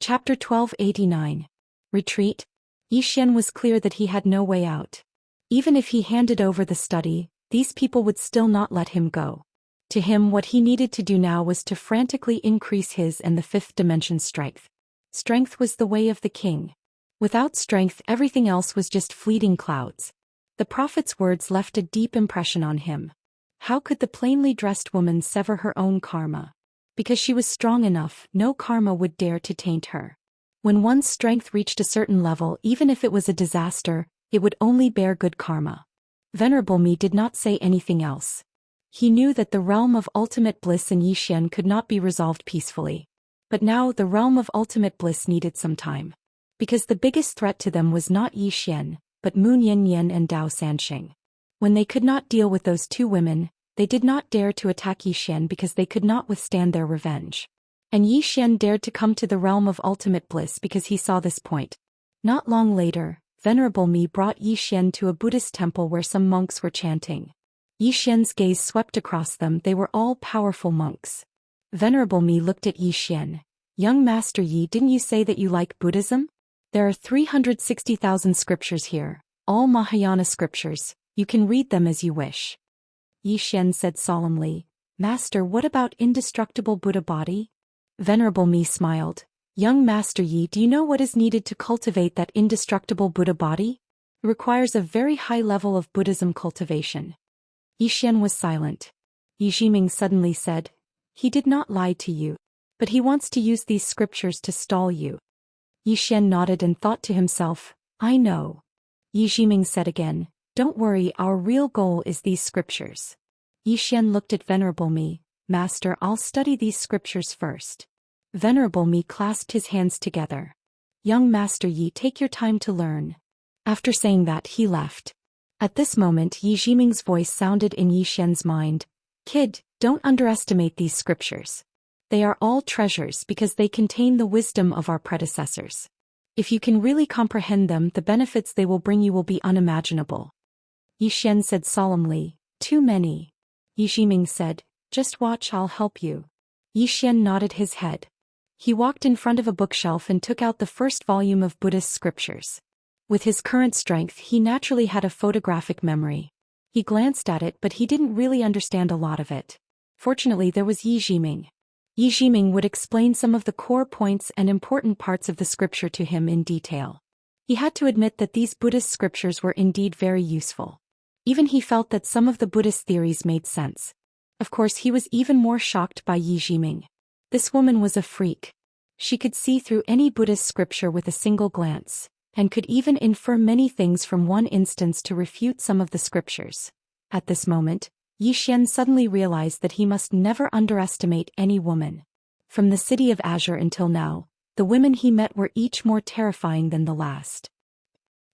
Chapter 1289. Retreat. Xian was clear that he had no way out. Even if he handed over the study, these people would still not let him go. To him, what he needed to do now was to frantically increase his and the fifth dimension's strength. Strength was the way of the king. Without strength, everything else was just fleeting clouds. The prophet's words left a deep impression on him. How could the plainly dressed woman sever her own karma? Because she was strong enough, no karma would dare to taint her. When one's strength reached a certain level, even if it was a disaster, it would only bear good karma. Venerable Me did not say anything else. He knew that the realm of ultimate bliss in Xian could not be resolved peacefully. But now the realm of ultimate bliss needed some time. Because the biggest threat to them was not Xian, but Moon Yin and Dao Sanxing. When they could not deal with those two women, they did not dare to attack Xian because they could not withstand their revenge. And Xian dared to come to the realm of ultimate bliss because he saw this point. Not long later, Venerable Me brought Xian to a Buddhist temple where some monks were chanting. Xian's gaze swept across them. They were all powerful monks. Venerable Me looked at Xian. Young Master Yi, didn't you say that you like Buddhism? There are 360,000 scriptures here, all Mahayana scriptures. You can read them as you wish. Xian said solemnly, Master, what about indestructible Buddha body? Venerable Me smiled. Young Master Yi, do you know what is needed to cultivate that indestructible Buddha body? It requires a very high level of Buddhism cultivation. Xian was silent. Yi Jiming suddenly said, He did not lie to you. But he wants to use these scriptures to stall you. Xian nodded and thought to himself, I know. Yi Jiming said again, Don't worry, our real goal is these scriptures. Xian looked at Venerable Me. Master, I'll study these scriptures first. Venerable Me clasped his hands together. Young Master Yi, take your time to learn. After saying that, he left. At this moment, Yi Jiming's voice sounded in Xian's mind. Kid, don't underestimate these scriptures. They are all treasures because they contain the wisdom of our predecessors. If you can really comprehend them, the benefits they will bring you will be unimaginable. Xian said solemnly, Too many. Yi Jiming said, Just watch, I'll help you. Xian nodded his head. He walked in front of a bookshelf and took out the first volume of Buddhist scriptures. With his current strength, he naturally had a photographic memory. He glanced at it, but he didn't really understand a lot of it. Fortunately, there was Yi Jiming. Yi Jiming would explain some of the core points and important parts of the scripture to him in detail. He had to admit that these Buddhist scriptures were indeed very useful. Even he felt that some of the Buddhist theories made sense. Of course, he was even more shocked by Yi Jiming. This woman was a freak. She could see through any Buddhist scripture with a single glance, and could even infer many things from one instance to refute some of the scriptures. At this moment, Xian suddenly realized that he must never underestimate any woman. From the city of Azure until now, the women he met were each more terrifying than the last.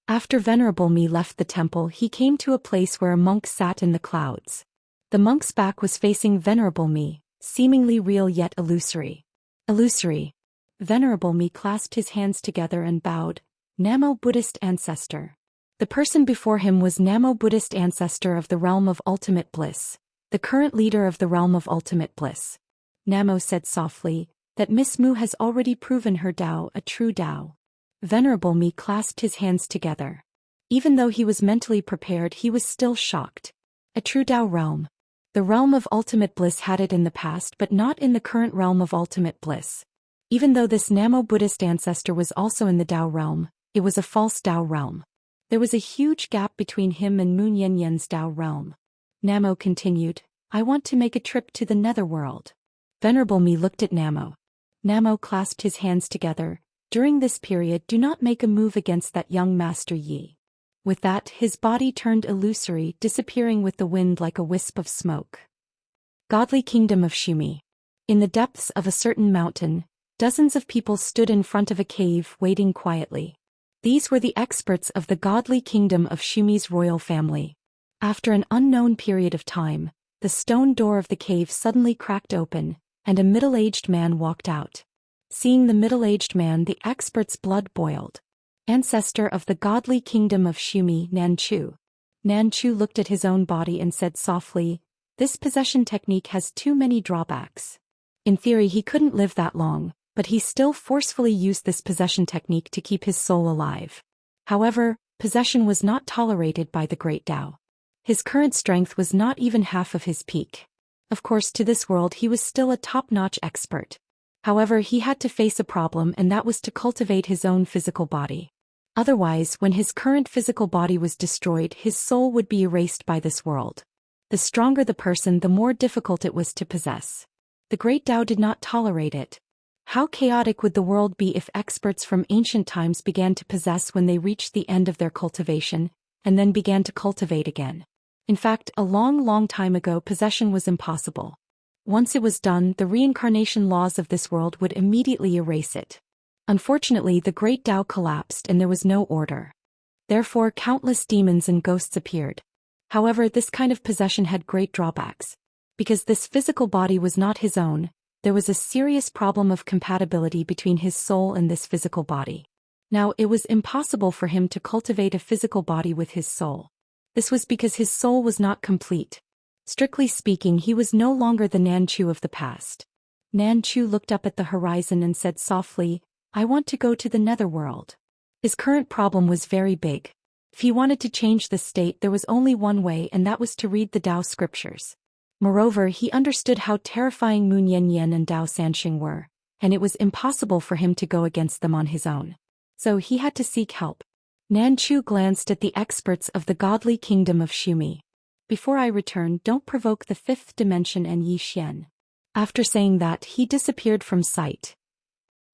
After Venerable Me left the temple, he came to a place where a monk sat in the clouds. The monk's back was facing Venerable Me, seemingly real yet illusory. Illusory. Venerable Me clasped his hands together and bowed. Namo Buddhist Ancestor. The person before him was Namo Buddhist Ancestor of the realm of ultimate bliss, the current leader of the realm of ultimate bliss. Namo said softly, that Miss Mu has already proven her Dao a true Dao. Venerable Me clasped his hands together. Even though he was mentally prepared, he was still shocked. A true Dao realm. The realm of ultimate bliss had it in the past, but not in the current realm of ultimate bliss. Even though this Namo Buddhist Ancestor was also in the Dao realm, it was a false Dao realm. There was a huge gap between him and Moon Yan's Dao realm. Namo continued, I want to make a trip to the netherworld. Venerable Me looked at Namo. Namo clasped his hands together. During this period, do not make a move against that young Master Yi. With that, his body turned illusory, disappearing with the wind like a wisp of smoke. Godly Kingdom of Shumi. In the depths of a certain mountain, dozens of people stood in front of a cave, waiting quietly. These were the experts of the godly kingdom of Shumi's royal family. After an unknown period of time, the stone door of the cave suddenly cracked open, and a middle-aged man walked out. Seeing the middle-aged man, the experts' blood boiled. Ancestor of the godly kingdom of Shumi, Nanchu. Nanchu looked at his own body and said softly, This possession technique has too many drawbacks. In theory, he couldn't live that long, but he still forcefully used this possession technique to keep his soul alive. However, possession was not tolerated by the great Dao. His current strength was not even half of his peak. Of course, to this world he was still a top-notch expert. However, he had to face a problem, and that was to cultivate his own physical body. Otherwise, when his current physical body was destroyed, his soul would be erased by this world. The stronger the person, the more difficult it was to possess. The great Dao did not tolerate it. How chaotic would the world be if experts from ancient times began to possess when they reached the end of their cultivation, and then began to cultivate again? In fact, a long time ago, possession was impossible. Once it was done, the reincarnation laws of this world would immediately erase it. Unfortunately, the great Dao collapsed and there was no order. Therefore, countless demons and ghosts appeared. However, this kind of possession had great drawbacks. Because this physical body was not his own, there was a serious problem of compatibility between his soul and this physical body. Now, it was impossible for him to cultivate a physical body with his soul. This was because his soul was not complete. Strictly speaking, he was no longer the Nanchu of the past. Nanchu looked up at the horizon and said softly, "I want to go to the netherworld." His current problem was very big. If he wanted to change the state, there was only one way, and that was to read the Dao scriptures. Moreover, he understood how terrifying Mu Niannian and Dao Sanxing were, and it was impossible for him to go against them on his own. So he had to seek help. Nanchu glanced at the experts of the godly kingdom of Xumi. "Before I return, don't provoke the fifth dimension and Zhou Xian." After saying that, he disappeared from sight.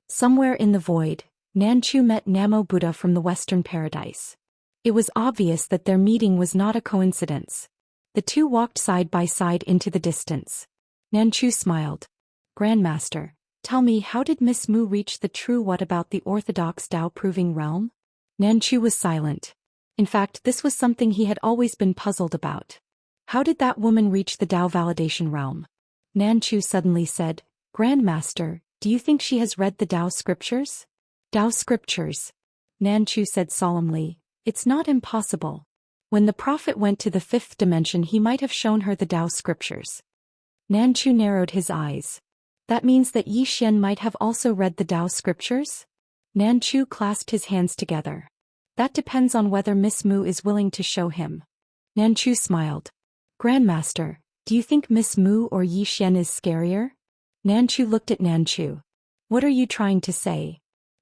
Somewhere in the void, Nanchu met Namo Buddha from the Western Paradise. It was obvious that their meeting was not a coincidence. The two walked side by side into the distance. Nanchu smiled. "Grandmaster, tell me, how did Miss Mu reach the true what about the orthodox Dao-proving realm?" Nanchu was silent. In fact, this was something he had always been puzzled about. How did that woman reach the Dao validation realm? Nanchu suddenly said, "Grandmaster, do you think she has read the Dao scriptures?" "Dao scriptures?" Nanchu said solemnly. "It's not impossible. When the prophet went to the fifth dimension, he might have shown her the Dao scriptures." Nanchu narrowed his eyes. "That means that Zhou Xian might have also read the Dao scriptures?" Nanchu clasped his hands together. "That depends on whether Miss Mu is willing to show him." Nanchu smiled. "Grandmaster, do you think Miss Mu or Zhou Xian is scarier?" Nanchu looked at Nanchu. "What are you trying to say?"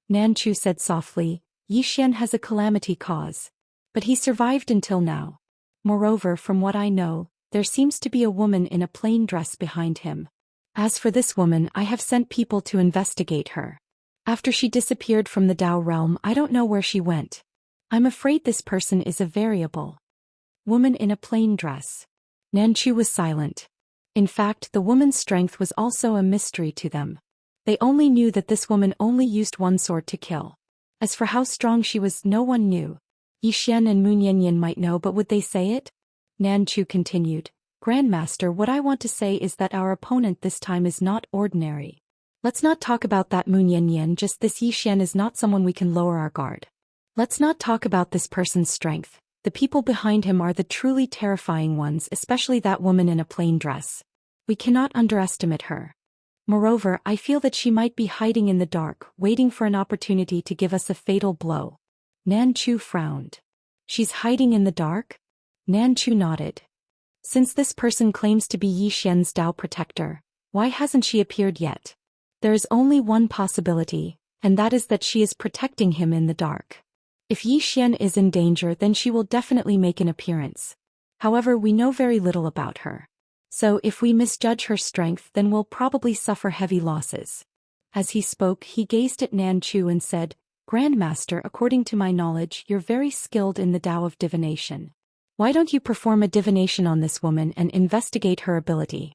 Nanchu said softly, "Zhou Xian has a calamity cause. But he survived until now. Moreover, from what I know, there seems to be a woman in a plain dress behind him. As for this woman, I have sent people to investigate her. After she disappeared from the Dao realm, I don't know where she went. I'm afraid this person is a variable woman in a plain dress." Nanchu was silent. In fact, the woman's strength was also a mystery to them. They only knew that this woman only used one sword to kill. As for how strong she was, no one knew. Zhou Xian and Mu Niannian might know, but would they say it? Nanchu continued, "Grandmaster, what I want to say is that our opponent this time is not ordinary. Let's not talk about that Mu Niannian, just this Zhou Xian is not someone we can lower our guard. Let's not talk about this person's strength. The people behind him are the truly terrifying ones, especially that woman in a plain dress. We cannot underestimate her. Moreover, I feel that she might be hiding in the dark, waiting for an opportunity to give us a fatal blow." Nanchu frowned. "She's hiding in the dark?" Nanchu nodded. "Since this person claims to be Zhou Xian's Dao protector, why hasn't she appeared yet? There is only one possibility, and that is that she is protecting him in the dark. If Zhou Xian is in danger, then she will definitely make an appearance. However, we know very little about her. So if we misjudge her strength, then we'll probably suffer heavy losses." As he spoke, he gazed at Nanchu and said, "Grandmaster, according to my knowledge, you're very skilled in the Dao of divination. Why don't you perform a divination on this woman and investigate her ability?"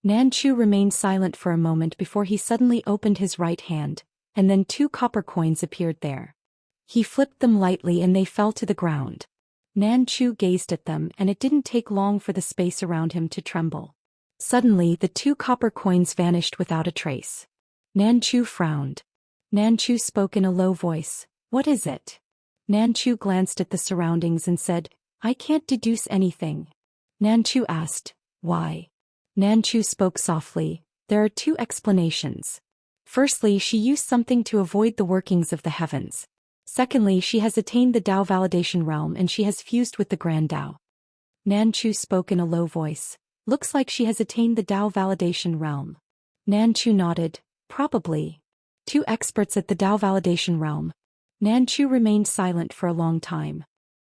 Nanchu remained silent for a moment before he suddenly opened his right hand, and then 2 copper coins appeared there. He flipped them lightly and they fell to the ground. Nanchu gazed at them, and it didn't take long for the space around him to tremble. Suddenly, the 2 copper coins vanished without a trace. Nanchu frowned. Nanchu spoke in a low voice, "What is it?" Nanchu glanced at the surroundings and said, "I can't deduce anything." Nanchu asked, "Why?" Nanchu spoke softly, "There are 2 explanations. Firstly, she used something to avoid the workings of the heavens. Secondly, she has attained the Dao validation realm and she has fused with the Grand Dao. Nan Chu spoke in a low voice. Looks like she has attained the Dao validation realm. Nan Chu nodded. Probably. Two experts at the Dao validation realm. Nan Chu remained silent for a long time.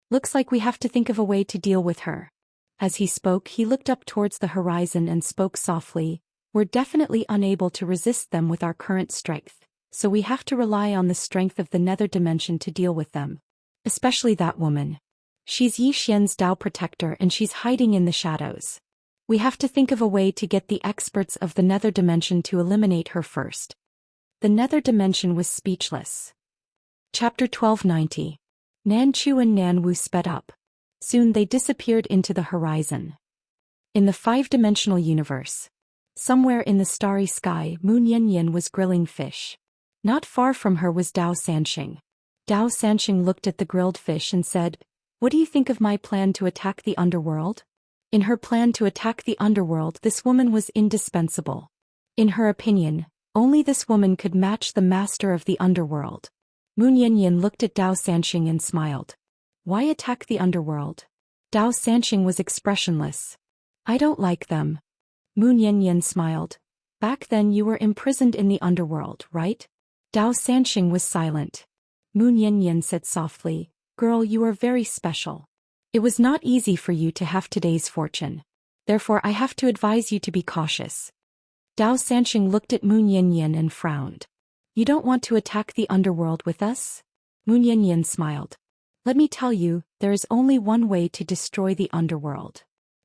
Looks like we have to think of a way to deal with her. As he spoke, he looked up towards the horizon and spoke softly. We're definitely unable to resist them with our current strength, so we have to rely on the strength of the nether dimension to deal with them. Especially that woman. She's Yi Xian's Dao protector and she's hiding in the shadows. We have to think of a way to get the experts of the nether dimension to eliminate her first. The nether dimension was speechless. Chapter 1290. Nan Chu and Nan Wu sped up. Soon they disappeared into the horizon. In the five-dimensional universe. Somewhere in the starry sky, Moon Yanyan was grilling fish. Not far from her was Dao Sanxing. Dao Sanxing looked at the grilled fish and said, "What do you think of my plan to attack the underworld?" In her plan to attack the underworld, this woman was indispensable. In her opinion, only this woman could match the master of the underworld. Moon Yanyan looked at Dao Sanxing and smiled. Why attack the underworld? Dao Sanxing was expressionless. I don't like them. Moon Yanyan smiled. Back then you were imprisoned in the underworld, right? Dao Sanxing was silent. Moon Yanyan said softly, Girl, you are very special. It was not easy for you to have today's fortune. Therefore I have to advise you to be cautious. Dao Sanxing looked at Moon Yanyan and frowned. You don't want to attack the underworld with us? Moon Yanyan smiled. Let me tell you, there is only one way to destroy the underworld.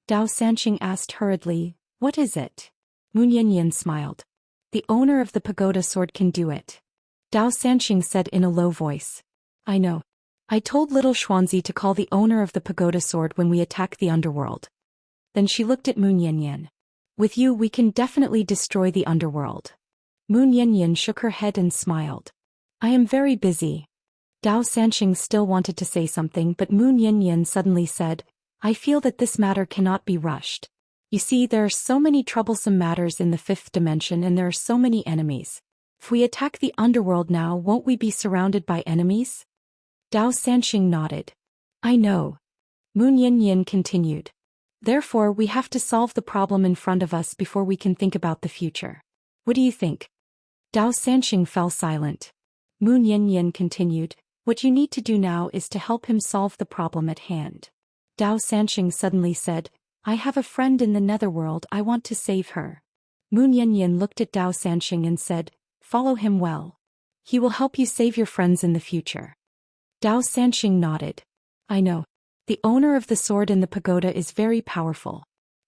Dao Sanxing asked hurriedly, What is it? Moon Yanyan smiled. The owner of the pagoda sword can do it. Dao Sanxing said in a low voice. I know. I told little Xuanzi to call the owner of the pagoda sword when we attack the underworld. Then she looked at Moon Yanyan. With you we can definitely destroy the underworld. Moon Yanyan shook her head and smiled. I am very busy. Dao Sanxing still wanted to say something but Moon Yanyan suddenly said, I feel that this matter cannot be rushed. You see, there are so many troublesome matters in the fifth dimension and there are so many enemies. If we attack the underworld now, won't we be surrounded by enemies? Dao Sanxing nodded. I know. Moon Yanyan continued. Therefore, we have to solve the problem in front of us before we can think about the future. What do you think? Dao Sanxing fell silent. Moon Yanyan continued. What you need to do now is to help him solve the problem at hand. Dao Sanxing suddenly said, I have a friend in the netherworld, I want to save her. Moon Yanyan looked at Dao Sanxing and said, Follow him well. He will help you save your friends in the future. Dao Sanxing nodded. I know. The owner of the sword in the pagoda is very powerful.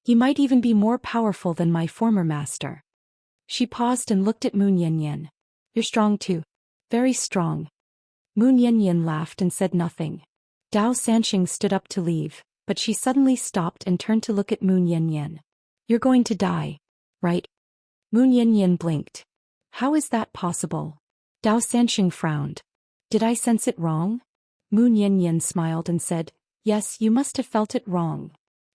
He might even be more powerful than my former master. She paused and looked at Moon Yanyan. You're strong too. Very strong. Moon Yanyan laughed and said nothing. Dao Sanxing stood up to leave, but she suddenly stopped and turned to look at Moon Yanyan. You're going to die, right? Moon Yanyan blinked. How is that possible? Dao Sanxing frowned. Did I sense it wrong? Moon Yanyan smiled and said, Yes, you must have felt it wrong.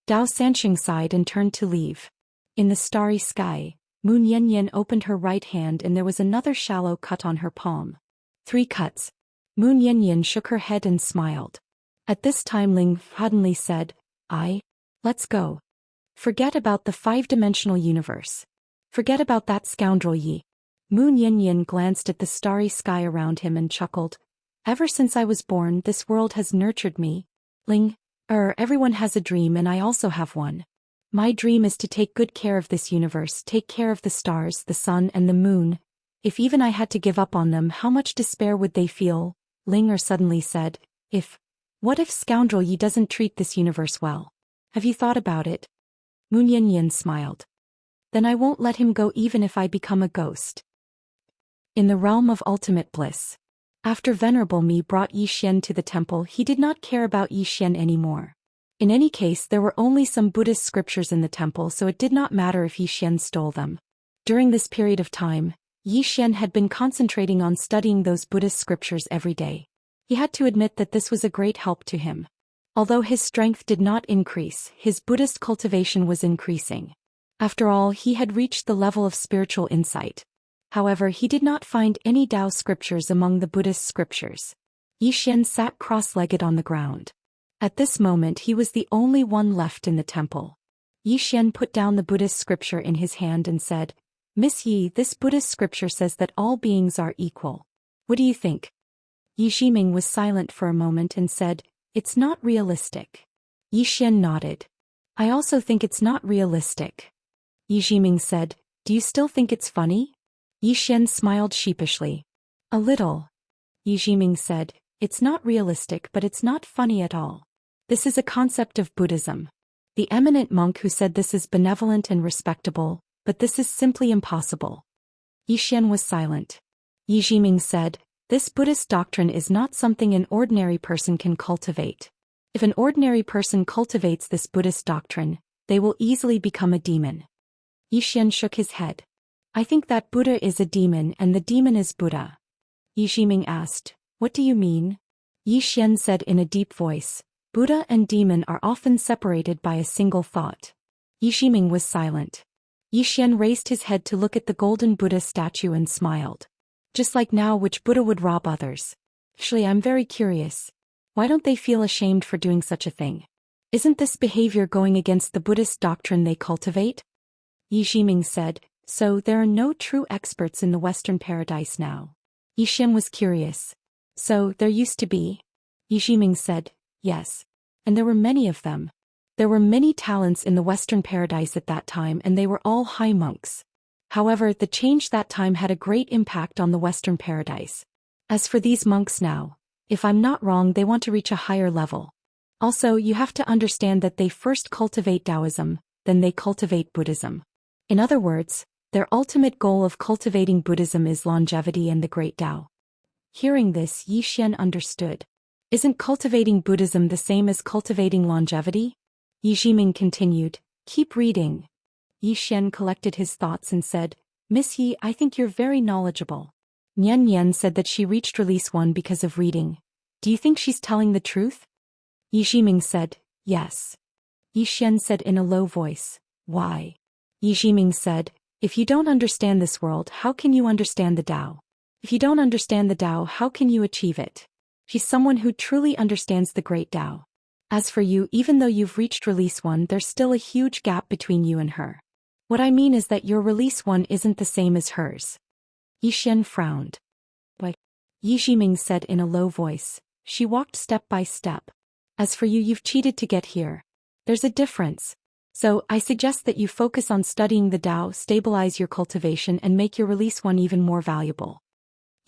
Dao Sanxing sighed and turned to leave. In the starry sky, Moon Yanyan opened her right hand and there was another shallow cut on her palm. 3 cuts. Moon Yanyan shook her head and smiled. At this time Ling suddenly said, Let's go. Forget about the 5-dimensional universe. Forget about that scoundrel Yi. Moon Yanyan glanced at the starry sky around him and chuckled. Ever since I was born, this world has nurtured me. Ling, everyone has a dream and I also have one. My dream is to take good care of this universe, take care of the stars, the sun and the moon. If even I had to give up on them, how much despair would they feel? Ling suddenly said, What if scoundrel Yi doesn't treat this universe well? Have you thought about it? Moon Yanyan smiled. Then I won't let him go even if I become a ghost. In the realm of ultimate bliss. After Venerable Mi brought Yi Xian to the temple, he did not care about Yi Xian anymore. In any case, there were only some Buddhist scriptures in the temple, so it did not matter if Yi Xian stole them. During this period of time, Yi Xian had been concentrating on studying those Buddhist scriptures every day. He had to admit that this was a great help to him. Although his strength did not increase, his Buddhist cultivation was increasing. After all, he had reached the level of spiritual insight. However, he did not find any Tao scriptures among the Buddhist scriptures. Xian sat cross-legged on the ground. At this moment he was the only one left in the temple. Xian put down the Buddhist scripture in his hand and said, "Miss Yi, this Buddhist scripture says that all beings are equal. What do you think?" Yiximing was silent for a moment and said, "It's not realistic." Xian nodded. "I also think it's not realistic." Yiximing said, "Do you still think it's funny?" Xian smiled sheepishly. "A little." Yiximing said, "It's not realistic, but it's not funny at all. This is a concept of Buddhism. The eminent monk who said this is benevolent and respectable, but this is simply impossible." Xian was silent. Yiximing said, "This Buddhist doctrine is not something an ordinary person can cultivate. If an ordinary person cultivates this Buddhist doctrine, they will easily become a demon." Xian shook his head. "I think that Buddha is a demon and the demon is Buddha." Yiximing asked, "What do you mean?" Xian said in a deep voice, "Buddha and demon are often separated by a single thought." Yiximing was silent. Xian raised his head to look at the golden Buddha statue and smiled. "Just like now, which Buddha would rob others? Actually, I'm very curious. Why don't they feel ashamed for doing such a thing? Isn't this behavior going against the Buddhist doctrine they cultivate?" Yiximing said, "So there are no true experts in the Western paradise now?" Xian was curious. "So there used to be?" Yiximing said, "Yes. And there were many of them. There were many talents in the Western paradise at that time and they were all high monks. However, the change that time had a great impact on the Western paradise. As for these monks now, if I'm not wrong, they want to reach a higher level. Also, you have to understand that they first cultivate Taoism, then they cultivate Buddhism. In other words, their ultimate goal of cultivating Buddhism is longevity and the great Tao." Hearing this, Xian understood. "Isn't cultivating Buddhism the same as cultivating longevity?" Yiximing continued, "Keep reading." Xian collected his thoughts and said, "Miss Yi, I think you're very knowledgeable." Nian Nian said that she reached release 1 because of reading. "Do you think she's telling the truth?" Yiximing said, "Yes." Xian said in a low voice, "Why?" Yiximing said, "If you don't understand this world, how can you understand the Tao? If you don't understand the Tao, how can you achieve it? She's someone who truly understands the great Tao. As for you, even though you've reached release 1, there's still a huge gap between you and her. What I mean is that your release 1 isn't the same as hers." Xian frowned. "Why?" Yiximing said in a low voice, "She walked step by step. As for you, you've cheated to get here. There's a difference. So, I suggest that you focus on studying the Tao, stabilize your cultivation and make your release 1 even more valuable."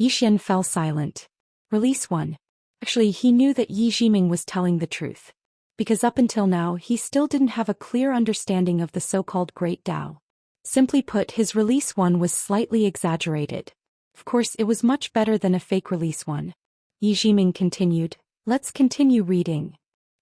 Xian fell silent. Release 1. Actually, he knew that Yiximing was telling the truth. Because up until now, he still didn't have a clear understanding of the so-called Great Tao. Simply put, his release 1 was slightly exaggerated. Of course, it was much better than a fake release 1. Yiximing continued, "Let's continue reading."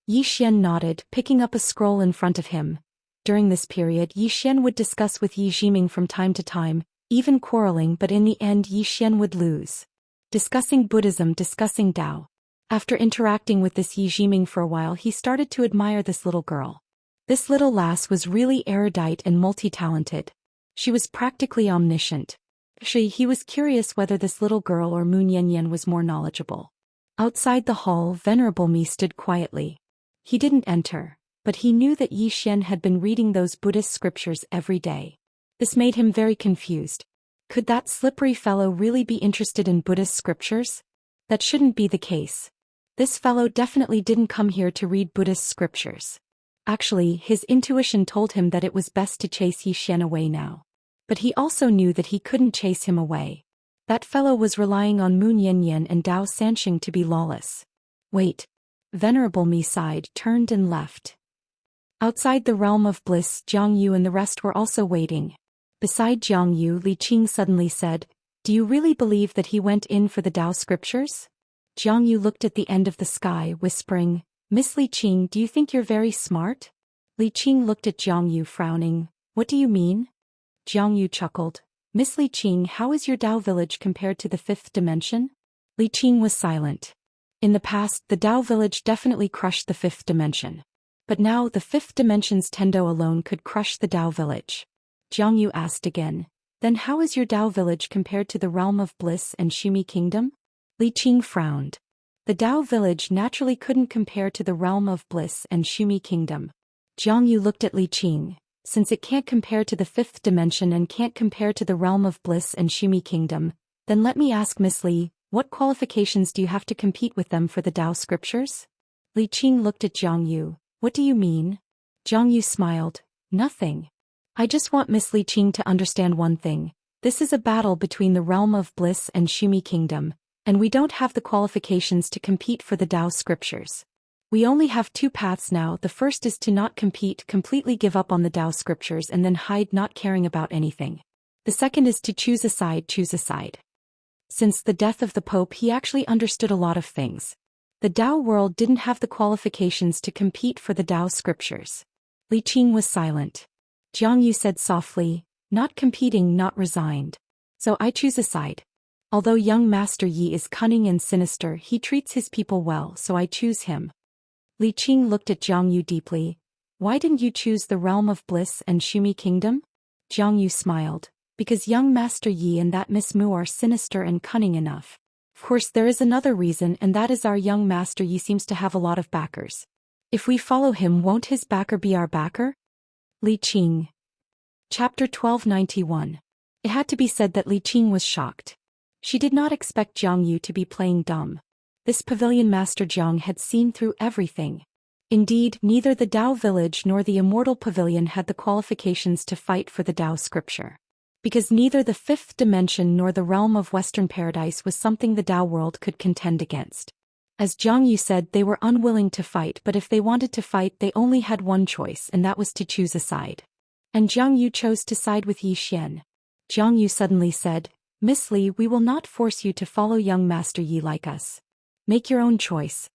Xian nodded, picking up a scroll in front of him. During this period, Xian would discuss with Yiximing from time to time, even quarreling, but in the end Xian would lose. Discussing Buddhism, discussing Tao. After interacting with this Yiximing for a while, he started to admire this little girl. This little lass was really erudite and multi-talented. She was practically omniscient. Actually, he was curious whether this little girl or Mu Nianyan was more knowledgeable. Outside the hall, Venerable Mi stood quietly. He didn't enter, but he knew that Xian had been reading those Buddhist scriptures every day. This made him very confused. Could that slippery fellow really be interested in Buddhist scriptures? That shouldn't be the case. This fellow definitely didn't come here to read Buddhist scriptures. Actually, his intuition told him that it was best to chase Xian away now. But he also knew that he couldn't chase him away. That fellow was relying on Mu Nianyan and Dao Sanxing to be lawless. Wait. Venerable Mi sighed, turned and left. Outside the realm of bliss, Jiang Yu and the rest were also waiting. Beside Jiang Yu, Li Qing suddenly said, "Do you really believe that he went in for the Dao scriptures?" Jiang Yu looked at the end of the sky, whispering, "Miss Li Qing, do you think you're very smart?" Li Qing looked at Jiang Yu, frowning. "What do you mean?" Jiang Yu chuckled. "Miss Li Qing, how is your Dao village compared to the 5th dimension?" Li Qing was silent. In the past, the Dao village definitely crushed the 5th dimension. But now the 5th dimension's Tendo alone could crush the Dao village. Jiang Yu asked again, Then how is your Dao village compared to the realm of bliss and Shumi kingdom? Li Qing frowned. The Dao village naturally couldn't compare to the realm of bliss and Shumi kingdom. Jiang Yu looked at Li Qing. Since it can't compare to the fifth dimension and can't compare to the realm of bliss and Shumi kingdom, then let me ask Miss Li, what qualifications do you have to compete with them for the Dao scriptures? Li Qing looked at Jiang Yu. What do you mean? Jiang Yu smiled. Nothing. I just want Miss Li Qing to understand one thing. This is a battle between the realm of bliss and Shumi kingdom, and we don't have the qualifications to compete for the Dao scriptures. We only have two paths now. The first is to not compete, completely give up on the Dao scriptures and then hide, not caring about anything. The second is to choose a side, Since the death of the Pope, he actually understood a lot of things. The Dao world didn't have the qualifications to compete for the Dao scriptures. Li Qing was silent. Jiang Yu said softly, not competing, not resigned. So I choose a side. Although young Master Yi is cunning and sinister, he treats his people well, so I choose him. Li Qing looked at Jiang Yu deeply. Why didn't you choose the realm of bliss and Shumi kingdom? Jiang Yu smiled. Because young Master Yi and that Miss Mu are sinister and cunning enough. Of course there is another reason, and that is our young Master Yi seems to have a lot of backers. If we follow him, won't his backer be our backer? Li Qing. Chapter 1291. It had to be said that Li Qing was shocked. She did not expect Jiang Yu to be playing dumb. This pavilion master Jiang had seen through everything. Indeed, neither the Dao village nor the Immortal pavilion had the qualifications to fight for the Dao scripture. Because neither the fifth dimension nor the realm of Western Paradise was something the Dao world could contend against. As Jiang Yu said, they were unwilling to fight, but if they wanted to fight, they only had one choice, and that was to choose a side. And Jiang Yu chose to side with Yi Xian. Jiang Yu suddenly said, Miss Li, we will not force you to follow young Master Yi like us. Make your own choice.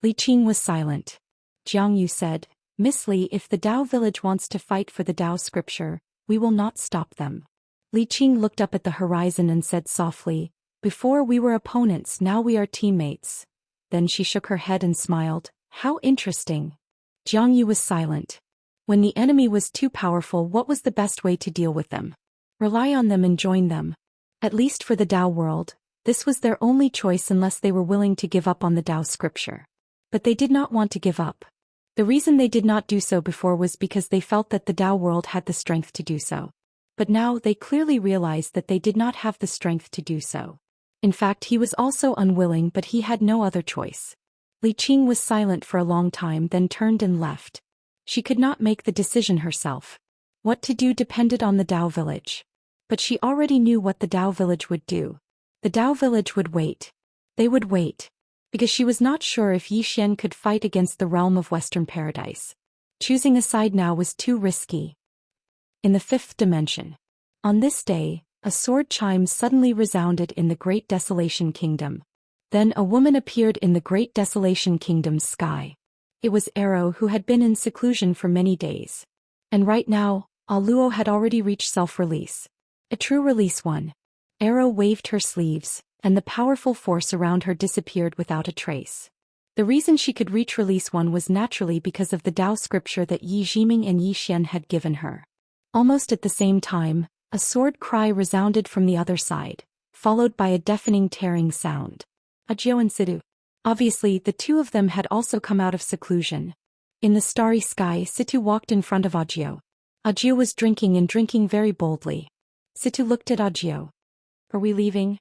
Li Qing was silent. Jiang Yu said, Miss Li, if the Dao village wants to fight for the Dao scripture, we will not stop them. Li Qing looked up at the horizon and said softly, Before we were opponents, now we are teammates. Then she shook her head and smiled. How interesting. Jiang Yu was silent. When the enemy was too powerful, what was the best way to deal with them? Rely on them and join them. At least for the Dao world, this was their only choice unless they were willing to give up on the Dao scripture. But they did not want to give up. The reason they did not do so before was because they felt that the Dao world had the strength to do so. But now they clearly realized that they did not have the strength to do so. In fact, he was also unwilling, but he had no other choice. Li Qing was silent for a long time, then turned and left. She could not make the decision herself. What to do depended on the Dao village. But she already knew what the Dao village would do. The Dao village would wait. They would wait. Because she was not sure if Yi Xian could fight against the realm of Western Paradise. Choosing a side now was too risky. In the fifth dimension. On this day, a sword chime suddenly resounded in the Great Desolation Kingdom. Then a woman appeared in the Great Desolation Kingdom's sky. It was Arrow, who had been in seclusion for many days. And right now, Aluo had already reached self-release. A true release one. Arrow waved her sleeves, and the powerful force around her disappeared without a trace. The reason she could reach release one was naturally because of the Dao scripture that Yi Jiming and Yi Xian had given her. Almost at the same time, a sword cry resounded from the other side, followed by a deafening tearing sound. Ajio and Situ. Obviously, the two of them had also come out of seclusion. In the starry sky, Situ walked in front of Ajio. Ajio was drinking and drinking very boldly. Situ looked at Ajio. Are we leaving?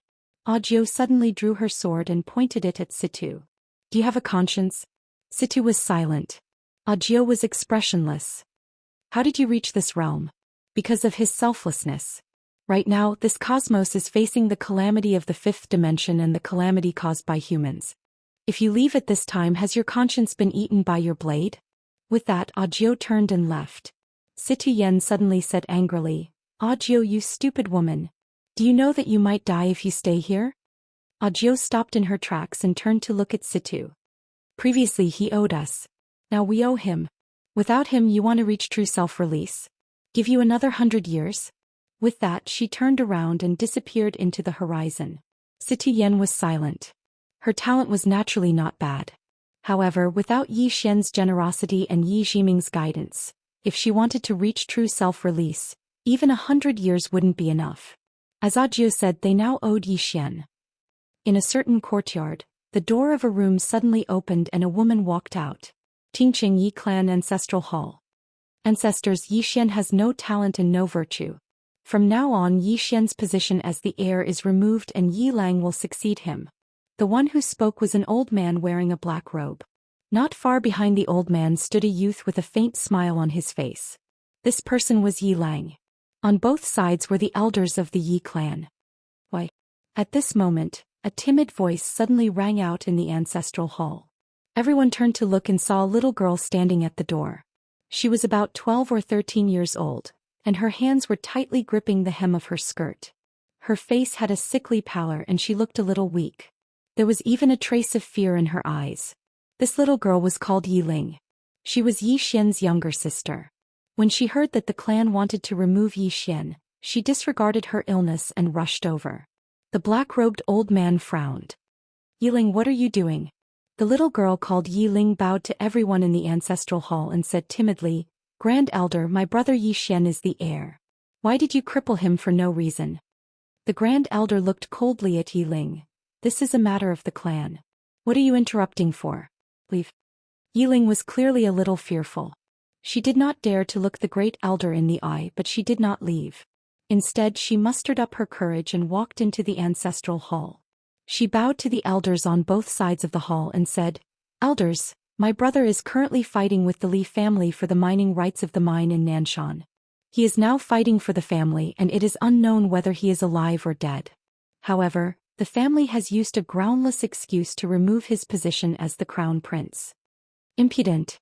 Ajio suddenly drew her sword and pointed it at Situ. Do you have a conscience? Situ was silent. Ajio was expressionless. How did you reach this realm? Because of his selflessness. Right now, this cosmos is facing the calamity of the fifth dimension and the calamity caused by humans. If you leave at this time, has your conscience been eaten by your blade? With that, Ajio turned and left. Situ Yen suddenly said angrily, Ajio, you stupid woman. Do you know that you might die if you stay here? Ajio stopped in her tracks and turned to look at Situ. Previously he owed us. Now we owe him. Without him you want to reach true self-release. Give you another 100 years? With that she turned around and disappeared into the horizon. Situ Yen was silent. Her talent was naturally not bad. However, without Yi Xian's generosity and Yi Jiming's guidance, if she wanted to reach true self-release, Even 100 years wouldn't be enough. As Ajio said, they now owed Yi Xian. In a certain courtyard, the door of a room suddenly opened and a woman walked out. Qingqing Yi Clan Ancestral Hall. Ancestors, Yi Xian has no talent and no virtue. From now on, Yi Xian's position as the heir is removed and Yi Lang will succeed him. The one who spoke was an old man wearing a black robe. Not far behind the old man stood a youth with a faint smile on his face. This person was Yi Lang. On both sides were the elders of the Yi clan. Why? At this moment, a timid voice suddenly rang out in the ancestral hall. Everyone turned to look and saw a little girl standing at the door. She was about 12 or 13 years old, and her hands were tightly gripping the hem of her skirt. Her face had a sickly pallor and she looked a little weak. There was even a trace of fear in her eyes. This little girl was called Yi Ling. She was Yi Xian's younger sister. When she heard that the clan wanted to remove Yi Xian, she disregarded her illness and rushed over. The black-robed old man frowned. Yi Ling, what are you doing? The little girl called Yi Ling bowed to everyone in the ancestral hall and said timidly, Grand Elder, my brother Yi Xian is the heir. Why did you cripple him for no reason? The Grand Elder looked coldly at Yi Ling. This is a matter of the clan. What are you interrupting for? Leave. Yi Ling was clearly a little fearful. She did not dare to look the Great Elder in the eye, but she did not leave. Instead, she mustered up her courage and walked into the ancestral hall. She bowed to the elders on both sides of the hall and said, Elders, my brother is currently fighting with the Li family for the mining rights of the mine in Nanshan. He is now fighting for the family and it is unknown whether he is alive or dead. However, the family has used a groundless excuse to remove his position as the crown prince. Impudent.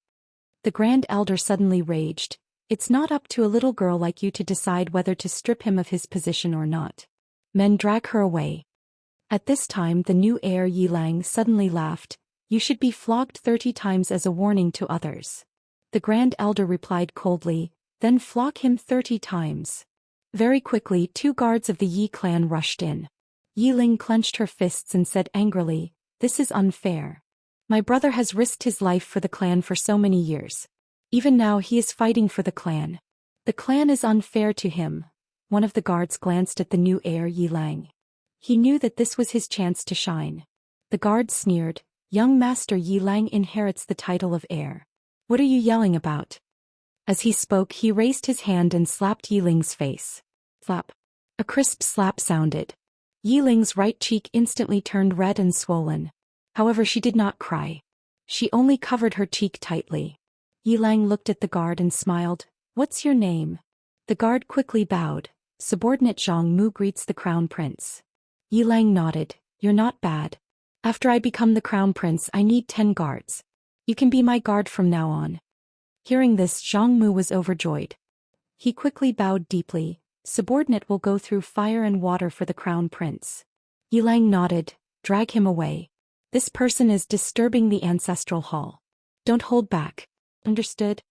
The Grand Elder suddenly raged. It's not up to a little girl like you to decide whether to strip him of his position or not. Men, drag her away. At this time the new heir Yi Lang suddenly laughed. You should be flogged 30 times as a warning to others. The Grand Elder replied coldly, then flog him 30 times. Very quickly 2 guards of the Yi clan rushed in. Yi Ling clenched her fists and said angrily, This is unfair. My brother has risked his life for the clan for so many years. Even now he is fighting for the clan. The clan is unfair to him. One of the guards glanced at the new heir Yi Lang. He knew that this was his chance to shine. The guard sneered, Young Master Yi Lang inherits the title of heir. What are you yelling about? As he spoke he raised his hand and slapped Yi Ling's face. Slap. A crisp slap sounded. Yi Ling's right cheek instantly turned red and swollen. However, she did not cry. She only covered her cheek tightly. Yi Lang looked at the guard and smiled. What's your name? The guard quickly bowed. Subordinate Zhang Mu greets the crown prince. Yi Lang nodded. You're not bad. After I become the crown prince I need 10 guards. You can be my guard from now on. Hearing this, Zhang Mu was overjoyed. He quickly bowed deeply. Subordinate will go through fire and water for the crown prince. Yi Lang nodded. Drag him away. This person is disturbing the ancestral hall. Don't hold back. Understood?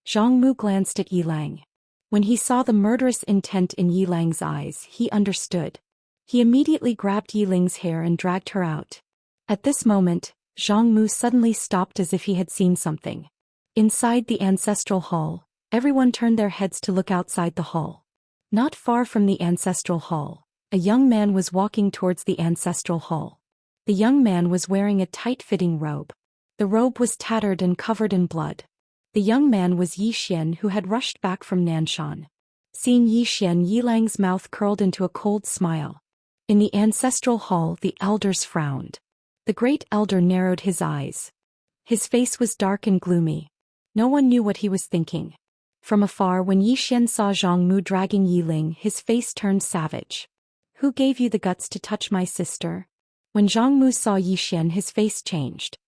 Zhang Mu glanced at Yi Lang. When he saw the murderous intent in Yi Lang's eyes, he understood. He immediately grabbed Yi Ling's hair and dragged her out. At this moment, Zhang Mu suddenly stopped as if he had seen something. Inside the ancestral hall, everyone turned their heads to look outside the hall. Not far from the ancestral hall, a young man was walking towards the ancestral hall. The young man was wearing a tight-fitting robe. The robe was tattered and covered in blood. The young man was Yi Xian, who had rushed back from Nanshan. Seeing Yi Xian, Yi Lang's mouth curled into a cold smile. In the ancestral hall the elders frowned. The Great Elder narrowed his eyes. His face was dark and gloomy. No one knew what he was thinking. From afar, when Yi Xian saw Zhang Mu dragging Yi Ling, his face turned savage. Who gave you the guts to touch my sister? When Zhang Mu saw Yi Xian, his face changed.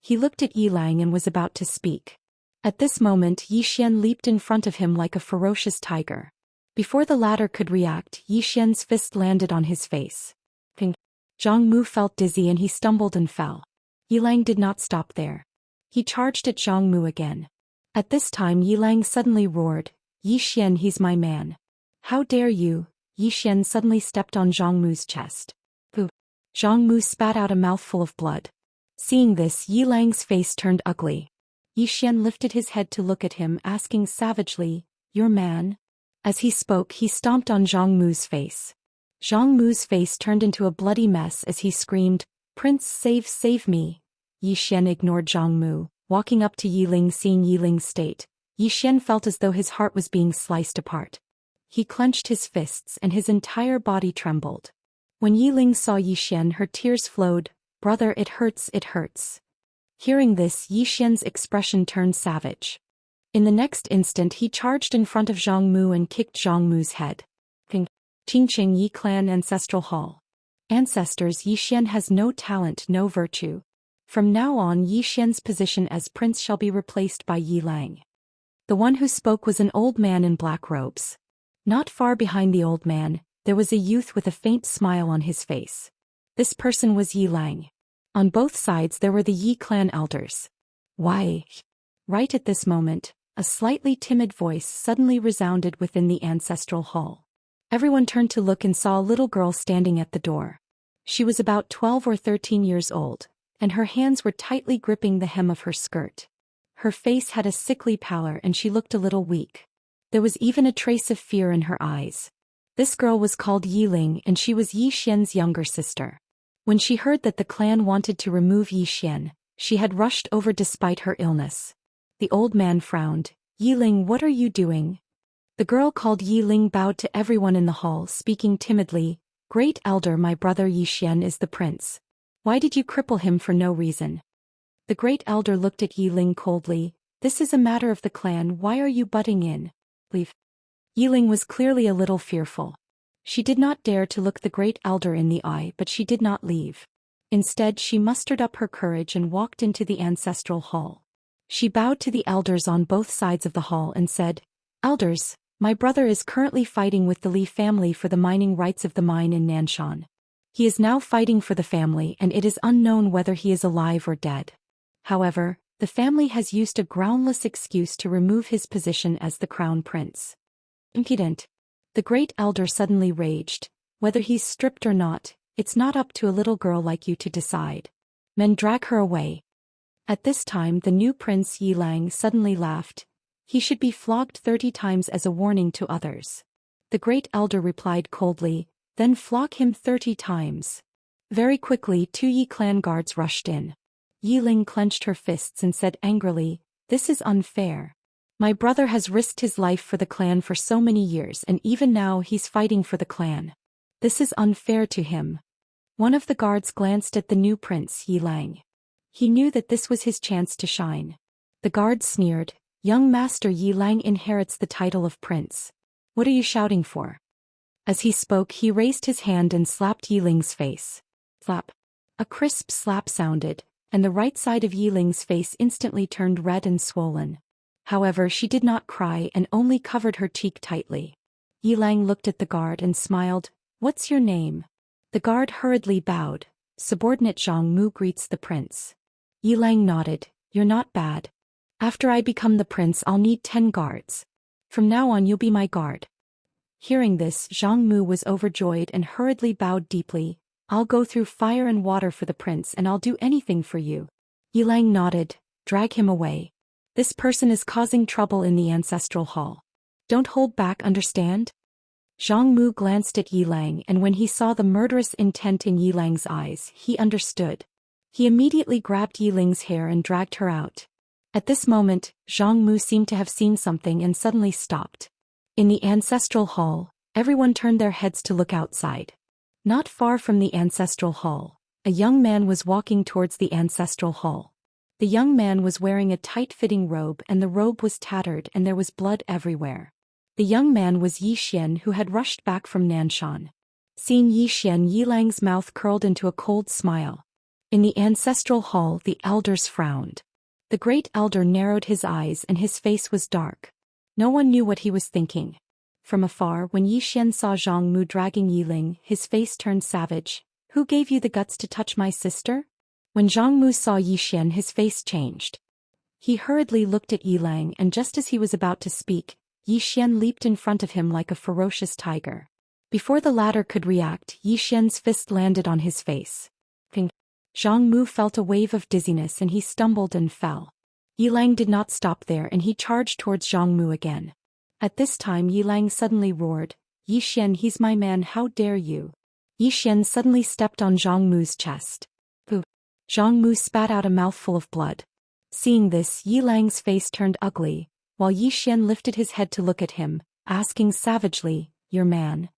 He looked at Yi Lang and was about to speak. At this moment, Yi Xian leaped in front of him like a ferocious tiger. Before the latter could react, Yi Xian's fist landed on his face. Ping. Zhang Mu felt dizzy and he stumbled and fell. Yi Lang did not stop there. He charged at Zhang Mu again. At this time Yi Lang suddenly roared, Yi Xian, he's my man. How dare you? Yi Xian suddenly stepped on Zhang Mu's chest. Pooh. Zhang Mu spat out a mouthful of blood. Seeing this, Yi Lang's face turned ugly. Yi Xian lifted his head to look at him, asking savagely, Your man? As he spoke, he stomped on Zhang Mu's face. Zhang Mu's face turned into a bloody mess as he screamed, "Prince, save me." Yi Xian ignored Zhang Mu, walking up to Yi Ling. Seeing Yi Ling's state, Yi Xian felt as though his heart was being sliced apart. He clenched his fists and his entire body trembled. When Yi Ling saw Yi Xian, her tears flowed. "Brother, it hurts, it hurts." Hearing this, Yi Xian's expression turned savage. In the next instant, he charged in front of Zhang Mu and kicked Zhang Mu's head. Qingqing Yi Clan Ancestral Hall. Ancestors, Yi Xian has no talent, no virtue. From now on, Yi Xian's position as prince shall be replaced by Yi Lang. The one who spoke was an old man in black robes. Not far behind the old man, there was a youth with a faint smile on his face. This person was Yi Lang. On both sides there were the Yi clan elders. "Why?" Right at this moment, a slightly timid voice suddenly resounded within the ancestral hall. Everyone turned to look and saw a little girl standing at the door. She was about 12 or 13 years old, and her hands were tightly gripping the hem of her skirt. Her face had a sickly pallor and she looked a little weak. There was even a trace of fear in her eyes. This girl was called Yi Ling and she was Yi Xian's younger sister. When she heard that the clan wanted to remove Yi Xian, she had rushed over despite her illness. The old man frowned. "Yi Ling, what are you doing?" The girl called Yi Ling bowed to everyone in the hall, speaking timidly. "Great elder, my brother Yi Xian is the prince. Why did you cripple him for no reason?" The great elder looked at Yi Ling coldly. "This is a matter of the clan, why are you butting in? Leave." Yi Ling was clearly a little fearful. She did not dare to look the great elder in the eye, but she did not leave. Instead, she mustered up her courage and walked into the ancestral hall. She bowed to the elders on both sides of the hall and said, "Elders, my brother is currently fighting with the Li family for the mining rights of the mine in Nanshan. He is now fighting for the family and it is unknown whether he is alive or dead. However, the family has used a groundless excuse to remove his position as the crown prince." Impudent. The great elder suddenly raged. "Whether he's stripped or not, it's not up to a little girl like you to decide. Men, drag her away." At this time the new prince Yi Lang suddenly laughed. "He should be flogged 30 times as a warning to others." The great elder replied coldly, "Then flog him 30 times. Very quickly 2 Yi clan guards rushed in. Yi Ling clenched her fists and said angrily, "This is unfair. My brother has risked his life for the clan for so many years and even now he's fighting for the clan. This is unfair to him." One of the guards glanced at the new prince Yi Lang. He knew that this was his chance to shine. The guard sneered, "Young master, Yi Lang inherits the title of prince. What are you shouting for?" As he spoke, he raised his hand and slapped Yi Ling's face. Slap. A crisp slap sounded, and the right side of Yi Ling's face instantly turned red and swollen. However, she did not cry and only covered her cheek tightly. Yi Lang looked at the guard and smiled. "What's your name?" The guard hurriedly bowed. "Subordinate Zhang Mu greets the prince." Yi Lang nodded. "You're not bad. After I become the prince, I'll need 10 guards. From now on, you'll be my guard." Hearing this, Zhang Mu was overjoyed and hurriedly bowed deeply. "I'll go through fire and water for the prince and I'll do anything for you." Yi Lang nodded. "Drag him away. This person is causing trouble in the ancestral hall. Don't hold back, understand?" Zhang Mu glanced at Yi Lang and when he saw the murderous intent in Yi Lang's eyes, he understood. He immediately grabbed Yi Ling's hair and dragged her out. At this moment, Zhang Mu seemed to have seen something and suddenly stopped. In the ancestral hall, everyone turned their heads to look outside. Not far from the ancestral hall, a young man was walking towards the ancestral hall. The young man was wearing a tight-fitting robe and the robe was tattered and there was blood everywhere. The young man was Yi Xian, who had rushed back from Nanshan. Seeing Yi Xian, Yi Lang's mouth curled into a cold smile. In the ancestral hall, the elders frowned. The great elder narrowed his eyes and his face was dark. No one knew what he was thinking. From afar, when Yi Xian saw Zhang Mu dragging Yi Ling, his face turned savage. "Who gave you the guts to touch my sister?" When Zhang Mu saw Yi Xian, his face changed. He hurriedly looked at Yi Lang and just as he was about to speak, Yi Xian leaped in front of him like a ferocious tiger. Before the latter could react, Yi Xian's fist landed on his face. Ping. Zhang Mu felt a wave of dizziness and he stumbled and fell. Yi Lang did not stop there and he charged towards Zhang Mu again. At this time Yi Lang suddenly roared, "Yi Xian, he's my man, how dare you!" Yi Xian suddenly stepped on Zhang Mu's chest. Pooh! Zhang Mu spat out a mouthful of blood. Seeing this, Yi Lang's face turned ugly, while Yi Xian lifted his head to look at him, asking savagely, "Your man?"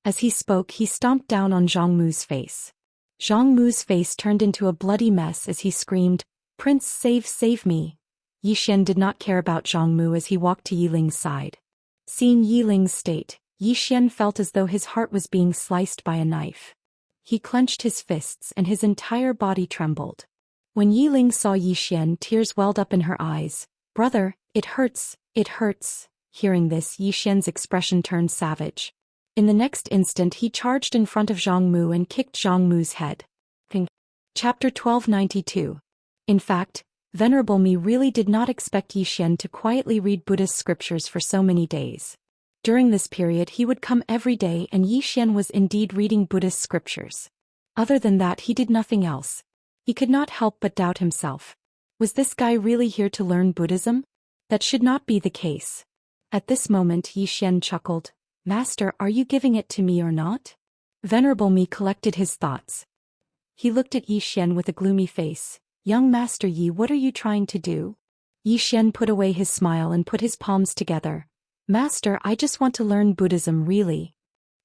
As he spoke, he stomped down on Zhang Mu's face. Zhang Mu's face turned into a bloody mess as he screamed, "Prince, save me!" Yi Xian did not care about Zhang Mu as he walked to Yi Ling's side. Seeing Yi Ling's state, Yi Xian felt as though his heart was being sliced by a knife. He clenched his fists and his entire body trembled. When Yi Ling saw Yi Xian, tears welled up in her eyes. "Brother, it hurts, it hurts." Hearing this, Yi Xian's expression turned savage. In the next instant he charged in front of Zhang Mu and kicked Zhang Mu's head. Chapter 1292. In fact, Venerable Mi really did not expect Yi Xian to quietly read Buddhist scriptures for so many days. During this period he would come every day and Yi Xian was indeed reading Buddhist scriptures. Other than that he did nothing else. He could not help but doubt himself. Was this guy really here to learn Buddhism? That should not be the case. At this moment Yi Xian chuckled, "Master, are you giving it to me or not?" Venerable Mi collected his thoughts. He looked at Yi Xian with a gloomy face. "Young Master Yi, what are you trying to do?" Yi Xian put away his smile and put his palms together. "Master, I just want to learn Buddhism, really."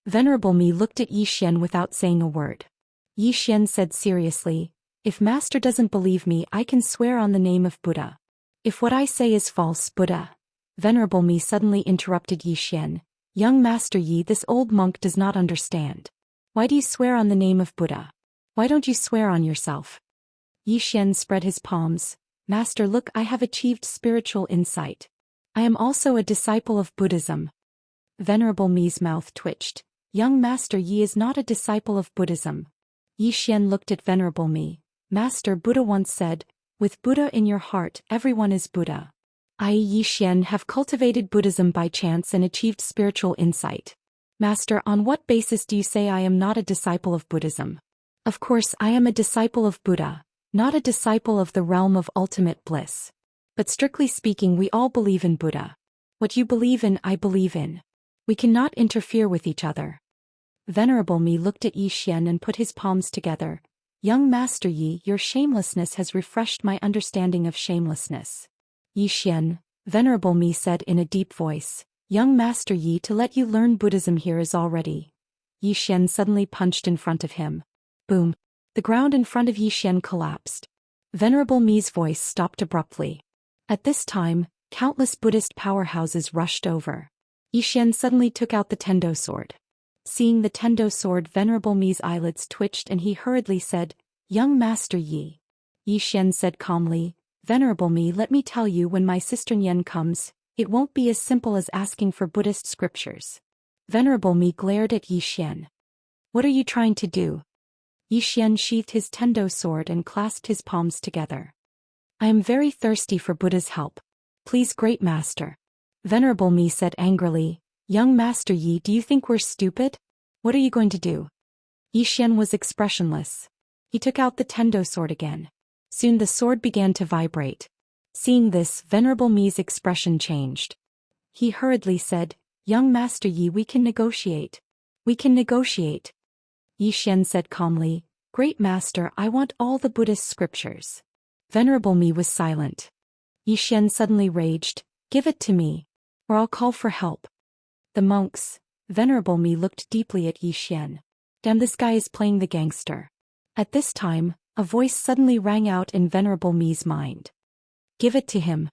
Venerable Mi looked at Yi Xian without saying a word. Yi Xian said seriously, "If Master doesn't believe me, I can swear on the name of Buddha. If what I say is false, Buddha." Venerable Mi suddenly interrupted Yi Xian. "Young Master Yi, this old monk does not understand. Why do you swear on the name of Buddha? Why don't you swear on yourself?" Yi Xian spread his palms. "Master, look, I have achieved spiritual insight. I am also a disciple of Buddhism." Venerable Mi's mouth twitched. "Young Master Yi is not a disciple of Buddhism." Yi Xian looked at Venerable Mi. "Master, Buddha once said, 'With Buddha in your heart, everyone is Buddha.' I, Yi Xian, have cultivated Buddhism by chance and achieved spiritual insight. Master, on what basis do you say I am not a disciple of Buddhism? Of course I am a disciple of Buddha, not a disciple of the realm of ultimate bliss. But strictly speaking, we all believe in Buddha. What you believe in, I believe in. We cannot interfere with each other." Venerable Mi looked at Yi Xian and put his palms together. "Young Master Yi, your shamelessness has refreshed my understanding of shamelessness." "Yi Xian," Venerable Mi said in a deep voice, "Young Master Yi, to let you learn Buddhism here is all ready." Yi Xian suddenly punched in front of him. Boom! The ground in front of Yi Xian collapsed. Venerable Mi's voice stopped abruptly. At this time, countless Buddhist powerhouses rushed over. Yi Xian suddenly took out the Tendo sword. Seeing the Tendo sword, Venerable Mi's eyelids twitched and he hurriedly said, "Young Master Yi." Yi Xian said calmly, "Venerable Mi, let me tell you, when my sister Nian comes, it won't be as simple as asking for Buddhist scriptures." Venerable Mi glared at Yi Xian. "What are you trying to do?" Yi Xian sheathed his Tendo sword and clasped his palms together. "I am very thirsty for Buddha's help. Please, great master." Venerable Mi said angrily, "Young Master Yi, do you think we're stupid? What are you going to do?" Yi Xian was expressionless. He took out the Tendo sword again. Soon the sword began to vibrate. Seeing this, Venerable Mi's expression changed. He hurriedly said, "Young Master Yi, we can negotiate. We can negotiate." Yi Xian said calmly, "Great Master, I want all the Buddhist scriptures." Venerable Mi was silent. Yi Xian suddenly raged, "Give it to me, or I'll call for help." The monks. Venerable Mi looked deeply at Yi Xian. Damn, this guy is playing the gangster. At this time, a voice suddenly rang out in Venerable Mi's mind. "Give it to him."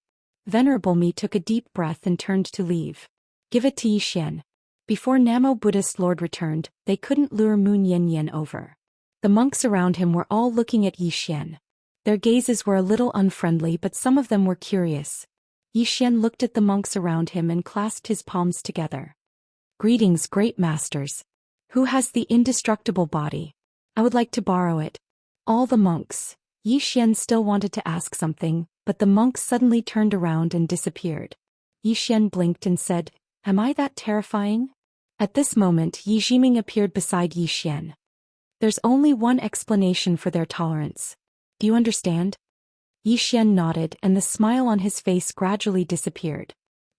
Venerable Mi took a deep breath and turned to leave. "Give it to Yi Xian." Before Namo Buddhist Lord returned, they couldn't lure Moon Yen Yen over. The monks around him were all looking at Yi Xian. Their gazes were a little unfriendly, but some of them were curious. Yi Xian looked at the monks around him and clasped his palms together. "Greetings, great masters. Who has the indestructible body? I would like to borrow it." All the monks. Yi Xian still wanted to ask something, but the monks suddenly turned around and disappeared. Yi Xian blinked and said, "Am I that terrifying?" At this moment Yi Jiming appeared beside Yi Xian. "There's only one explanation for their tolerance. Do you understand?" Yi Xian nodded and the smile on his face gradually disappeared.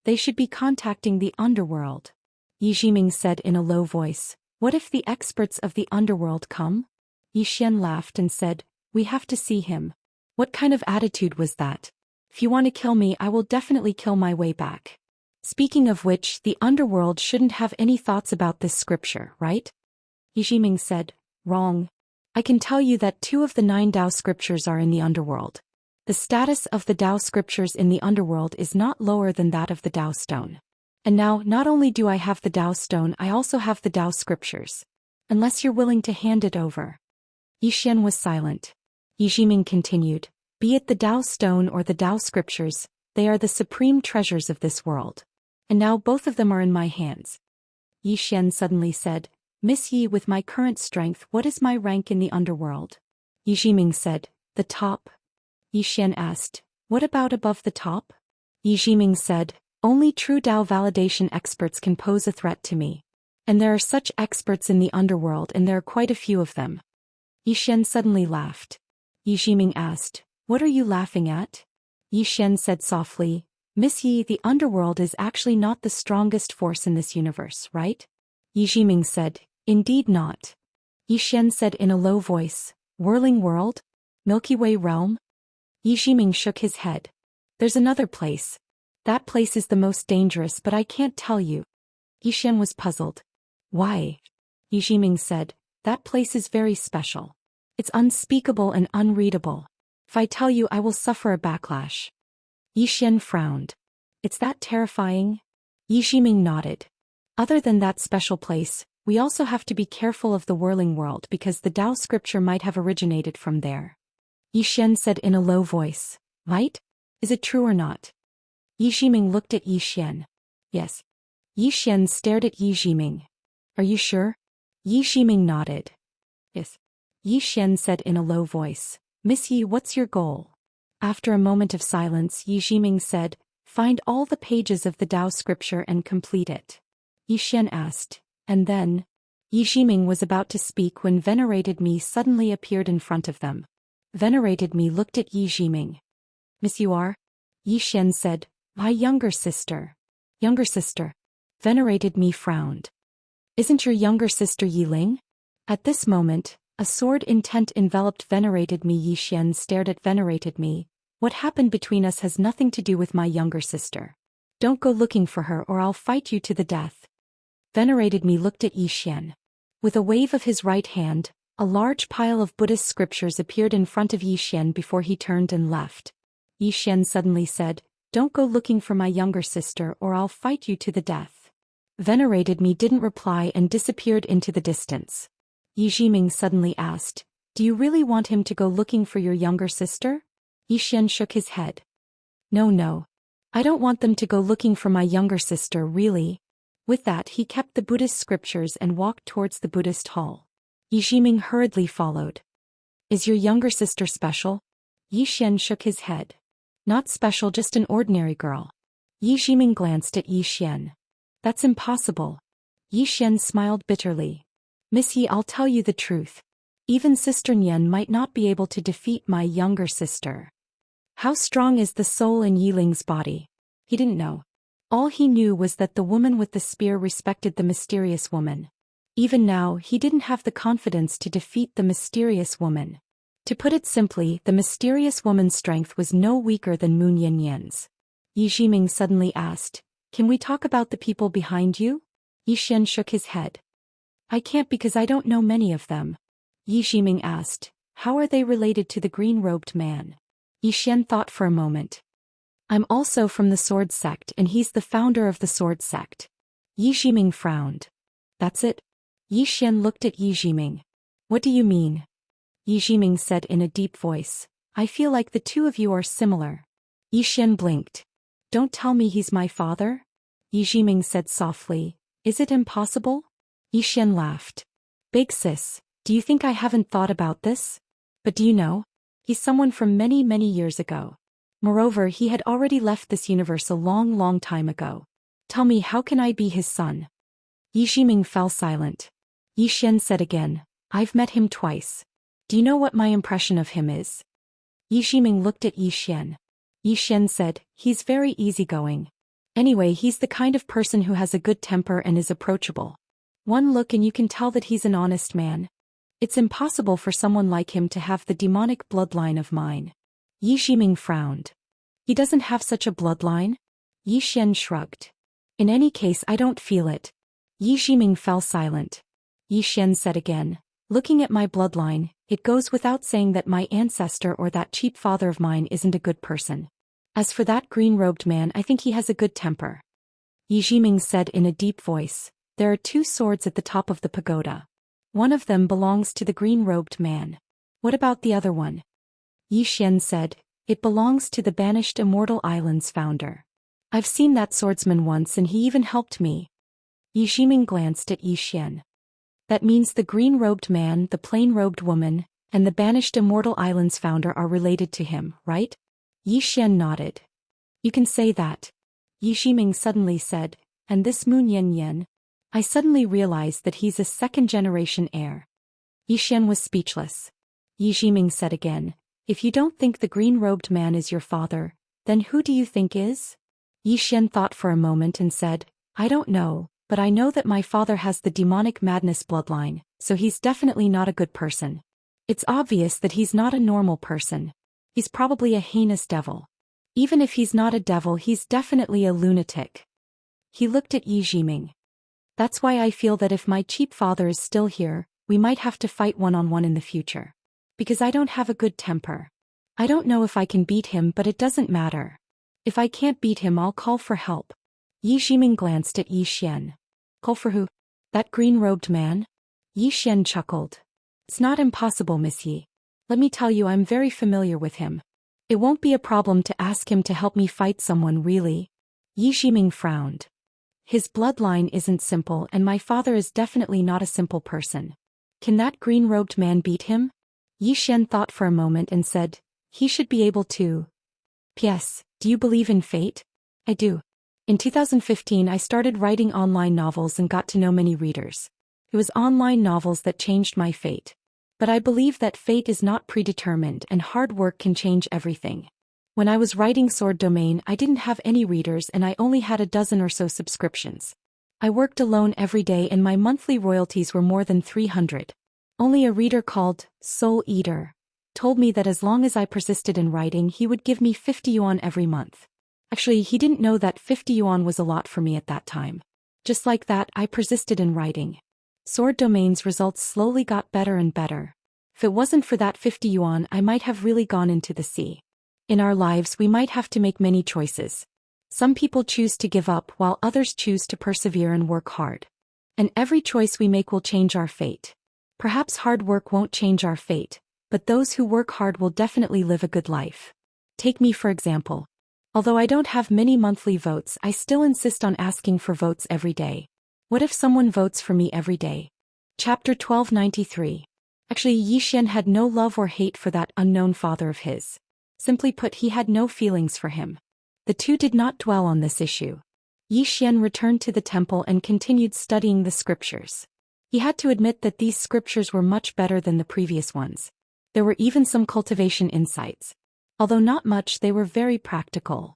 They should be contacting the underworld. Yi Jiming said in a low voice. What if the experts of the underworld come? Yi Xian laughed and said, we have to see him. What kind of attitude was that? If you want to kill me, I will definitely kill my way back. Speaking of which, the underworld shouldn't have any thoughts about this scripture, right? Yi Jiming said, wrong. I can tell you that 2 of the 9 Dao scriptures are in the underworld. The status of the Dao scriptures in the underworld is not lower than that of the Dao stone. And now, not only do I have the Dao stone, I also have the Dao scriptures. Unless you're willing to hand it over. Yi Xian was silent. Yi Jiming continued, be it the Dao stone or the Dao scriptures, they are the supreme treasures of this world. And now both of them are in my hands. Yi Xian suddenly said, Miss Yi, with my current strength, what is my rank in the underworld? Yi Jiming said, the top. Yi Xian asked, what about above the top? Yi Jiming said, only true Dao validation experts can pose a threat to me. And there are such experts in the underworld, and there are quite a few of them. Yi Xian suddenly laughed. Yi Jiming asked, what are you laughing at? Yi Xian said softly, Miss Yi, the underworld is actually not the strongest force in this universe, right? Yi Jiming said, indeed not. Yi Xian said in a low voice, whirling world? Milky Way realm? Yi Jiming shook his head. There's another place. That place is the most dangerous, but I can't tell you. Yi Xian was puzzled. Why? Yi Jiming said, that place is very special. It's unspeakable and unreadable. If I tell you, I will suffer a backlash. Yi Xian frowned. It's that terrifying? Yi Jiming nodded. Other than that special place, we also have to be careful of the whirling world because the Dao scripture might have originated from there. Yi Xian said in a low voice. Right? Is it true or not? Yi Jiming looked at Yi Xian. Yes. Yi Xian stared at Yi Jiming. Are you sure? Yi Jiming nodded. Yes. Yi Xian said in a low voice. Miss Yi, what's your goal? After a moment of silence, Yi Jiming said, find all the pages of the Dao scripture and complete it. Yi Xian asked, and then? Yi Jiming was about to speak when Venerated Me suddenly appeared in front of them. Venerated Me looked at Yi Jiming. Miss, you are? Yi Xian said, my younger sister. Younger sister. Venerated Me frowned. Isn't your younger sister Yi Ling? At this moment, a sword intent enveloped Venerated Me. Yi Xian stared at Venerated Me. What happened between us has nothing to do with my younger sister. Don't go looking for her or I'll fight you to the death. Venerated Me looked at Yi Xian. With a wave of his right hand, a large pile of Buddhist scriptures appeared in front of Yi Xian before he turned and left. Yi Xian suddenly said, don't go looking for my younger sister or I'll fight you to the death. Venerated Me didn't reply and disappeared into the distance. Yi Jiming suddenly asked, do you really want him to go looking for your younger sister? Yi Xian shook his head. No. I don't want them to go looking for my younger sister, really. With that, he kept the Buddhist scriptures and walked towards the Buddhist hall. Yi Jiming hurriedly followed. Is your younger sister special? Yi Xian shook his head. Not special, just an ordinary girl. Yi Jiming glanced at Yi Xian. That's impossible. Yi Xian smiled bitterly. Miss Yi, I'll tell you the truth. Even Sister Nian might not be able to defeat my younger sister. How strong is the soul in Yi Ling's body? He didn't know. All he knew was that the woman with the spear respected the mysterious woman. Even now, he didn't have the confidence to defeat the mysterious woman. To put it simply, the mysterious woman's strength was no weaker than Moon Yanyan's. Yi Jiming suddenly asked, can we talk about the people behind you? Yi Xian shook his head. I can't because I don't know many of them. Yi Jiming asked, how are they related to the green-robed man? Yi Xian thought for a moment. I'm also from the sword sect and he's the founder of the sword sect. Yi Jiming frowned. That's it? Yi Xian looked at Yi Jiming. What do you mean? Yi Jiming said in a deep voice. I feel like the two of you are similar. Yi Xian blinked. Don't tell me he's my father? Yi Jiming said softly. Is it impossible? Yi Xian laughed. Big sis, do you think I haven't thought about this? But do you know? He's someone from many, many years ago. Moreover, he had already left this universe a long, long time ago. Tell me, how can I be his son? Yi Jiming fell silent. Yi Xian said again, I've met him twice. Do you know what my impression of him is? Yi Jiming looked at Yi Xian. Yi Xian said, he's very easygoing. Anyway, he's the kind of person who has a good temper and is approachable. One look and you can tell that he's an honest man. It's impossible for someone like him to have the demonic bloodline of mine. Yi Ximing frowned. He doesn't have such a bloodline? Yi Xian shrugged. In any case, I don't feel it. Yi Ximing fell silent. Yi Xian said again, looking at my bloodline, it goes without saying that my ancestor or that cheap father of mine isn't a good person. As for that green-robed man, I think he has a good temper. Yi Ximing said in a deep voice, there are 2 swords at the top of the pagoda. One of them belongs to the green-robed man. What about the other one? Yi Xian said, it belongs to the banished Immortal Island's founder. I've seen that swordsman once and he even helped me. Yi Ximing glanced at Yi Xian. That means the green-robed man, the plain-robed woman, and the banished Immortal Island's founder are related to him, right? Yi Xian nodded. You can say that. Yi Ximing suddenly said, and this Mu Nian, I suddenly realized that he's a second-generation heir. Yi Xian was speechless. Yi Ximing said again, if you don't think the green-robed man is your father, then who do you think is? Yi Xian thought for a moment and said, I don't know, but I know that my father has the demonic madness bloodline, so he's definitely not a good person. It's obvious that he's not a normal person. He's probably a heinous devil. Even if he's not a devil, he's definitely a lunatic. He looked at Yi Ximing. That's why I feel that if my cheap father is still here, we might have to fight one-on-one in the future. Because I don't have a good temper. I don't know if I can beat him, but it doesn't matter. If I can't beat him, I'll call for help. Yi Ximing glanced at Yi Xian. Call for who? That green-robed man? Yi Xian chuckled. It's not impossible, Miss Yi. Let me tell you, I'm very familiar with him. It won't be a problem to ask him to help me fight someone, really. Yi Ximing frowned. His bloodline isn't simple, and my father is definitely not a simple person. Can that green-robed man beat him? Yi Xian thought for a moment and said, he should be able to. P.S. Do you believe in fate? I do. In 2015 I started writing online novels and got to know many readers. It was online novels that changed my fate. But I believe that fate is not predetermined and hard work can change everything. When I was writing Sword Domain, I didn't have any readers and I only had a dozen or so subscriptions. I worked alone every day and my monthly royalties were more than 300. Only a reader called Soul Eater told me that as long as I persisted in writing, he would give me 50 yuan every month. Actually, he didn't know that 50 yuan was a lot for me at that time. Just like that, I persisted in writing. Sword Domain's results slowly got better and better. If it wasn't for that 50 yuan, I might have really gone into the sea. In our lives, we might have to make many choices. Some people choose to give up while others choose to persevere and work hard. And every choice we make will change our fate. Perhaps hard work won't change our fate, but those who work hard will definitely live a good life. Take me for example. Although I don't have many monthly votes, I still insist on asking for votes every day. What if someone votes for me every day? Chapter 1293. Actually, Yi Xian had no love or hate for that unknown father of his. Simply put, he had no feelings for him. The two did not dwell on this issue. Yi Xian returned to the temple and continued studying the scriptures. He had to admit that these scriptures were much better than the previous ones. There were even some cultivation insights. Although not much, they were very practical.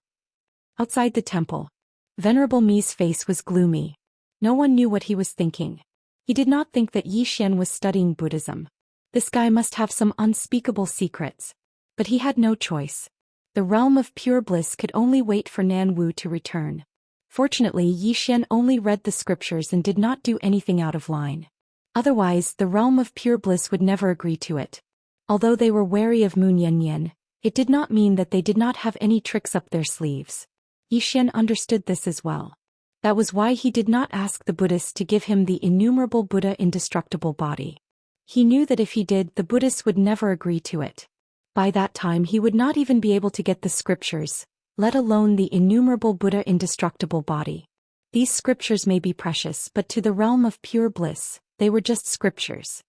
Outside the temple, Venerable Mi's face was gloomy. No one knew what he was thinking. He did not think that Yi Xian was studying Buddhism. This guy must have some unspeakable secrets. But he had no choice. The realm of pure bliss could only wait for Nan Wu to return. Fortunately, Yi Xian only read the scriptures and did not do anything out of line. Otherwise, the realm of pure bliss would never agree to it. Although they were wary of Mu Nian, it did not mean that they did not have any tricks up their sleeves. Yi Xian understood this as well. That was why he did not ask the Buddhists to give him the innumerable Buddha indestructible body. He knew that if he did, the Buddhists would never agree to it. By that time he would not even be able to get the scriptures, let alone the innumerable Buddha indestructible body. These scriptures may be precious, but to the realm of pure bliss, they were just scriptures.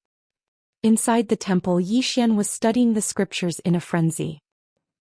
Inside the temple, Yi Xian was studying the scriptures in a frenzy.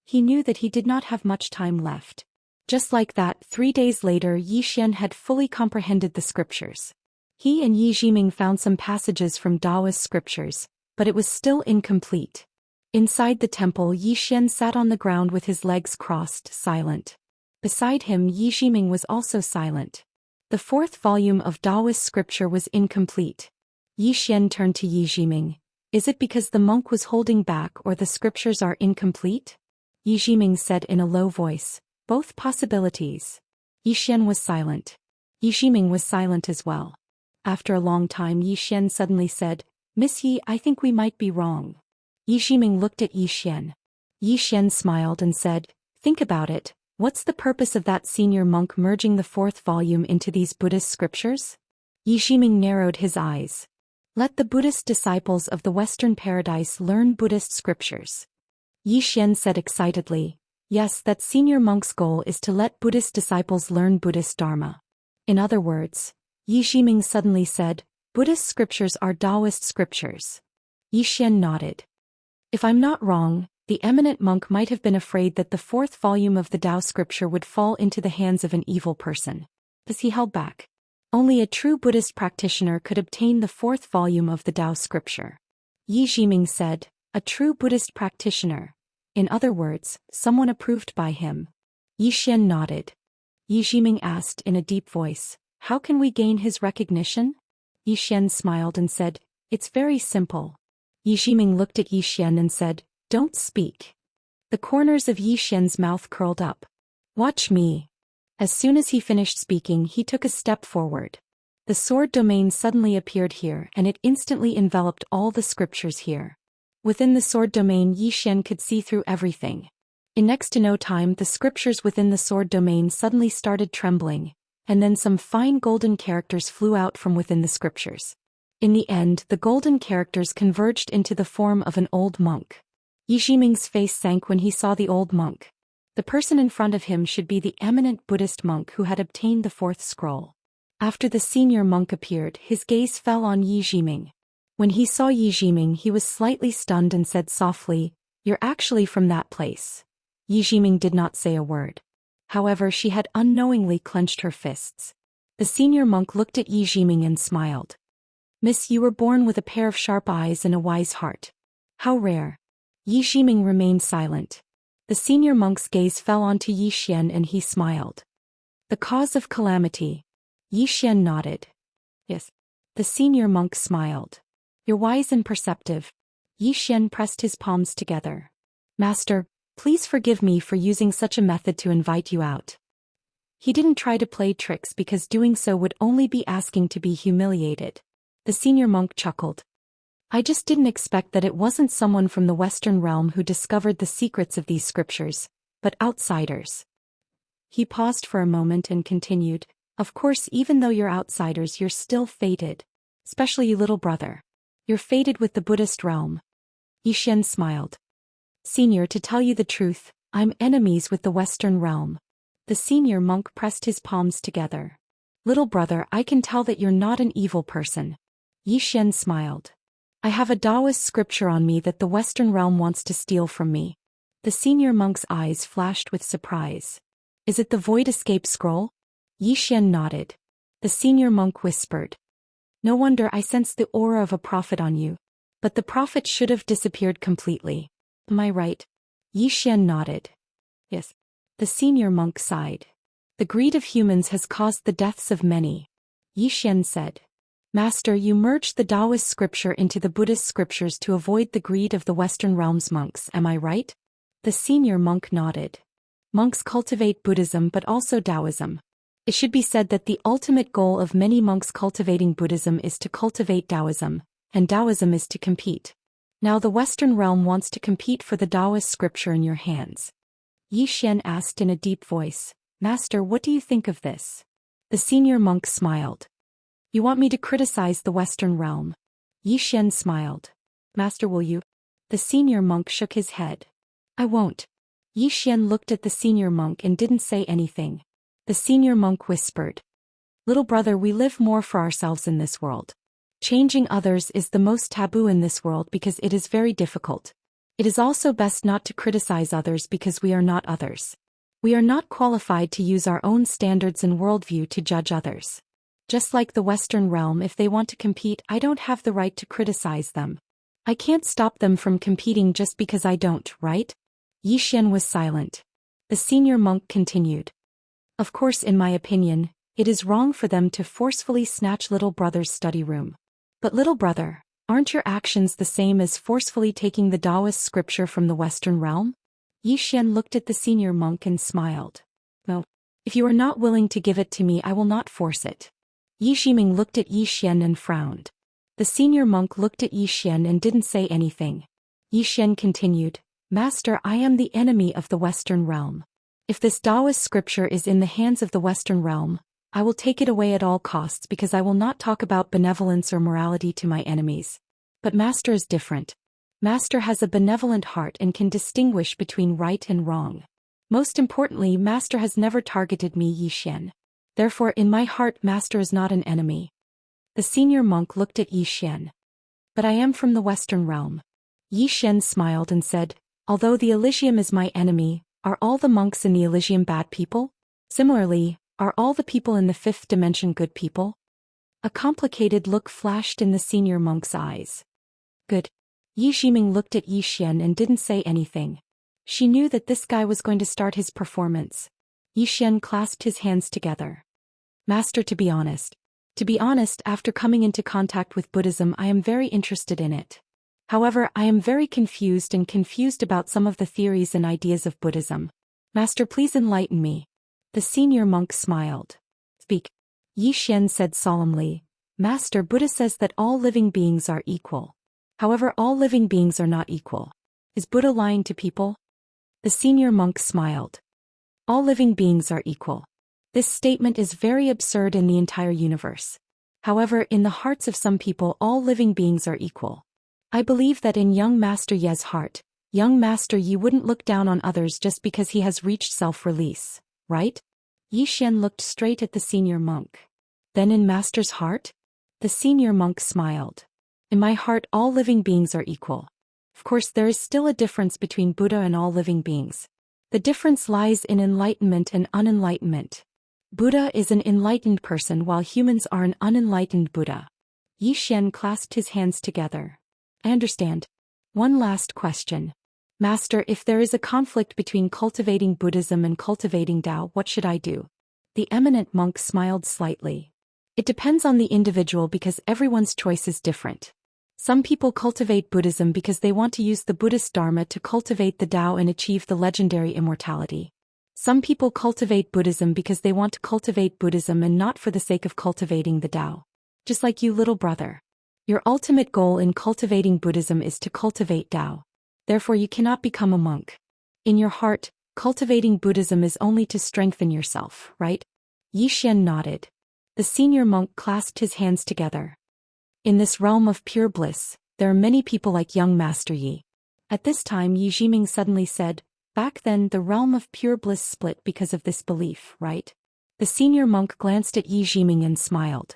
He knew that he did not have much time left. Just like that, 3 days later, Yi Xian had fully comprehended the scriptures. He and Yi Ximing found some passages from Daoist scriptures, but it was still incomplete. Inside the temple, Yi Xian sat on the ground with his legs crossed, silent. Beside him, Yi Ximing was also silent. The fourth volume of Daoist scripture was incomplete. Yi Xian turned to Yi Ximing. Is it because the monk was holding back or the scriptures are incomplete? Yi Ximing said in a low voice. Both possibilities. Yi Xian was silent. Yi Ximing was silent as well. After a long time, Yi Xian suddenly said, Miss Yi, I think we might be wrong. Yi Ximing looked at Yi Xian. Yi Xian smiled and said, Think about it. What's the purpose of that senior monk merging the fourth volume into these Buddhist scriptures? Yi Ximing narrowed his eyes. Let the Buddhist disciples of the Western paradise learn Buddhist scriptures. Yi Xian said excitedly, Yes, that senior monk's goal is to let Buddhist disciples learn Buddhist Dharma. In other words, Yi Ximing suddenly said, Buddhist scriptures are Daoist scriptures. Yi Xian nodded. If I'm not wrong, the eminent monk might have been afraid that the fourth volume of the Tao scripture would fall into the hands of an evil person. Thus he held back. Only a true Buddhist practitioner could obtain the fourth volume of the Tao scripture. Yi Ximing said, A true Buddhist practitioner. In other words, someone approved by him. Yi Xian nodded. Yi Ximing asked in a deep voice, How can we gain his recognition? Yi Xian smiled and said, It's very simple. Yi Ximing looked at Yi Xian and said, Don't speak. The corners of Yi Xian's mouth curled up. Watch me. As soon as he finished speaking, he took a step forward. The sword domain suddenly appeared here and it instantly enveloped all the scriptures here. Within the sword domain, Yi Xian could see through everything. In next to no time, the scriptures within the sword domain suddenly started trembling, and then some fine golden characters flew out from within the scriptures. In the end, the golden characters converged into the form of an old monk. Yi Ximing's face sank when he saw the old monk. The person in front of him should be the eminent Buddhist monk who had obtained the fourth scroll. After the senior monk appeared, his gaze fell on Yi Ximing. When he saw Yi Ximing, he was slightly stunned and said softly, You're actually from that place. Yi Ximing did not say a word. However, she had unknowingly clenched her fists. The senior monk looked at Yi Ximing and smiled. Miss, you were born with a pair of sharp eyes and a wise heart. How rare. Yi Ximing remained silent. The senior monk's gaze fell onto Yi Xian and he smiled. The cause of calamity. Yi Xian nodded. Yes. The senior monk smiled. You're wise and perceptive. Yi Xian pressed his palms together. Master, please forgive me for using such a method to invite you out. He didn't try to play tricks because doing so would only be asking to be humiliated. The senior monk chuckled. I just didn't expect that it wasn't someone from the Western realm who discovered the secrets of these scriptures, but outsiders. He paused for a moment and continued, Of course, even though you're outsiders, you're still fated. Especially you, little brother. You're fated with the Buddhist realm. Yi Xian smiled. Senior, to tell you the truth, I'm enemies with the Western realm. The senior monk pressed his palms together. Little brother, I can tell that you're not an evil person. Yi Xian smiled. I have a Daoist scripture on me that the Western realm wants to steal from me. The senior monk's eyes flashed with surprise. Is it the Void Escape Scroll? Yi Xian nodded. The senior monk whispered. No wonder I sensed the aura of a prophet on you. But the prophet should have disappeared completely. Am I right? Yi Xian nodded. Yes. The senior monk sighed. The greed of humans has caused the deaths of many. Yi Xian said. Master, you merged the Daoist scripture into the Buddhist scriptures to avoid the greed of the Western realm's monks, am I right? The senior monk nodded. Monks cultivate Buddhism but also Taoism. It should be said that the ultimate goal of many monks cultivating Buddhism is to cultivate Taoism, and Taoism is to compete. Now the Western realm wants to compete for the Daoist scripture in your hands. Yi Xian asked in a deep voice, Master, what do you think of this? The senior monk smiled. You want me to criticize the Western realm? Yi Xian smiled. Master, will you? The senior monk shook his head. I won't. Yi Xian looked at the senior monk and didn't say anything. The senior monk whispered. Little brother, we live more for ourselves in this world. Changing others is the most taboo in this world because it is very difficult. It is also best not to criticize others because we are not others. We are not qualified to use our own standards and worldview to judge others. Just like the Western realm, if they want to compete, I don't have the right to criticize them. I can't stop them from competing just because I don't, right? Yi Xian was silent. The senior monk continued. Of course, in my opinion, it is wrong for them to forcefully snatch little brother's study room. But little brother, aren't your actions the same as forcefully taking the Daoist scripture from the Western realm? Yi Xian looked at the senior monk and smiled. No. If you are not willing to give it to me, I will not force it. Yi Ximing looked at Yi Xian and frowned. The senior monk looked at Yi Xian and didn't say anything. Yi Xian continued, Master, I am the enemy of the Western realm. If this Daoist scripture is in the hands of the Western realm, I will take it away at all costs because I will not talk about benevolence or morality to my enemies. But Master is different. Master has a benevolent heart and can distinguish between right and wrong. Most importantly, Master has never targeted me, Yi Xian. Therefore, in my heart, Master is not an enemy. The senior monk looked at Yi Xian. But I am from the Western realm. Yi Xian smiled and said, although the Elysium is my enemy, are all the monks in the Elysium bad people? Similarly, are all the people in the fifth dimension good people? A complicated look flashed in the senior monk's eyes. Good. Yi Ximing looked at Yi Xian and didn't say anything. She knew that this guy was going to start his performance. Yi Xian clasped his hands together. Master, to be honest, after coming into contact with Buddhism, I am very interested in it. However, I am very confused about some of the theories and ideas of Buddhism. Master, please enlighten me. The senior monk smiled. Speak. Yi Xian said solemnly, Master, Buddha says that all living beings are equal. However, all living beings are not equal. Is Buddha lying to people? The senior monk smiled. All living beings are equal. This statement is very absurd in the entire universe. However, in the hearts of some people, all living beings are equal. I believe that in young Master Ye's heart, young Master Yi wouldn't look down on others just because he has reached self-release, right? Yi Xian looked straight at the senior monk. Then in Master's heart? The senior monk smiled. In my heart, all living beings are equal. Of course, there is still a difference between Buddha and all living beings. The difference lies in enlightenment and unenlightenment. Buddha is an enlightened person while humans are an unenlightened Buddha. Yi Xian clasped his hands together. I understand. One last question. Master, if there is a conflict between cultivating Buddhism and cultivating Tao, what should I do? The eminent monk smiled slightly. It depends on the individual because everyone's choice is different. Some people cultivate Buddhism because they want to use the Buddhist Dharma to cultivate the Tao and achieve the legendary immortality. Some people cultivate Buddhism because they want to cultivate Buddhism and not for the sake of cultivating the Tao. Just like you, little brother. Your ultimate goal in cultivating Buddhism is to cultivate Tao. Therefore, you cannot become a monk. In your heart, cultivating Buddhism is only to strengthen yourself, right? Yi Xian nodded. The senior monk clasped his hands together. In this realm of pure bliss, there are many people like young Master Yi. At this time, Yi Ximing suddenly said, back then the realm of pure bliss split because of this belief, right? The senior monk glanced at Yi Ximing and smiled.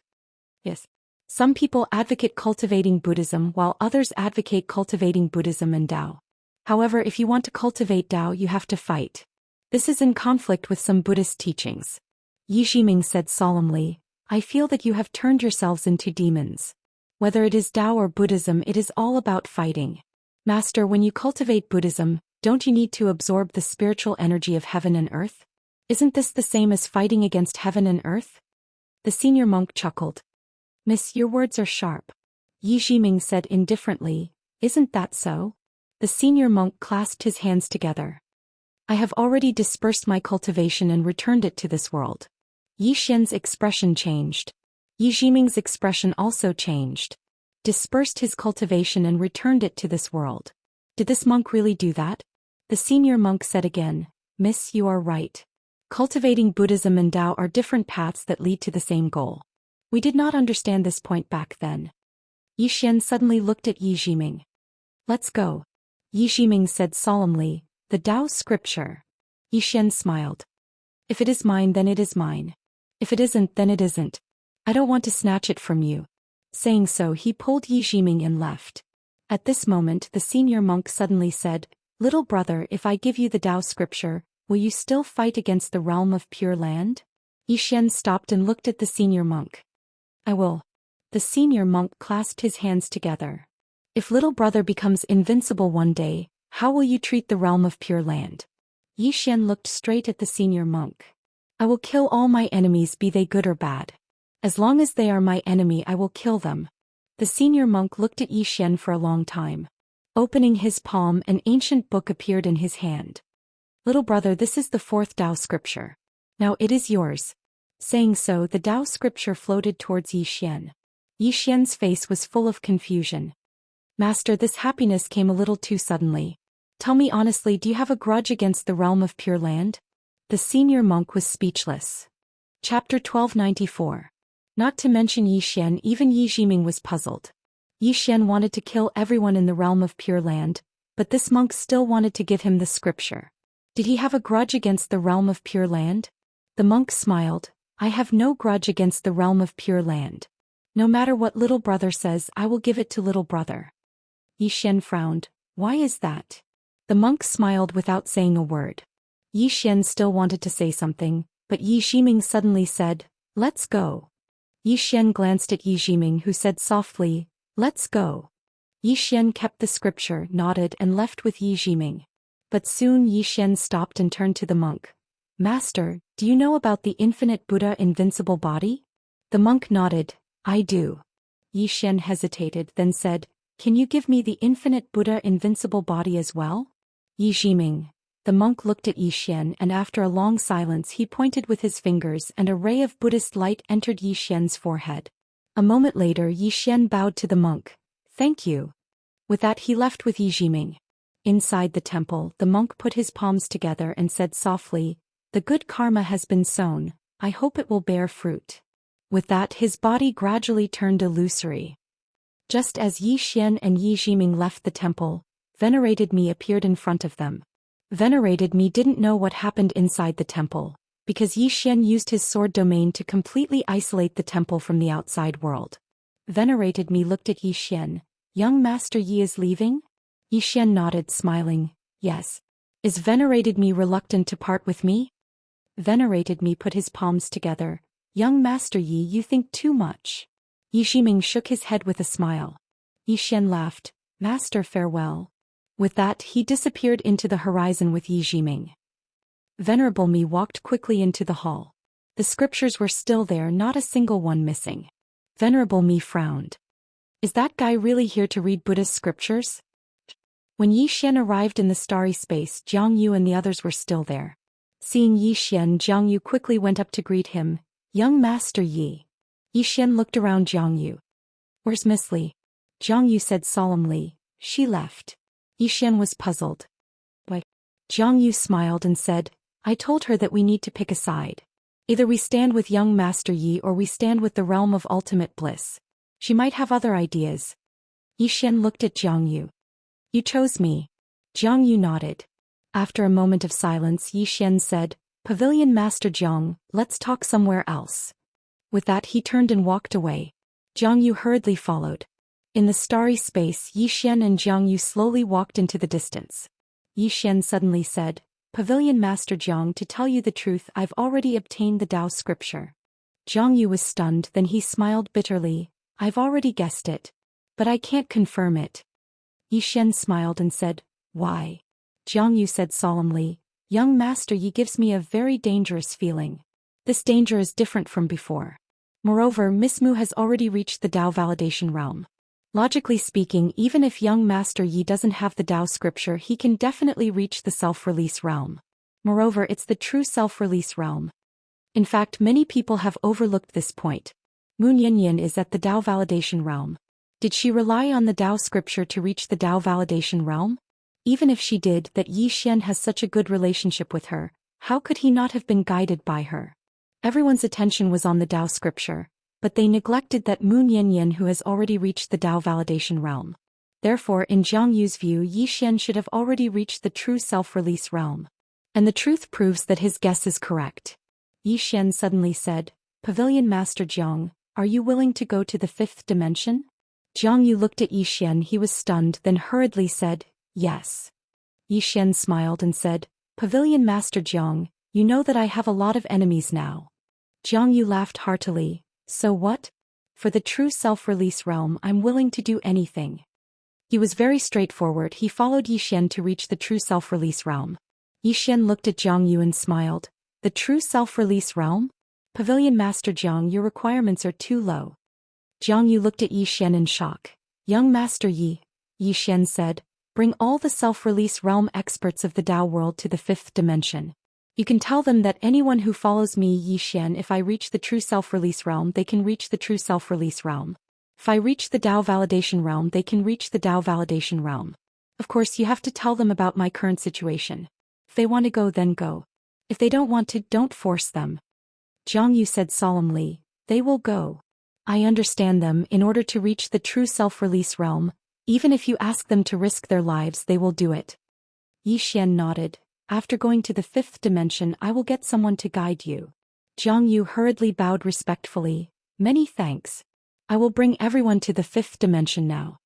Yes. Some people advocate cultivating Buddhism while others advocate cultivating Buddhism and Tao. However, if you want to cultivate Tao, you have to fight. This is in conflict with some Buddhist teachings. Yi Ximing said solemnly, I feel that you have turned yourselves into demons. Whether it is Tao or Buddhism, it is all about fighting. Master, when you cultivate Buddhism, don't you need to absorb the spiritual energy of heaven and earth? Isn't this the same as fighting against heaven and earth? The senior monk chuckled. Miss, your words are sharp. Yi Ximing said indifferently, isn't that so? The senior monk clasped his hands together. I have already dispersed my cultivation and returned it to this world. Yi Xian's expression changed. Yi Ximing's expression also changed. Dispersed his cultivation and returned it to this world. Did this monk really do that? The senior monk said again, Miss, you are right. Cultivating Buddhism and Tao are different paths that lead to the same goal. We did not understand this point back then. Yi Xian suddenly looked at Yi Ximing. Let's go. Yi Ximing said solemnly, the Tao scripture. Yi Xian smiled. If it is mine, then it is mine. If it isn't, then it isn't. I don't want to snatch it from you. Saying so, he pulled Yi Ximing and left. At this moment, the senior monk suddenly said, Little brother, if I give you the Tao scripture, will you still fight against the realm of pure land? Yi Xian stopped and looked at the senior monk. I will. The senior monk clasped his hands together. If little brother becomes invincible one day, how will you treat the realm of pure land? Yi Xian looked straight at the senior monk. I will kill all my enemies, be they good or bad. As long as they are my enemy, I will kill them. The senior monk looked at Yi Xian for a long time. Opening his palm, an ancient book appeared in his hand. Little brother, this is the fourth Tao scripture. Now it is yours. Saying so, the Tao scripture floated towards Yi Xian. Yi Xian's face was full of confusion. Master, this happiness came a little too suddenly. Tell me honestly, do you have a grudge against the realm of Pure Land? The senior monk was speechless. Chapter 1294. Not to mention Yi Xian, even Yi Jiming was puzzled. Yi Xian wanted to kill everyone in the realm of Pure Land, but this monk still wanted to give him the scripture. Did he have a grudge against the realm of Pure Land? The monk smiled. I have no grudge against the realm of Pure Land. No matter what little brother says, I will give it to little brother. Yi Xian frowned. Why is that? The monk smiled without saying a word. Yi Xian still wanted to say something, but Yi Jiming suddenly said, "Let's go." Yi Xian glanced at Yi Jiming, who said softly, "Let's go." Yi Xian kept the scripture, nodded and left with Yi Jiming. But soon Yi Xian stopped and turned to the monk. Master, do you know about the infinite Buddha invincible body? The monk nodded. I do. Yi Xian hesitated, then said, Can you give me the infinite Buddha invincible body as well? Yi Jiming. The monk looked at Yi Xian, and after a long silence he pointed with his fingers, and a ray of Buddhist light entered Yi Xian's forehead. A moment later Yi Xian bowed to the monk. Thank you. With that he left with Yi Jiming. Inside the temple, the monk put his palms together and said softly, The good karma has been sown, I hope it will bear fruit. With that his body gradually turned illusory. Just as Yi Xian and Yi Jiming left the temple, Venerated Me appeared in front of them. Venerated Me didn't know what happened inside the temple, because Yi Xian used his sword domain to completely isolate the temple from the outside world. Venerated Me looked at Yi Xian. Young Master Yi is leaving? Yi Xian nodded, smiling. Yes. Is Venerated Me reluctant to part with me? Venerated Me put his palms together. Young Master Yi, you think too much. Yi Jiming shook his head with a smile. Yi Xian laughed. Master, farewell. With that he disappeared into the horizon with Yi Jiming. Venerable Me walked quickly into the hall. The scriptures were still there, not a single one missing. Venerable Me frowned. Is that guy really here to read Buddhist scriptures? When Yi Xian arrived in the starry space, Jiang Yu and the others were still there. Seeing Yi Xian, Jiang Yu quickly went up to greet him. Young Master Yi. Yi Xian looked around Jiang Yu. Where's Miss Li? Jiang Yu said solemnly. She left. Yi Xian was puzzled. Why? Jiang Yu smiled and said, I told her that we need to pick a side. Either we stand with young Master Yi or we stand with the realm of ultimate bliss. She might have other ideas. Yi Xian looked at Jiang Yu. You chose me. Jiang Yu nodded. After a moment of silence, Yi Xian said, Pavilion Master Jiang, let's talk somewhere else. With that he turned and walked away. Jiang Yu hurriedly followed. In the starry space, Yi Xian and Jiang Yu slowly walked into the distance. Yi Xian suddenly said, Pavilion Master Jiang, to tell you the truth, I've already obtained the Tao scripture. Jiang Yu was stunned, then he smiled bitterly. I've already guessed it. But I can't confirm it. Yi Xian smiled and said, Why? Jiang Yu said solemnly, Young Master Yi gives me a very dangerous feeling. This danger is different from before. Moreover, Miss Mu has already reached the Tao validation realm. Logically speaking, even if young Master Yi doesn't have the Tao scripture, he can definitely reach the self-release realm. Moreover, it's the true self-release realm. In fact, many people have overlooked this point. Moon Yinyin is at the Tao validation realm. Did she rely on the Tao scripture to reach the Tao validation realm? Even if she did, that Yi Xian has such a good relationship with her, how could he not have been guided by her? Everyone's attention was on the Tao scripture, but they neglected that Moon Yinyin who has already reached the Tao validation realm. Therefore, in Jiang Yu's view, Yi Xian should have already reached the true self-release realm. And the truth proves that his guess is correct. Yi Xian suddenly said, Pavilion Master Jiang, are you willing to go to the fifth dimension? Jiang Yu looked at Yi Xian, he was stunned, then hurriedly said, Yes. Yi Xian smiled and said, Pavilion Master Jiang, you know that I have a lot of enemies now. Jiang Yu laughed heartily. So what? For the true self-release realm, I'm willing to do anything. He was very straightforward. He followed Yi Xian to reach the true self-release realm. Yi Xian looked at Jiang Yu and smiled. The true self-release realm? Pavilion Master Jiang, your requirements are too low. Jiang Yu looked at Yi Xian in shock. Young Master Yi, Yi Xian said, bring all the self-release realm experts of the Dao world to the 5th dimension. You can tell them that anyone who follows me, Yi Xian, if I reach the true self-release realm, they can reach the true self-release realm. If I reach the Dao validation realm, they can reach the Dao validation realm. Of course, you have to tell them about my current situation. If they want to go, then go. If they don't want to, don't force them. Jiang Yu said solemnly, they will go. I understand them. In order to reach the true self-release realm, even if you ask them to risk their lives, they will do it. Yi Xian nodded. After going to the 5th dimension, I will get someone to guide you. Jiang Yu hurriedly bowed respectfully. Many thanks. I will bring everyone to the 5th dimension now.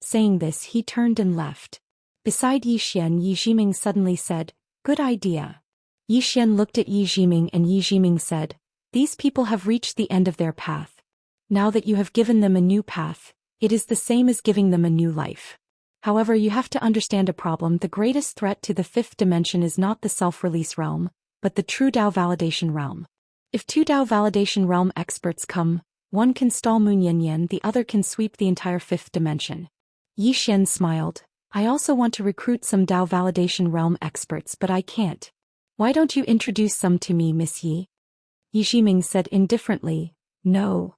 Saying this, he turned and left. Beside Yi Xian, Yi Jiming suddenly said, good idea. Yi Xian looked at Yi Jiming and Yi Jiming said, these people have reached the end of their path. Now that you have given them a new path, it is the same as giving them a new life. However, you have to understand a problem. The greatest threat to the 5th dimension is not the self-release realm, but the true Dao validation realm. If 2 Dao validation realm experts come, one can stall Moon Yanyan, the other can sweep the entire 5th dimension. Yi Xian smiled. I also want to recruit some Dao validation realm experts, but I can't. Why don't you introduce some to me, Miss Yi? Yi Jiming said indifferently. No.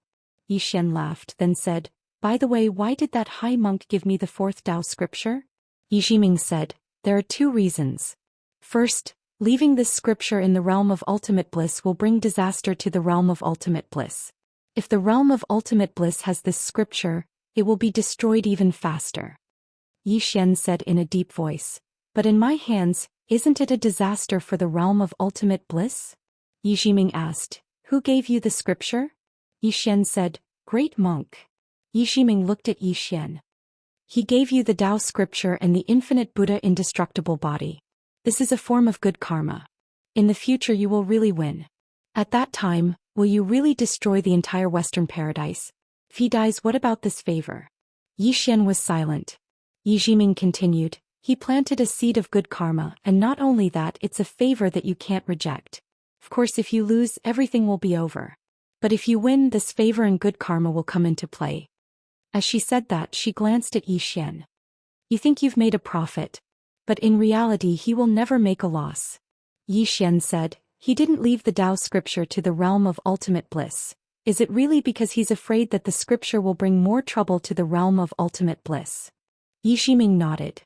Yi Xian laughed, then said, by the way, why did that high monk give me the 4th Dao scripture? Yi Jiming said, there are 2 reasons. First, leaving this scripture in the realm of ultimate bliss will bring disaster to the realm of ultimate bliss. If the realm of ultimate bliss has this scripture, it will be destroyed even faster. Yi Xian said in a deep voice, but in my hands, isn't it a disaster for the realm of ultimate bliss? Yi Jiming asked, who gave you the scripture? Yi Xian said, great monk. Yi Jiming looked at Yi Xian. He gave you the Dao scripture and the infinite Buddha indestructible body. This is a form of good karma. In the future you will really win. At that time, will you really destroy the entire Western paradise? If he dies, what about this favor? Yi Xian was silent. Yi Jiming continued, he planted a seed of good karma, and not only that, it's a favor that you can't reject. Of course, if you lose, everything will be over. But if you win, this favor and good karma will come into play. As she said that, she glanced at Yi Xian. You think you've made a profit. But in reality he will never make a loss. Yi Xian said, he didn't leave the Dao scripture to the realm of ultimate bliss. Is it really because he's afraid that the scripture will bring more trouble to the realm of ultimate bliss? Yi Jiming nodded.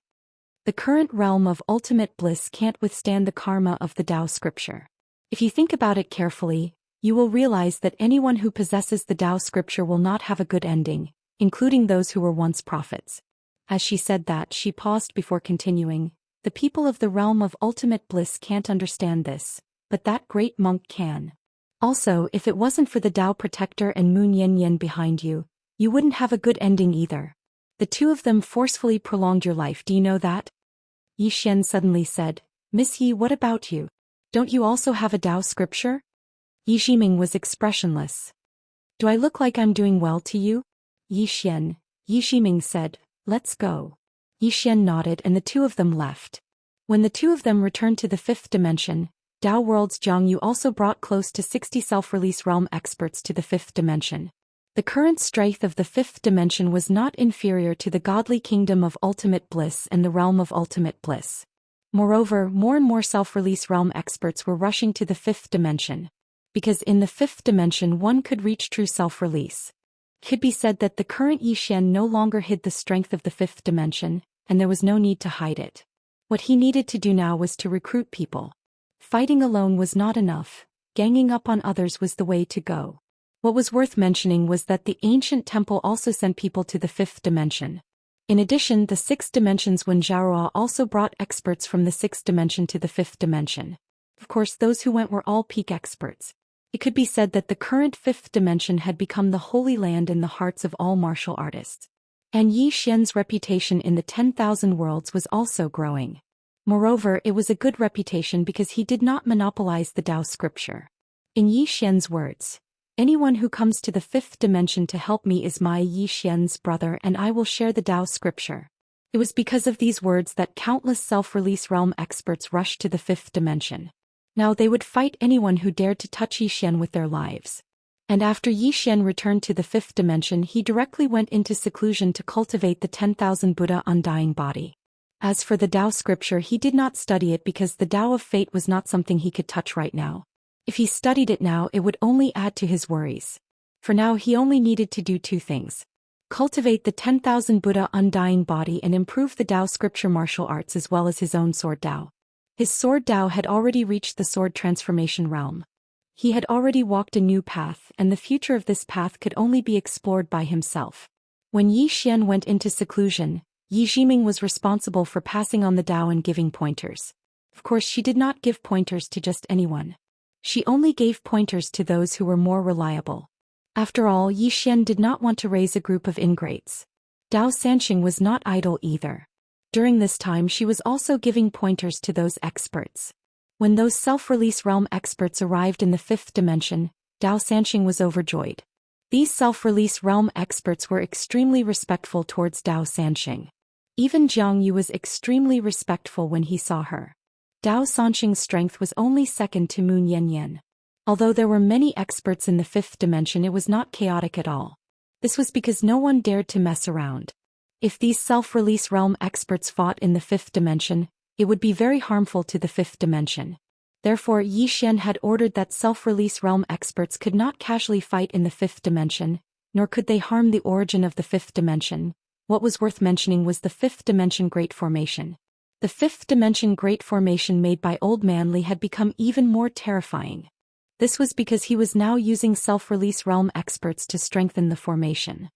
The current realm of ultimate bliss can't withstand the karma of the Dao scripture. If you think about it carefully, you will realize that anyone who possesses the Dao scripture will not have a good ending, including those who were once prophets. As she said that, she paused before continuing, the people of the realm of ultimate bliss can't understand this, but that great monk can. Also, if it wasn't for the Dao protector and Moon Yanyan behind you, you wouldn't have a good ending either. The 2 of them forcefully prolonged your life, do you know that? Yi Xian suddenly said, Miss Yi, what about you? Don't you also have a Dao scripture? Yi Jiming was expressionless. Do I look like I'm doing well to you? Yi Xian, Yi Jiming said, let's go. Yi Xian nodded and the 2 of them left. When the 2 of them returned to the 5th dimension, Dao World's Jiang Yu also brought close to 60 self-release realm experts to the 5th dimension. The current strength of the 5th dimension was not inferior to the godly kingdom of ultimate bliss and the realm of ultimate bliss. Moreover, more and more self-release realm experts were rushing to the 5th dimension. Because in the 5th dimension one could reach true self-release. It could be said that the current Yi Xian no longer hid the strength of the 5th dimension, and there was no need to hide it. What he needed to do now was to recruit people. Fighting alone was not enough, ganging up on others was the way to go. What was worth mentioning was that the ancient temple also sent people to the 5th dimension. In addition, the 6th dimension's Wenjiaoa also brought experts from the 6th dimension to the 5th dimension. Of course, those who went were all peak experts. It could be said that the current 5th dimension had become the holy land in the hearts of all martial artists. And Yi Xian's reputation in the 10,000 worlds was also growing. Moreover, it was a good reputation because he did not monopolize the Dao scripture. In Yi Xian's words, anyone who comes to the 5th dimension to help me is my Yi Xian's brother and I will share the Dao scripture. It was because of these words that countless self-release realm experts rushed to the 5th dimension. Now they would fight anyone who dared to touch Yi Xian with their lives. And after Yi Xian returned to the fifth dimension, he directly went into seclusion to cultivate the 10,000 Buddha undying body. As for the Dao scripture, he did not study it because the Dao of fate was not something he could touch right now. If he studied it now, it would only add to his worries. For now, he only needed to do two things: cultivate the 10,000 Buddha undying body and improve the Dao scripture martial arts as well as his own sword Dao. His sword Dao had already reached the sword transformation realm. He had already walked a new path, and the future of this path could only be explored by himself. When Yi Xian went into seclusion, Yi Jiming was responsible for passing on the Dao and giving pointers. Of course, she did not give pointers to just anyone. She only gave pointers to those who were more reliable. After all, Yi Xian did not want to raise a group of ingrates. Dao Sanxing was not idle either. During this time, she was also giving pointers to those experts. When those self-release realm experts arrived in the fifth dimension, Dao Sanxing was overjoyed. These self-release realm experts were extremely respectful towards Dao Sanxing. Even Jiang Yu was extremely respectful when he saw her. Dao Sanxing's strength was only second to Moon Yanyan. Although there were many experts in the fifth dimension, it was not chaotic at all. This was because no one dared to mess around. If these self-release realm experts fought in the fifth dimension, it would be very harmful to the fifth dimension. Therefore, Yi Xian had ordered that self-release realm experts could not casually fight in the fifth dimension, nor could they harm the origin of the fifth dimension. What was worth mentioning was the fifth dimension Great Formation. The fifth dimension Great Formation made by Old Man Li had become even more terrifying. This was because he was now using self-release realm experts to strengthen the formation.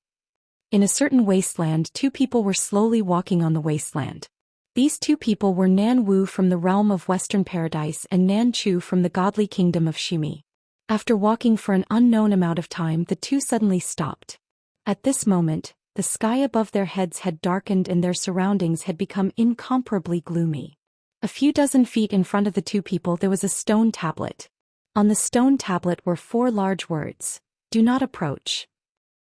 In a certain wasteland, two people were slowly walking on the wasteland. These two people were Nan Wu from the realm of Western Paradise and Nan Chu from the godly kingdom of Shimi. After walking for an unknown amount of time, the two suddenly stopped. At this moment, the sky above their heads had darkened and their surroundings had become incomparably gloomy. A few dozen feet in front of the two people there was a stone tablet. On the stone tablet were 4 large words: "Do not approach."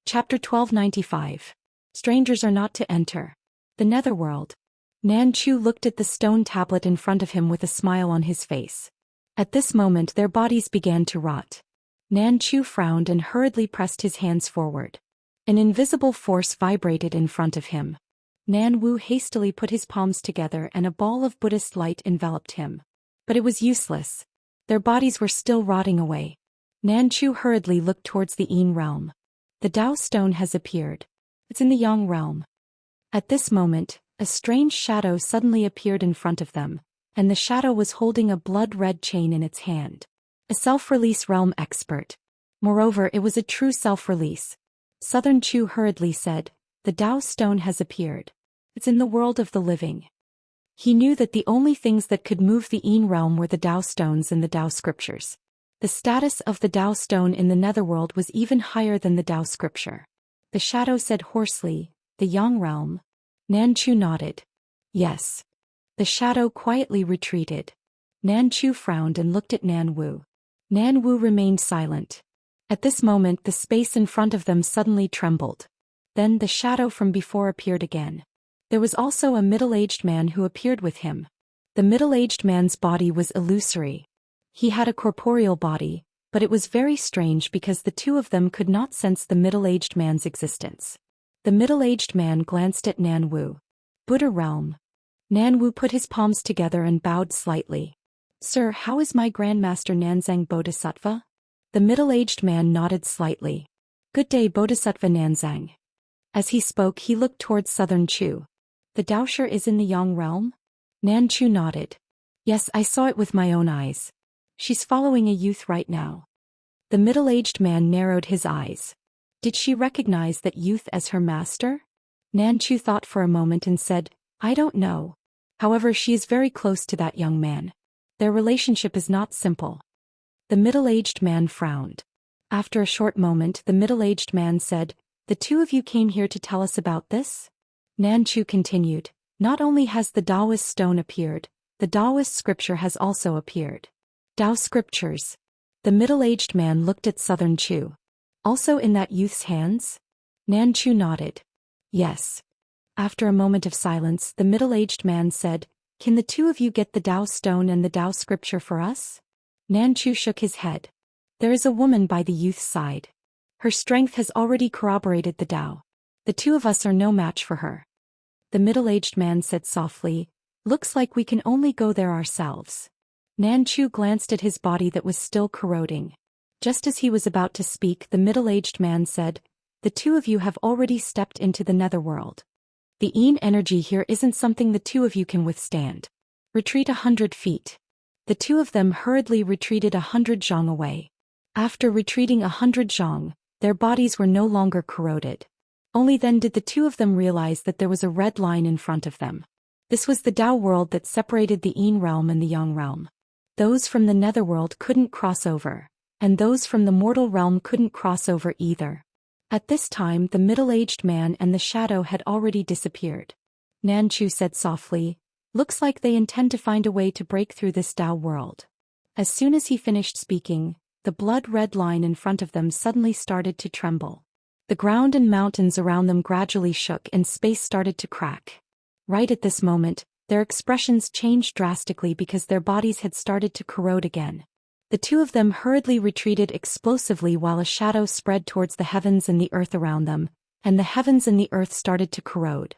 Chapter 1295. Strangers are not to enter. The Netherworld. Nan Chu looked at the stone tablet in front of him with a smile on his face. At this moment their bodies began to rot. Nan Chu frowned and hurriedly pressed his hands forward. An invisible force vibrated in front of him. Nan Wu hastily put his palms together and a ball of Buddhist light enveloped him. But it was useless. Their bodies were still rotting away. Nan Chu hurriedly looked towards the Yin realm. The Dao stone has appeared. It's in the Yang realm. At this moment, a strange shadow suddenly appeared in front of them, and the shadow was holding a blood-red chain in its hand. A self-release realm expert. Moreover, it was a true self-release. Southern Chu hurriedly said, "The Dao stone has appeared. It's in the world of the living." He knew that the only things that could move the Yin realm were the Dao stones and the Dao scriptures. The status of the Dao stone in the netherworld was even higher than the Dao scripture. The shadow said hoarsely, "The Yang realm?" Nan Chu nodded. "Yes." The shadow quietly retreated. Nan Chu frowned and looked at Nan Wu. Nan Wu remained silent. At this moment the space in front of them suddenly trembled. Then the shadow from before appeared again. There was also a middle-aged man who appeared with him. The middle-aged man's body was illusory. He had a corporeal body, but it was very strange because the two of them could not sense the middle-aged man's existence. The middle-aged man glanced at Nan Wu. "Buddha realm." Nan Wu put his palms together and bowed slightly. "Sir, how is my Grandmaster Nanzang Bodhisattva?" The middle-aged man nodded slightly. "Good day, Bodhisattva Nanzang." As he spoke, he looked towards Southern Chu. "The Daoshi is in the Yang realm?" Nan Chu nodded. "Yes, I saw it with my own eyes. She's following a youth right now." The middle-aged man narrowed his eyes. Did she recognize that youth as her master? Nan Chu thought for a moment and said, "I don't know. However, she is very close to that young man. Their relationship is not simple." The middle-aged man frowned. After a short moment, the middle-aged man said, "The two of you came here to tell us about this?" Nan Chu continued, "Not only has the Daoist stone appeared, the Daoist scripture has also appeared." Dao scriptures. The middle-aged man looked at Southern Chu. "Also in that youth's hands?" Nan Chu nodded. "Yes." After a moment of silence, the middle-aged man said, "Can the two of you get the Dao stone and the Dao scripture for us?" Nanchu shook his head. There is a woman by the youth's side. Her strength has already corroborated the Tao. The two of us are no match for her. The middle-aged man said softly, looks like we can only go there ourselves. Nanchu glanced at his body that was still corroding. Just as he was about to speak, the middle-aged man said, the two of you have already stepped into the netherworld. The Yin energy here isn't something the two of you can withstand. Retreat 100 feet. The two of them hurriedly retreated 100 zhang away. After retreating 100 zhang, their bodies were no longer corroded. Only then did the two of them realize that there was a red line in front of them. This was the Tao world that separated the Yin realm and the Yang realm. Those from the netherworld couldn't cross over, and those from the mortal realm couldn't cross over either. At this time, the middle-aged man and the shadow had already disappeared. Nanchu said softly, looks like they intend to find a way to break through this Tao world. As soon as he finished speaking, the blood-red line in front of them suddenly started to tremble. The ground and mountains around them gradually shook and space started to crack. Right at this moment, their expressions changed drastically because their bodies had started to corrode again. The two of them hurriedly retreated explosively while a shadow spread towards the heavens and the earth around them, and the heavens and the earth started to corrode.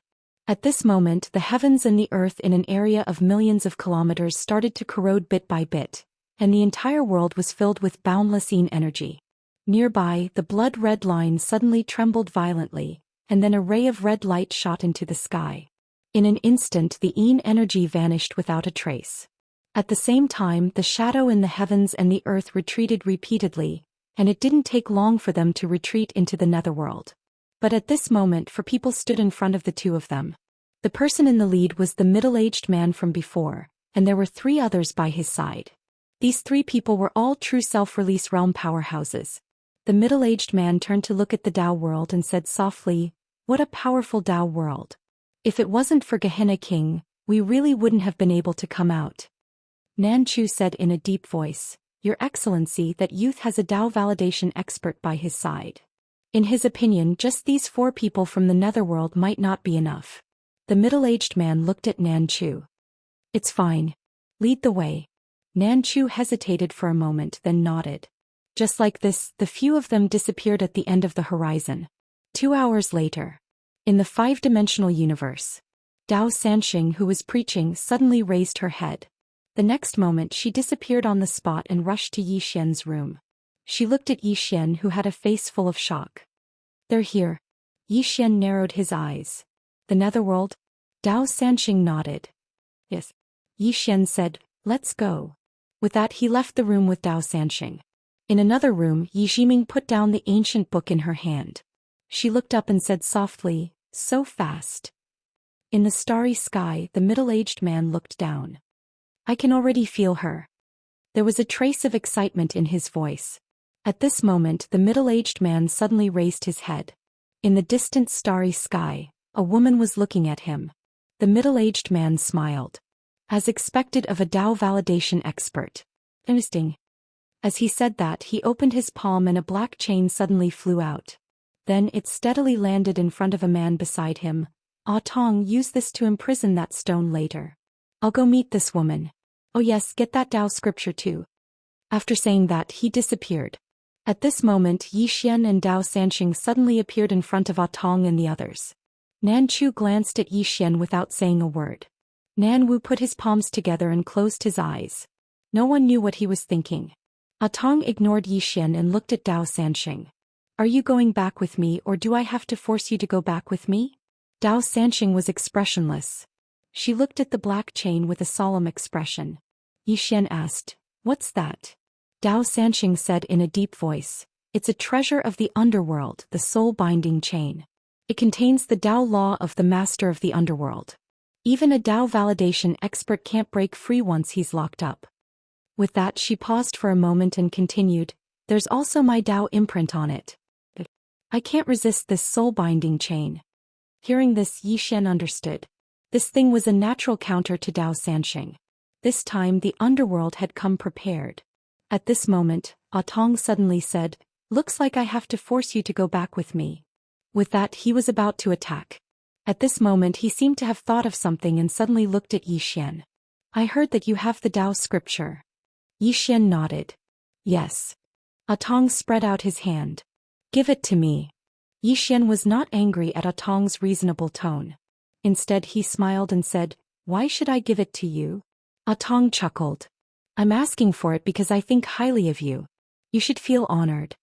At this moment, the heavens and the earth in an area of millions of kilometers started to corrode bit by bit, and the entire world was filled with boundless Yin energy. Nearby, the blood-red line suddenly trembled violently, and then a ray of red light shot into the sky. In an instant, the Yin energy vanished without a trace. At the same time, the shadow in the heavens and the earth retreated repeatedly, and it didn't take long for them to retreat into the netherworld. But at this moment, four people stood in front of the two of them. The person in the lead was the middle-aged man from before, and there were 3 others by his side. These 3 people were all true self-release realm powerhouses. The middle-aged man turned to look at the Tao world and said softly, what a powerful Tao world. If it wasn't for Gehenna King, we really wouldn't have been able to come out. Nanchu said in a deep voice, Your Excellency, that youth has a Tao validation expert by his side. In his opinion, just these 4 people from the netherworld might not be enough. The middle-aged man looked at Nanchu. It's fine. Lead the way. Nanchu hesitated for a moment, then nodded. Just like this, the few of them disappeared at the end of the horizon. 2 hours later. In the 5-dimensional universe. Dao Sanxing, who was preaching, suddenly raised her head. The next moment she disappeared on the spot and rushed to Yi Xian's room. She looked at Yi Xian, who had a face full of shock. They're here. Yi Xian narrowed his eyes. The netherworld? Dao Sanxing nodded. Yes. Yi Xian said, let's go. With that he left the room with Dao Sanxing. In another room, Yi Jiming put down the ancient book in her hand. She looked up and said softly, so fast. In the starry sky, the middle-aged man looked down. I can already feel her. There was a trace of excitement in his voice. At this moment, the middle-aged man suddenly raised his head. In the distant starry sky, a woman was looking at him. The middle-aged man smiled. As expected of a Tao validation expert. Interesting. As he said that, he opened his palm and a black chain suddenly flew out. Then it steadily landed in front of a man beside him. Ah Tong, use this to imprison that stone later. I'll go meet this woman. Oh yes, get that Tao scripture too. After saying that, he disappeared. At this moment, Yi Xian and Dao Sanxing suddenly appeared in front of Ah Tong and the others. Nanchu glanced at Yi Xian without saying a word. Nan Wu put his palms together and closed his eyes. No one knew what he was thinking. Ah Tong ignored Yi Xian and looked at Dao Sanxing. Are you going back with me, or do I have to force you to go back with me? Dao Sanxing was expressionless. She looked at the black chain with a solemn expression. Yi Xian asked, what's that? Dao Sanxing said in a deep voice, it's a treasure of the underworld, the soul-binding chain. It contains the Tao law of the master of the underworld. Even a Tao validation expert can't break free once he's locked up. With that, she paused for a moment and continued, there's also my Tao imprint on it. I can't resist this soul-binding chain. Hearing this, Yi Xian understood. This thing was a natural counter to Dao Sanxing. This time the underworld had come prepared. At this moment, Ah Tong suddenly said, looks like I have to force you to go back with me. With that, he was about to attack. At this moment he seemed to have thought of something and suddenly looked at Yi Xian. I heard that you have the Tao scripture. Yi Xian nodded. Yes. Atong spread out his hand. Give it to me. Yi Xian was not angry at Atong's reasonable tone. Instead he smiled and said, Why should I give it to you? Atong chuckled. I'm asking for it because I think highly of you. You should feel honored.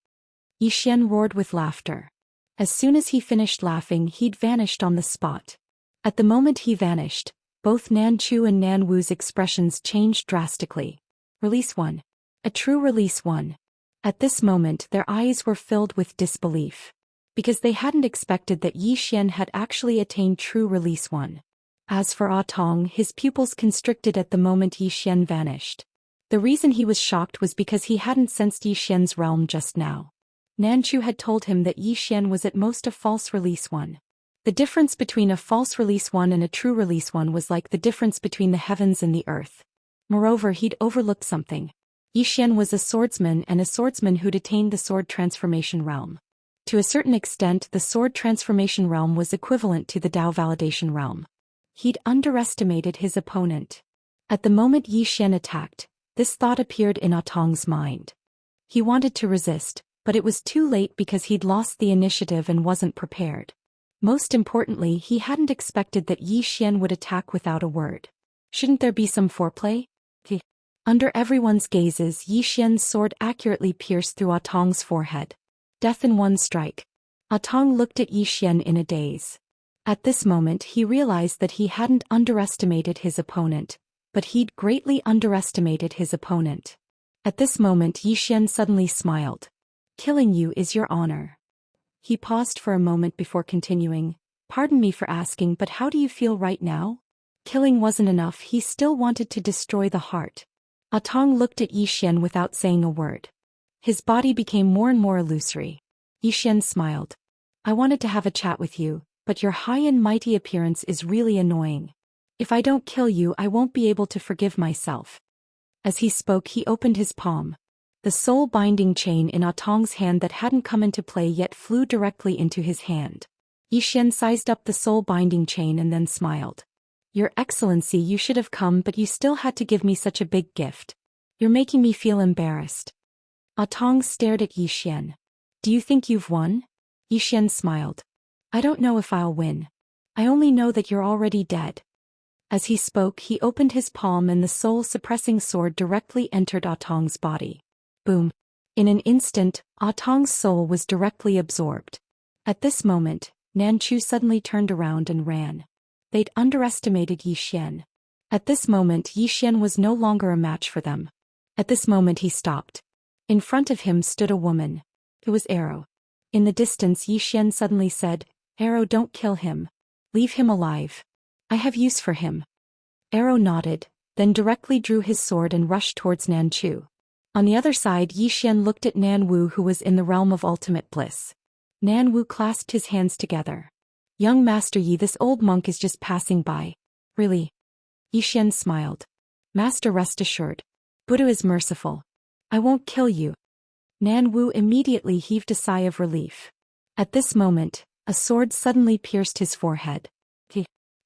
Yi Xian roared with laughter. As soon as he finished laughing, he'd vanished on the spot. At the moment he vanished, both Nan Chu and Nan Wu's expressions changed drastically. Release 1. A true release 1. At this moment their eyes were filled with disbelief. Because they hadn't expected that Yi Xian had actually attained true release 1. As for Atong, his pupils constricted at the moment Yi Xian vanished. The reason he was shocked was because he hadn't sensed Yi Xian's realm just now. Nan Chu had told him that Yi Xian was at most a false release 1. The difference between a false release 1 and a true release 1 was like the difference between the heavens and the earth. Moreover, he'd overlooked something. Yi Xian was a swordsman, and a swordsman who'd attained the sword transformation realm. To a certain extent, the sword transformation realm was equivalent to the Dao validation realm. He'd underestimated his opponent. At the moment Yi Xian attacked, this thought appeared in Atong's mind. He wanted to resist, but it was too late because he'd lost the initiative and wasn't prepared. Most importantly, he hadn't expected that Yi Xian would attack without a word. Shouldn't there be some foreplay? Under everyone's gazes, Yi Xian's sword accurately pierced through Atong's forehead. Death in one strike. Atong looked at Yi Xian in a daze. At this moment he realized that he hadn't underestimated his opponent, but he'd greatly underestimated his opponent. At this moment Yi Xian suddenly smiled. Killing you is your honor. He paused for a moment before continuing. Pardon me for asking, but how do you feel right now? Killing wasn't enough, he still wanted to destroy the heart. Atong looked at Yi Xian without saying a word. His body became more and more illusory. Yi Xian smiled. I wanted to have a chat with you, but your high and mighty appearance is really annoying. If I don't kill you, I won't be able to forgive myself. As he spoke, he opened his palm. The soul binding chain in Atong's hand that hadn't come into play yet flew directly into his hand. Yi Xian sized up the soul binding chain and then smiled. Your Excellency, you should have come, but you still had to give me such a big gift. You're making me feel embarrassed. Atong stared at Yi Xian. Do you think you've won? Yi Xian smiled. I don't know if I'll win. I only know that you're already dead. As he spoke, he opened his palm and the soul-suppressing sword directly entered Atong's body. Boom. In an instant, Atong's soul was directly absorbed. At this moment, Nan Chu suddenly turned around and ran. They'd underestimated Yi Xian. At this moment Yi Xian was no longer a match for them. At this moment he stopped. In front of him stood a woman. It was Arrow. In the distance Yi Xian suddenly said, Arrow, don't kill him. Leave him alive. I have use for him. Arrow nodded, then directly drew his sword and rushed towards Nan Chu. On the other side Yi Xian looked at Nan Wu, who was in the realm of ultimate bliss. Nan Wu clasped his hands together. Young Master Yi, this old monk is just passing by. Really? Yi Xian smiled. Master, rest assured. Buddha is merciful. I won't kill you. Nan Wu immediately heaved a sigh of relief. At this moment, a sword suddenly pierced his forehead.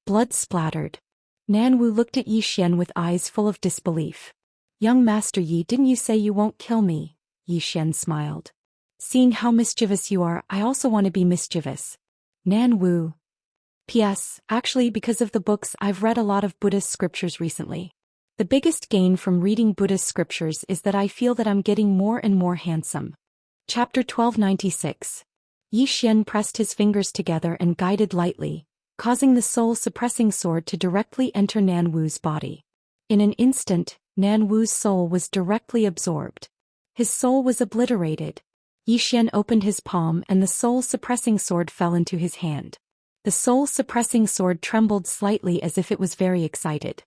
Blood splattered. Nan Wu looked at Yi Xian with eyes full of disbelief. Young Master Yi, didn't you say you won't kill me? Yi Xian smiled. Seeing how mischievous you are, I also want to be mischievous. Nan Wu. P.S. Actually, because of the books, I've read a lot of Buddhist scriptures recently. The biggest gain from reading Buddhist scriptures is that I feel that I'm getting more and more handsome. Chapter 1296. Yi Xian pressed his fingers together and guided lightly, causing the soul-suppressing sword to directly enter Nan Wu's body. In an instant, Nan Wu's soul was directly absorbed. His soul was obliterated. Yi Xian opened his palm and the soul-suppressing sword fell into his hand. The soul-suppressing sword trembled slightly as if it was very excited.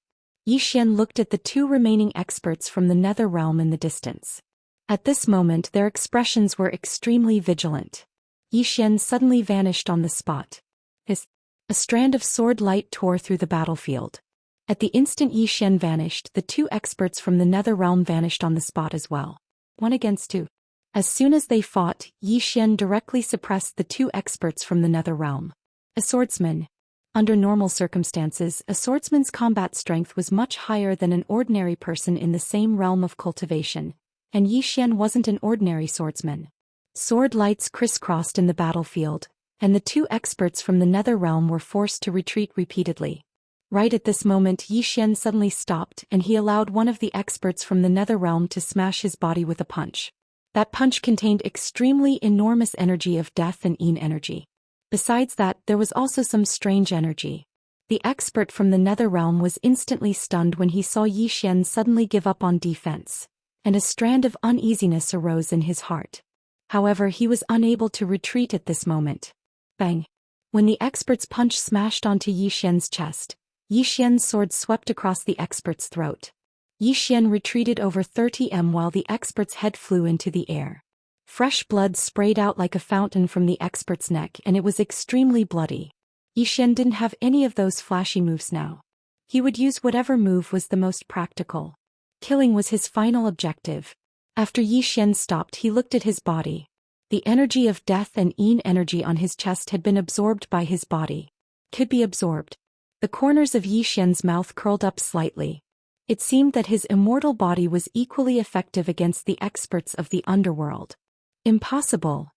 Yi Xian looked at the two remaining experts from the nether realm in the distance. At this moment their expressions were extremely vigilant. Yi Xian suddenly vanished on the spot. A strand of sword light tore through the battlefield. At the instant Yi Xian vanished, the two experts from the nether realm vanished on the spot as well. 1 against 2. As soon as they fought, Yi Xian directly suppressed the two experts from the nether realm. A swordsman. Under normal circumstances, a swordsman's combat strength was much higher than an ordinary person in the same realm of cultivation, and Yi Xian wasn't an ordinary swordsman. Sword lights crisscrossed in the battlefield, and the two experts from the nether realm were forced to retreat repeatedly. Right at this moment, Yi Xian suddenly stopped and he allowed one of the experts from the nether realm to smash his body with a punch. That punch contained extremely enormous energy of death and Yin energy. Besides that, there was also some strange energy. The expert from the nether realm was instantly stunned when he saw Yi Xian suddenly give up on defense, and a strand of uneasiness arose in his heart. However, he was unable to retreat at this moment. Bang! When the expert's punch smashed onto Yi Xian's chest, Yi Xian's sword swept across the expert's throat. Yi Xian retreated over 30 m while the expert's head flew into the air. Fresh blood sprayed out like a fountain from the expert's neck and it was extremely bloody. Yi Xian didn't have any of those flashy moves now. He would use whatever move was the most practical. Killing was his final objective. After Yi Xian stopped, he looked at his body. The energy of death and Yin energy on his chest had been absorbed by his body. Could be absorbed. The corners of Yi Xian's mouth curled up slightly. It seemed that his immortal body was equally effective against the experts of the underworld. Impossible.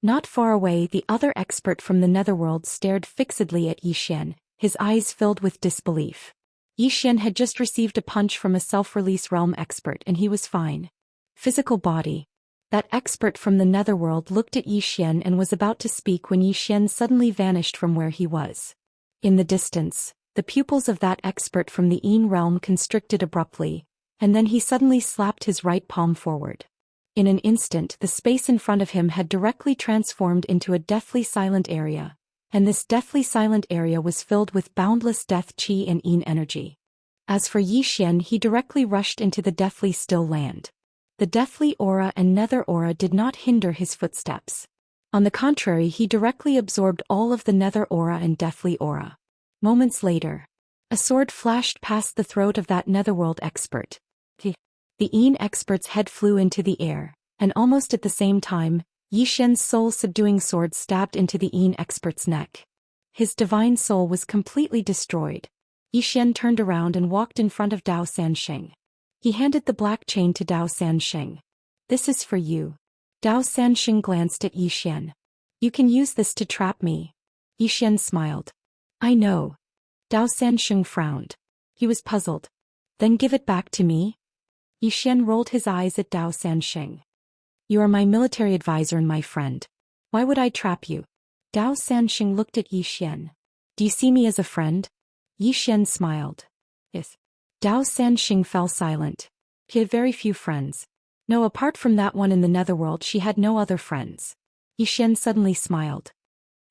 Not far away, the other expert from the netherworld stared fixedly at Yi Xian, his eyes filled with disbelief. Yi Xian had just received a punch from a self-release realm expert and he was fine. Physical body. That expert from the netherworld looked at Yi Xian and was about to speak when Yi Xian suddenly vanished from where he was. In the distance, the pupils of that expert from the Yin realm constricted abruptly, and then he suddenly slapped his right palm forward. In an instant, the space in front of him had directly transformed into a deathly silent area, and this deathly silent area was filled with boundless death qi and Yin energy. As for Yi Xian, he directly rushed into the deathly still land. The deathly aura and nether aura did not hinder his footsteps. On the contrary, he directly absorbed all of the nether aura and deathly aura. Moments later, a sword flashed past the throat of that netherworld expert. The Yin expert's head flew into the air, and almost at the same time, Yi Xian's soul-subduing sword stabbed into the Yin expert's neck. His divine soul was completely destroyed. Yi Xian turned around and walked in front of Dao Sansheng. He handed the black chain to Dao Sansheng. "This is for you." Dao Sansheng glanced at Yi Xian. "You can use this to trap me." Yi Xian smiled. "I know." Dao Sansheng frowned. He was puzzled. "Then give it back to me?" Yi Xian rolled his eyes at Dao Sansheng. "You are my military advisor and my friend. Why would I trap you?" Dao Sansheng looked at Yi Xian. "Do you see me as a friend?" Yi Xian smiled. "Yes." Dao Sansheng fell silent. He had very few friends. No, apart from that one in the netherworld, she had no other friends. Yi Xian suddenly smiled.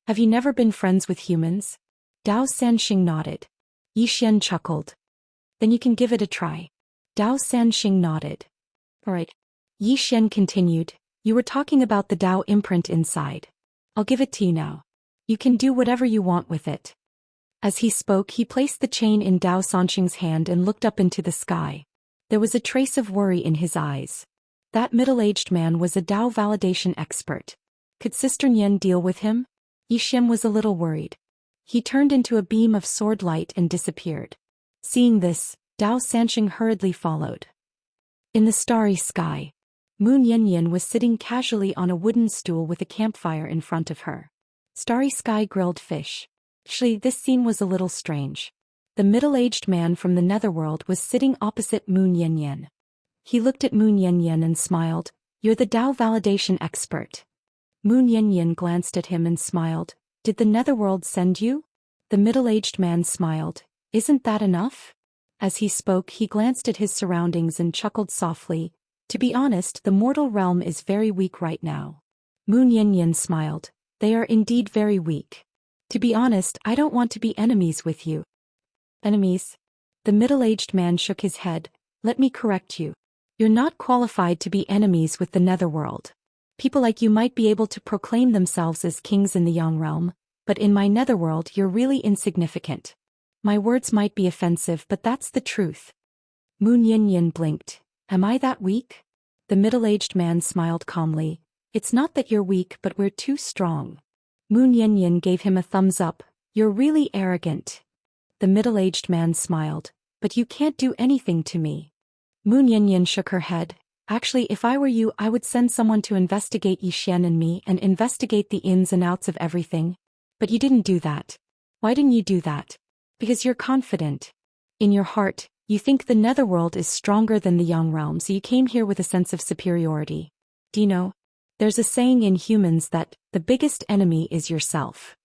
"Have you never been friends with humans?" Dao Sansheng nodded. Yi Xian chuckled. "Then you can give it a try." Dao Sansheng nodded. "All right." Yi Xian continued, "You were talking about the Dao imprint inside. I'll give it to you now. You can do whatever you want with it." As he spoke, he placed the chain in Dao Sansheng's hand and looked up into the sky. There was a trace of worry in his eyes. That middle-aged man was a Dao validation expert. Could Sister Nian deal with him? Yi Xian was a little worried. He turned into a beam of sword light and disappeared. Seeing this, Dao Sansheng hurriedly followed. In the starry sky, Moon Yanyan was sitting casually on a wooden stool with a campfire in front of her. Starry sky grilled fish. Actually, this scene was a little strange. The middle-aged man from the netherworld was sitting opposite Moon Yanyan. He looked at Moon Yanyan and smiled. "You're the Dao validation expert." Moon Yanyan glanced at him and smiled. "Did the netherworld send you?" The middle-aged man smiled. "Isn't that enough?" As he spoke, he glanced at his surroundings and chuckled softly. "To be honest, the mortal realm is very weak right now." Moon Yanyan smiled. "They are indeed very weak. To be honest, I don't want to be enemies with you." "Enemies?" The middle-aged man shook his head. "Let me correct you. You're not qualified to be enemies with the netherworld. People like you might be able to proclaim themselves as kings in the Yang realm, but in my netherworld you're really insignificant. My words might be offensive, but that's the truth." Moon Yanyan blinked. "Am I that weak?" The middle-aged man smiled calmly. "It's not that you're weak, but we're too strong." Moon Yanyan gave him a thumbs up. You're really arrogant. The middle-aged man smiled. But you can't do anything to me. Moon Yanyan shook her head. Actually, if I were you, I would send someone to investigate Zhou Xian and me and investigate the ins and outs of everything. But you didn't do that. Why didn't you do that? Because you're confident. In your heart, you think the netherworld is stronger than the Yang realm, so you came here with a sense of superiority. Do you know? There's a saying in humans that the biggest enemy is yourself.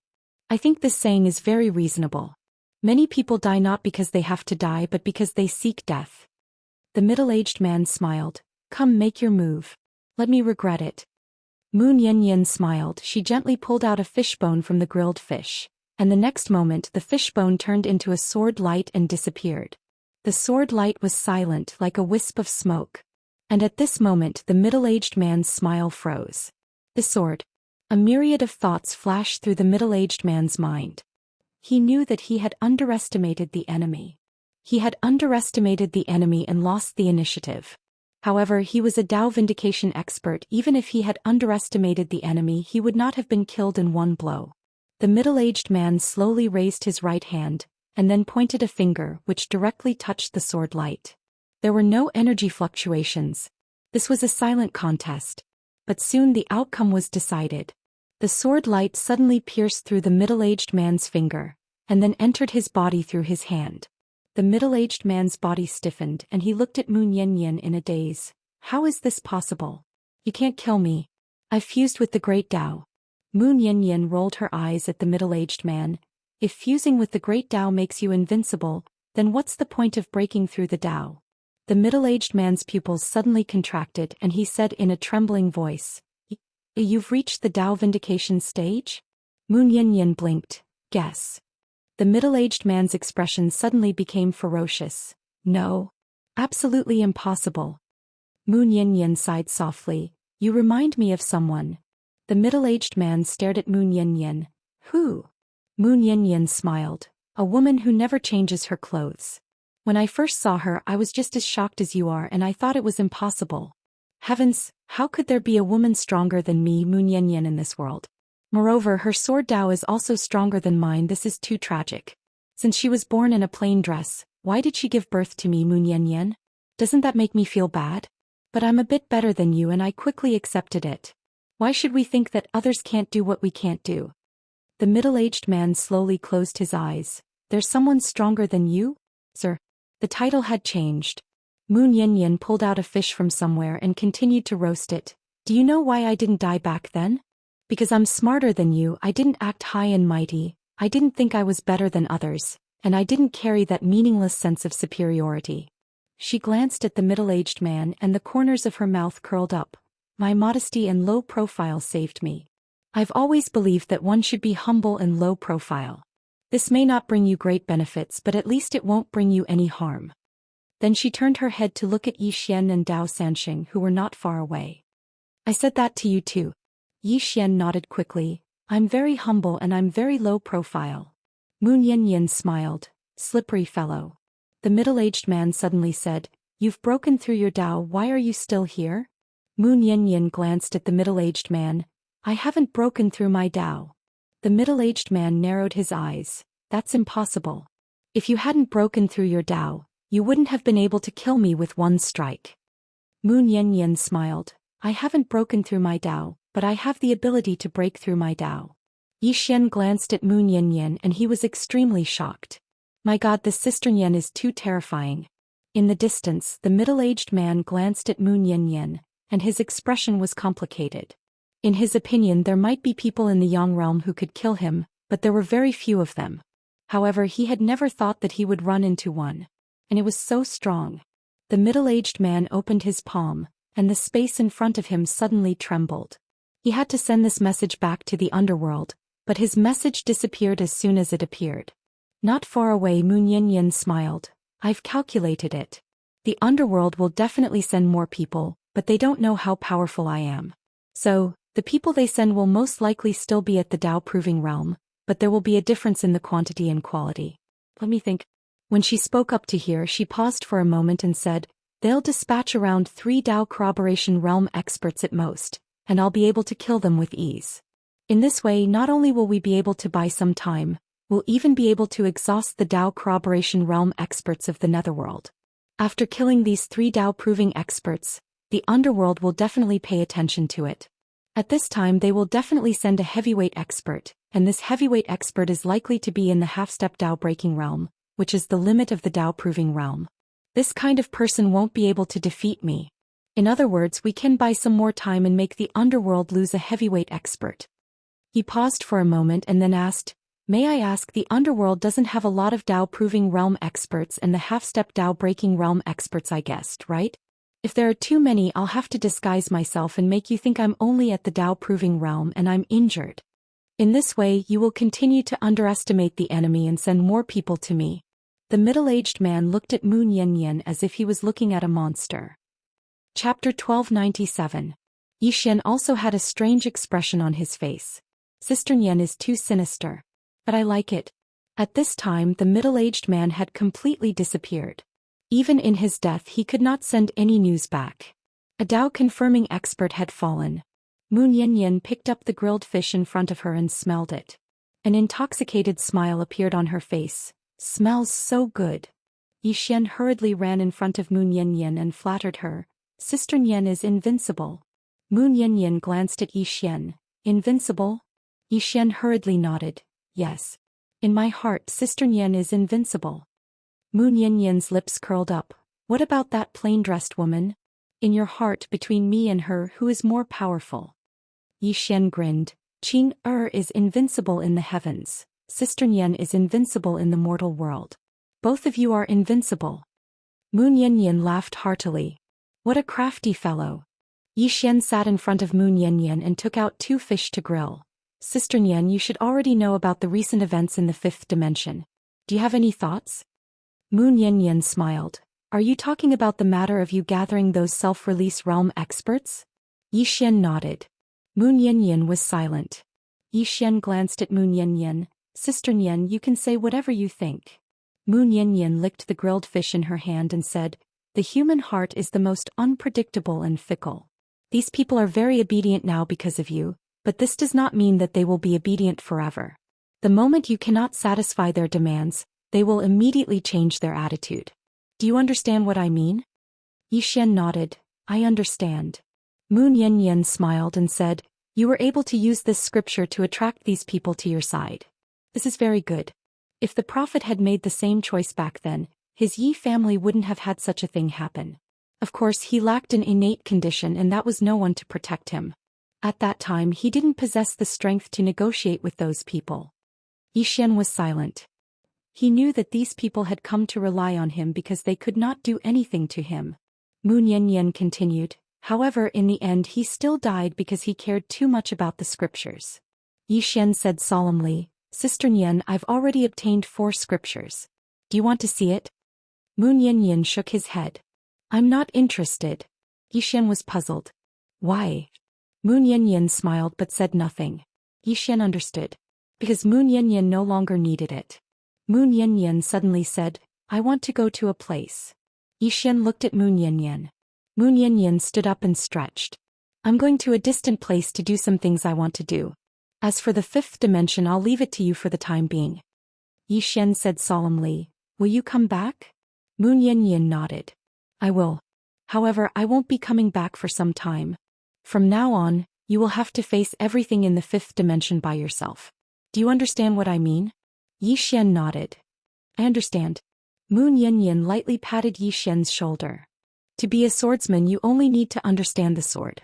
I think this saying is very reasonable. Many people die not because they have to die but because they seek death. The middle-aged man smiled. Come, make your move. Let me regret it. Moon Yanyan smiled. She gently pulled out a fishbone from the grilled fish. And the next moment the fishbone turned into a sword light and disappeared. The sword light was silent like a wisp of smoke. And at this moment the middle-aged man's smile froze. The sword. A myriad of thoughts flashed through the middle-aged man's mind. He knew that he had underestimated the enemy. He had underestimated the enemy and lost the initiative. However, he was a Dao vindication expert. Even if he had underestimated the enemy, he would not have been killed in one blow. The middle-aged man slowly raised his right hand, and then pointed a finger which directly touched the sword light. There were no energy fluctuations. This was a silent contest. But soon the outcome was decided. The sword light suddenly pierced through the middle-aged man's finger, and then entered his body through his hand. The middle-aged man's body stiffened and he looked at Moon Yanyan in a daze. How is this possible? You can't kill me. I've fused with the great Dao. Moon Yanyan rolled her eyes at the middle-aged man. If fusing with the great Dao makes you invincible, then what's the point of breaking through the Dao? The middle-aged man's pupils suddenly contracted and he said in a trembling voice, You've reached the Dao vindication stage? Moon Yanyan blinked. Guess. The middle-aged man's expression suddenly became ferocious. No. Absolutely impossible. Moon Yanyan sighed softly. You remind me of someone. The middle-aged man stared at Moon Yanyan. Who? Moon Yanyan smiled. A woman who never changes her clothes. When I first saw her, I was just as shocked as you are and I thought it was impossible. Heavens, how could there be a woman stronger than me, Moon Yanyan, in this world? Moreover, her sword Dao is also stronger than mine. This is too tragic. Since she was born in a plain dress, why did she give birth to me, Moon Yanyan? Doesn't that make me feel bad? But I'm a bit better than you and I quickly accepted it. Why should we think that others can't do what we can't do? The middle-aged man slowly closed his eyes. There's someone stronger than you? Sir. The title had changed. Moon Yanyan pulled out a fish from somewhere and continued to roast it. Do you know why I didn't die back then? Because I'm smarter than you. I didn't act high and mighty. I didn't think I was better than others, and I didn't carry that meaningless sense of superiority. She glanced at the middle-aged man and the corners of her mouth curled up. My modesty and low profile saved me. I've always believed that one should be humble and low profile. This may not bring you great benefits, but at least it won't bring you any harm. Then she turned her head to look at Zhou Xian and Dao Sanxing, who were not far away. I said that to you too. Zhou Xian nodded quickly. I'm very humble and I'm very low profile. Moon Yanyan smiled. Slippery fellow. The middle-aged man suddenly said, You've broken through your Dao. Why are you still here? Moon Yanyan glanced at the middle-aged man. I haven't broken through my Dao. The middle-aged man narrowed his eyes. That's impossible. If you hadn't broken through your Dao, you wouldn't have been able to kill me with one strike. Moon Yanyan smiled. I haven't broken through my Dao, but I have the ability to break through my Dao. Zhou Xian glanced at Moon Yanyan and he was extremely shocked. My God, this Sister Yan is too terrifying. In the distance, the middle-aged man glanced at Moon Yanyan, and his expression was complicated. In his opinion, there might be people in the Yang realm who could kill him, but there were very few of them. However, he had never thought that he would run into one. And it was so strong. The middle-aged man opened his palm, and the space in front of him suddenly trembled. He had to send this message back to the underworld, but his message disappeared as soon as it appeared. Not far away, Moon Yanyan smiled. I've calculated it. The underworld will definitely send more people, but they don't know how powerful I am. So, the people they send will most likely still be at the Dao proving realm, but there will be a difference in the quantity and quality. Let me think. When she spoke up to here, she paused for a moment and said, They'll dispatch around 3 Dao corroboration realm experts at most, and I'll be able to kill them with ease. In this way, not only will we be able to buy some time, will even be able to exhaust the Dao corroboration realm experts of the Netherworld. After killing these 3 Dao-proving experts, the underworld will definitely pay attention to it. At this time they will definitely send a heavyweight expert, and this heavyweight expert is likely to be in the half-step Dao-breaking realm, which is the limit of the Dao-proving realm. This kind of person won't be able to defeat me. In other words, we can buy some more time and make the underworld lose a heavyweight expert. He paused for a moment and then asked, "May I ask, the underworld doesn't have a lot of Dao-proving realm experts and the half-step Dao-breaking realm experts, I guessed, right? If there are too many, I'll have to disguise myself and make you think I'm only at the Dao-proving realm and I'm injured. In this way, you will continue to underestimate the enemy and send more people to me." The middle-aged man looked at Moon Yanyan as if he was looking at a monster. Chapter 1297. Yi Xian also had a strange expression on his face. Sister Nian is too sinister. But I like it. At this time the middle-aged man had completely disappeared. Even in his death he could not send any news back. A Dao-confirming expert had fallen. Moon Yanyan picked up the grilled fish in front of her and smelled it. An intoxicated smile appeared on her face. "Smells so good." Yi Xian hurriedly ran in front of Moon Yanyan and flattered her. "Sister Nian is invincible." Moon Yanyan glanced at Yi Xian. "Invincible?" Yi Xian hurriedly nodded. "Yes. In my heart, Sister Nian is invincible." Moon Yanyan's lips curled up. "What about that plain-dressed woman? In your heart, between me and her, who is more powerful?" Yi Xian grinned. "Qing is invincible in the heavens. Sister Nian is invincible in the mortal world. Both of you are invincible." Moon Yanyan laughed heartily. "What a crafty fellow." Yi Xian sat in front of Moon Yanyan and took out 2 fish to grill. "Sister Nian, you should already know about the recent events in the 5th dimension. Do you have any thoughts?" Moon Yanyan smiled. "Are you talking about the matter of you gathering those self-release realm experts?" Yi Xian nodded. Moon Yanyan was silent. Yi Xian glanced at Moon Yanyan. "Sister Nian, you can say whatever you think." Moon Yanyan licked the grilled fish in her hand and said, "The human heart is the most unpredictable and fickle. These people are very obedient now because of you, but this does not mean that they will be obedient forever. The moment you cannot satisfy their demands, they will immediately change their attitude. Do you understand what I mean?" Yi Xian nodded. "I understand." Moon Yanyan smiled and said, "You were able to use this scripture to attract these people to your side. This is very good. If the prophet had made the same choice back then, his Yi family wouldn't have had such a thing happen. Of course, he lacked an innate condition and that was no one to protect him. At that time he didn't possess the strength to negotiate with those people." Yi Xian was silent. He knew that these people had come to rely on him because they could not do anything to him. Moon Yanyan continued, "However, in the end he still died because he cared too much about the scriptures." Yi Xian said solemnly, "Sister Nian, I've already obtained 4 scriptures. Do you want to see it?" Moon Yanyan shook his head. "I'm not interested." Yi Xian was puzzled. "Why?" Moon Yanyan smiled but said nothing. Yi Xian understood. Because Moon Yanyan no longer needed it. Moon Yanyan suddenly said, "I want to go to a place." Yi Xian looked at Moon Yanyan. Moon Yanyan stood up and stretched. "I'm going to a distant place to do some things I want to do. As for the 5th dimension, I'll leave it to you for the time being." Yi Xian said solemnly, "Will you come back?" Moon Yanyan nodded. "I will. However, I won't be coming back for some time. From now on, you will have to face everything in the 5th dimension by yourself. Do you understand what I mean?" Yi Xian nodded. "I understand." Moon Yanyan lightly patted Yi Xian's shoulder. "To be a swordsman you only need to understand the sword.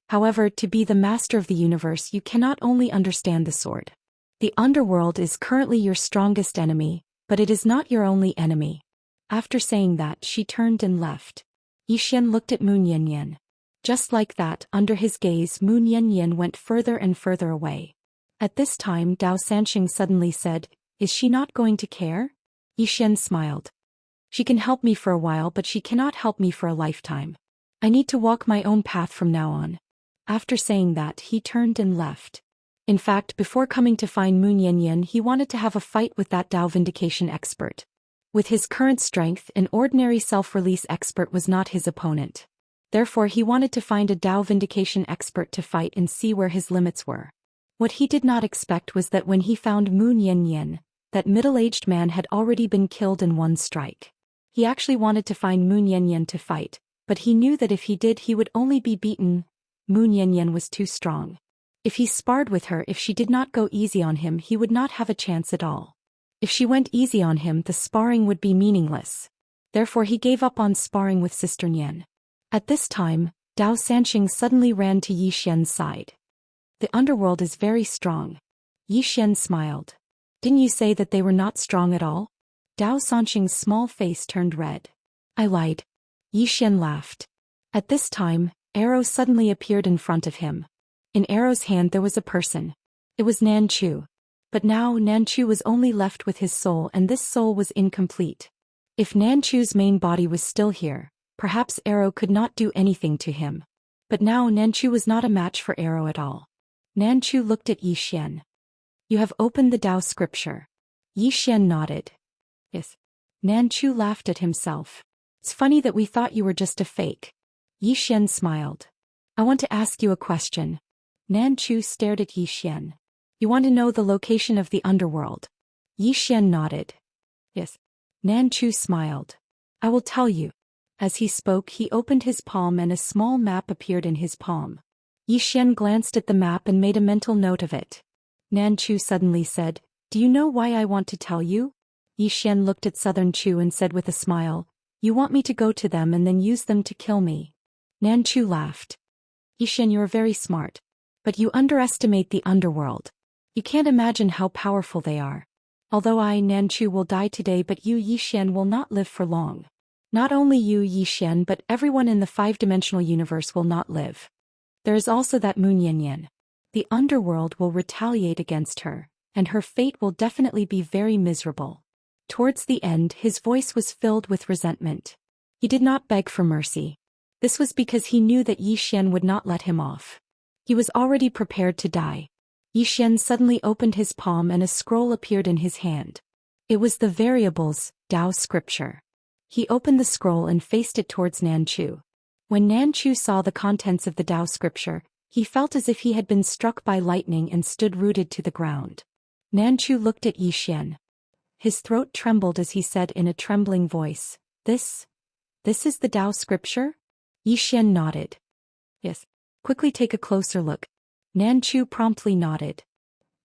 However, to be the master of the universe you cannot only understand the sword. The underworld is currently your strongest enemy, but it is not your only enemy." After saying that, she turned and left. Yi Xian looked at Moon Yanyan. Just like that, under his gaze, Moon Yanyan went further and further away. At this time, Dao Sanxing suddenly said, "Is she not going to care?" Yi Xian smiled. "She can help me for a while, but she cannot help me for a lifetime. I need to walk my own path from now on." After saying that, he turned and left. In fact, before coming to find Moon Yanyan, he wanted to have a fight with that Dao vindication expert. With his current strength, an ordinary self-release expert was not his opponent. Therefore, he wanted to find a Dao vindication expert to fight and see where his limits were. What he did not expect was that when he found Moon Yanyan, That middle-aged man had already been killed in one strike. He actually wanted to find Mu Yanyan to fight, but he knew that if he did he would only be beaten. Mu Yanyan was too strong. If he sparred with her, if she did not go easy on him, he would not have a chance at all. If she went easy on him, the sparring would be meaningless. Therefore he gave up on sparring with Sister Nian. At this time, Dao Sanxing suddenly ran to Yi Xian's side. The underworld is very strong. Yi Xian smiled. Didn't you say that they were not strong at all? Dao Sanxing's small face turned red. I lied. Yi Xian laughed. At this time, Arrow suddenly appeared in front of him. In Arrow's hand there was a person. It was Nanchu. But now Nanchu was only left with his soul, and this soul was incomplete. If Nanchu's main body was still here, perhaps Arrow could not do anything to him. But now Nanchu was not a match for Arrow at all. Nanchu looked at Yi Xian. You have opened the Dao scripture. Yi Xian nodded. Yes. Nanchu laughed at himself. It's funny that we thought you were just a fake. Yi Xian smiled. I want to ask you a question. Nanchu stared at Yi Xian. You want to know the location of the underworld? Yi Xian nodded. Yes. Nanchu smiled. I will tell you. As he spoke, he opened his palm and a small map appeared in his palm. Yi Xian glanced at the map and made a mental note of it. Nanchu suddenly said, Do you know why I want to tell you? Yi Xian looked at Southern Chu and said with a smile, You want me to go to them and then use them to kill me. Nanchu laughed. Yi Xian, you are very smart. But you underestimate the underworld. You can't imagine how powerful they are. Although I, Nanchu, will die today, but you, Yi Xian, will not live for long. Not only you, Yi Xian, but everyone in the five-dimensional universe will not live. There is also that Mu Yanyan. The underworld will retaliate against her, and her fate will definitely be very miserable. Towards the end, his voice was filled with resentment. He did not beg for mercy. This was because he knew that Yi Xian would not let him off. He was already prepared to die. Yi Xian suddenly opened his palm and a scroll appeared in his hand. It was the variables, Dao scripture. He opened the scroll and faced it towards Nanchu. When Nanchu saw the contents of the Dao scripture, he felt as if he had been struck by lightning and stood rooted to the ground. Nanchu looked at Yi Xian. His throat trembled as he said in a trembling voice, This is the Dao scripture? Yi Xian nodded. Yes. Quickly take a closer look. Nanchu promptly nodded.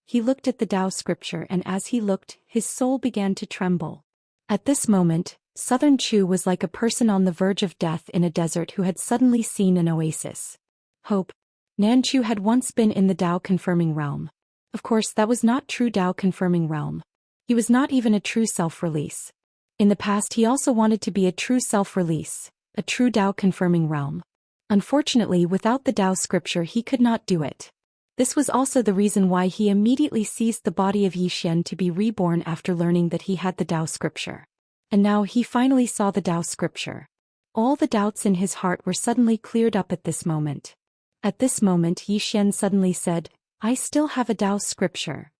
He looked at the Dao scripture, and as he looked, his soul began to tremble. At this moment, Southern Chu was like a person on the verge of death in a desert who had suddenly seen an oasis. Hope. Nanchu had once been in the Dao confirming realm. Of course, that was not true Dao confirming realm. He was not even a true self-release. In the past he also wanted to be a true self-release, a true Dao confirming realm. Unfortunately, without the Dao scripture he could not do it. This was also the reason why he immediately seized the body of Yi Xian to be reborn after learning that he had the Dao scripture. And now he finally saw the Dao scripture. All the doubts in his heart were suddenly cleared up at this moment. At this moment Yi Xian suddenly said, I still have a Dao scripture.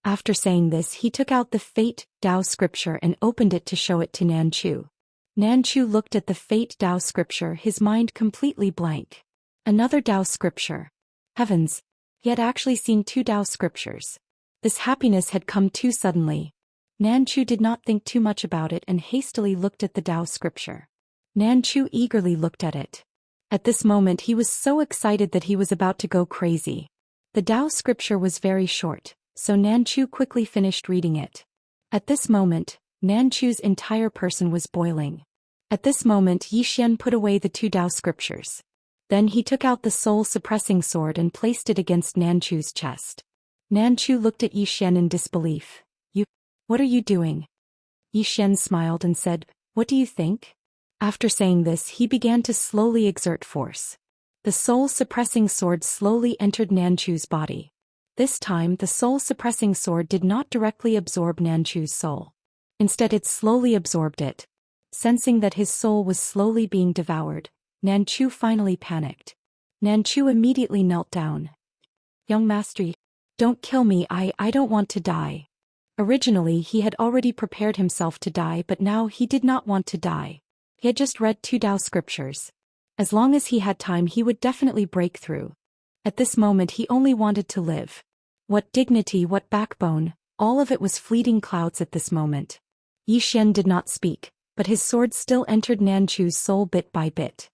After saying this he took out the Fate Dao scripture and opened it to show it to Nanchu. Nanchu looked at the Fate Dao scripture, his mind completely blank. Another Dao scripture. Heavens! He had actually seen 2 Dao scriptures. This happiness had come too suddenly. Nanchu did not think too much about it and hastily looked at the Dao scripture. Nanchu eagerly looked at it. At this moment he was so excited that he was about to go crazy. The Dao scripture was very short, so Nanchu quickly finished reading it. At this moment, Nanchu's entire person was boiling. At this moment Yi Xian put away the 2 Dao scriptures. Then he took out the soul-suppressing sword and placed it against Nanchu's chest. Nanchu looked at Yi Xian in disbelief. What are you doing? Yi Xian smiled and said, What do you think? After saying this he began to slowly exert force. The soul-suppressing sword slowly entered Nanchu's body. This time the soul-suppressing sword did not directly absorb Nanchu's soul. Instead it slowly absorbed it. Sensing that his soul was slowly being devoured, Nanchu finally panicked. Nanchu immediately knelt down. Young master, don't kill me, I don't want to die. Originally he had already prepared himself to die, but now he did not want to die. He had just read 2 Dao scriptures. As long as he had time he would definitely break through. At this moment he only wanted to live. What dignity, what backbone, All of it was fleeting clouds at this moment. Yi Xian did not speak, but his sword still entered Nanchu's soul bit by bit.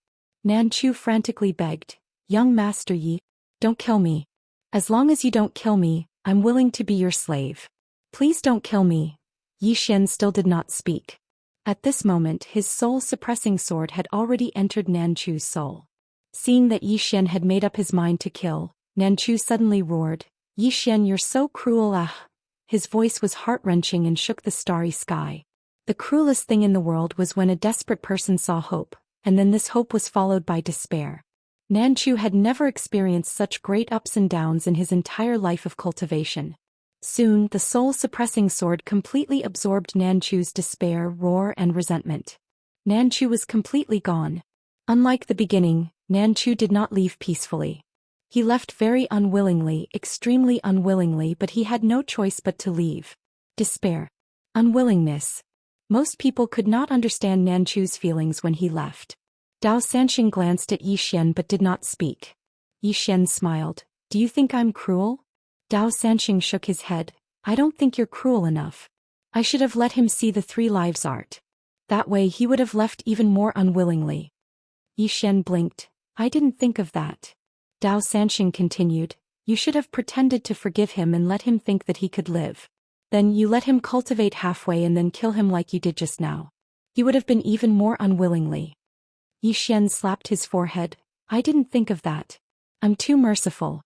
Nanchu frantically begged, "Young Master Yi, don't kill me. As long as you don't kill me, I'm willing to be your slave. Please don't kill me." Yi Xian still did not speak. At this moment his soul-suppressing sword had already entered Nanchu's soul. Seeing that Yi Xian had made up his mind to kill, Nanchu suddenly roared, "Yi Xian, you're so cruel, ah!" His voice was heart-wrenching and shook the starry sky. The cruelest thing in the world was when a desperate person saw hope, and then this hope was followed by despair. Nanchu had never experienced such great ups and downs in his entire life of cultivation. Soon, the soul-suppressing sword completely absorbed Nanchu's despair, roar, and resentment. Nanchu was completely gone. Unlike the beginning, Nanchu did not leave peacefully. He left very unwillingly, extremely unwillingly, but he had no choice but to leave. Despair. Unwillingness. Most people could not understand Nanchu's feelings when he left. Dao Sanxing glanced at Yi Xian but did not speak. Yi Xian smiled. "Do you think I'm cruel?" Dao Sanxing shook his head. "I don't think you're cruel enough. I should have let him see the 3 lives art. That way he would have left even more unwillingly." Yi Xian blinked. "I didn't think of that." Dao Sanxing continued. "You should have pretended to forgive him and let him think that he could live. Then you let him cultivate halfway and then kill him like you did just now. He would have been even more unwillingly." Yi Xian slapped his forehead. "I didn't think of that. I'm too merciful."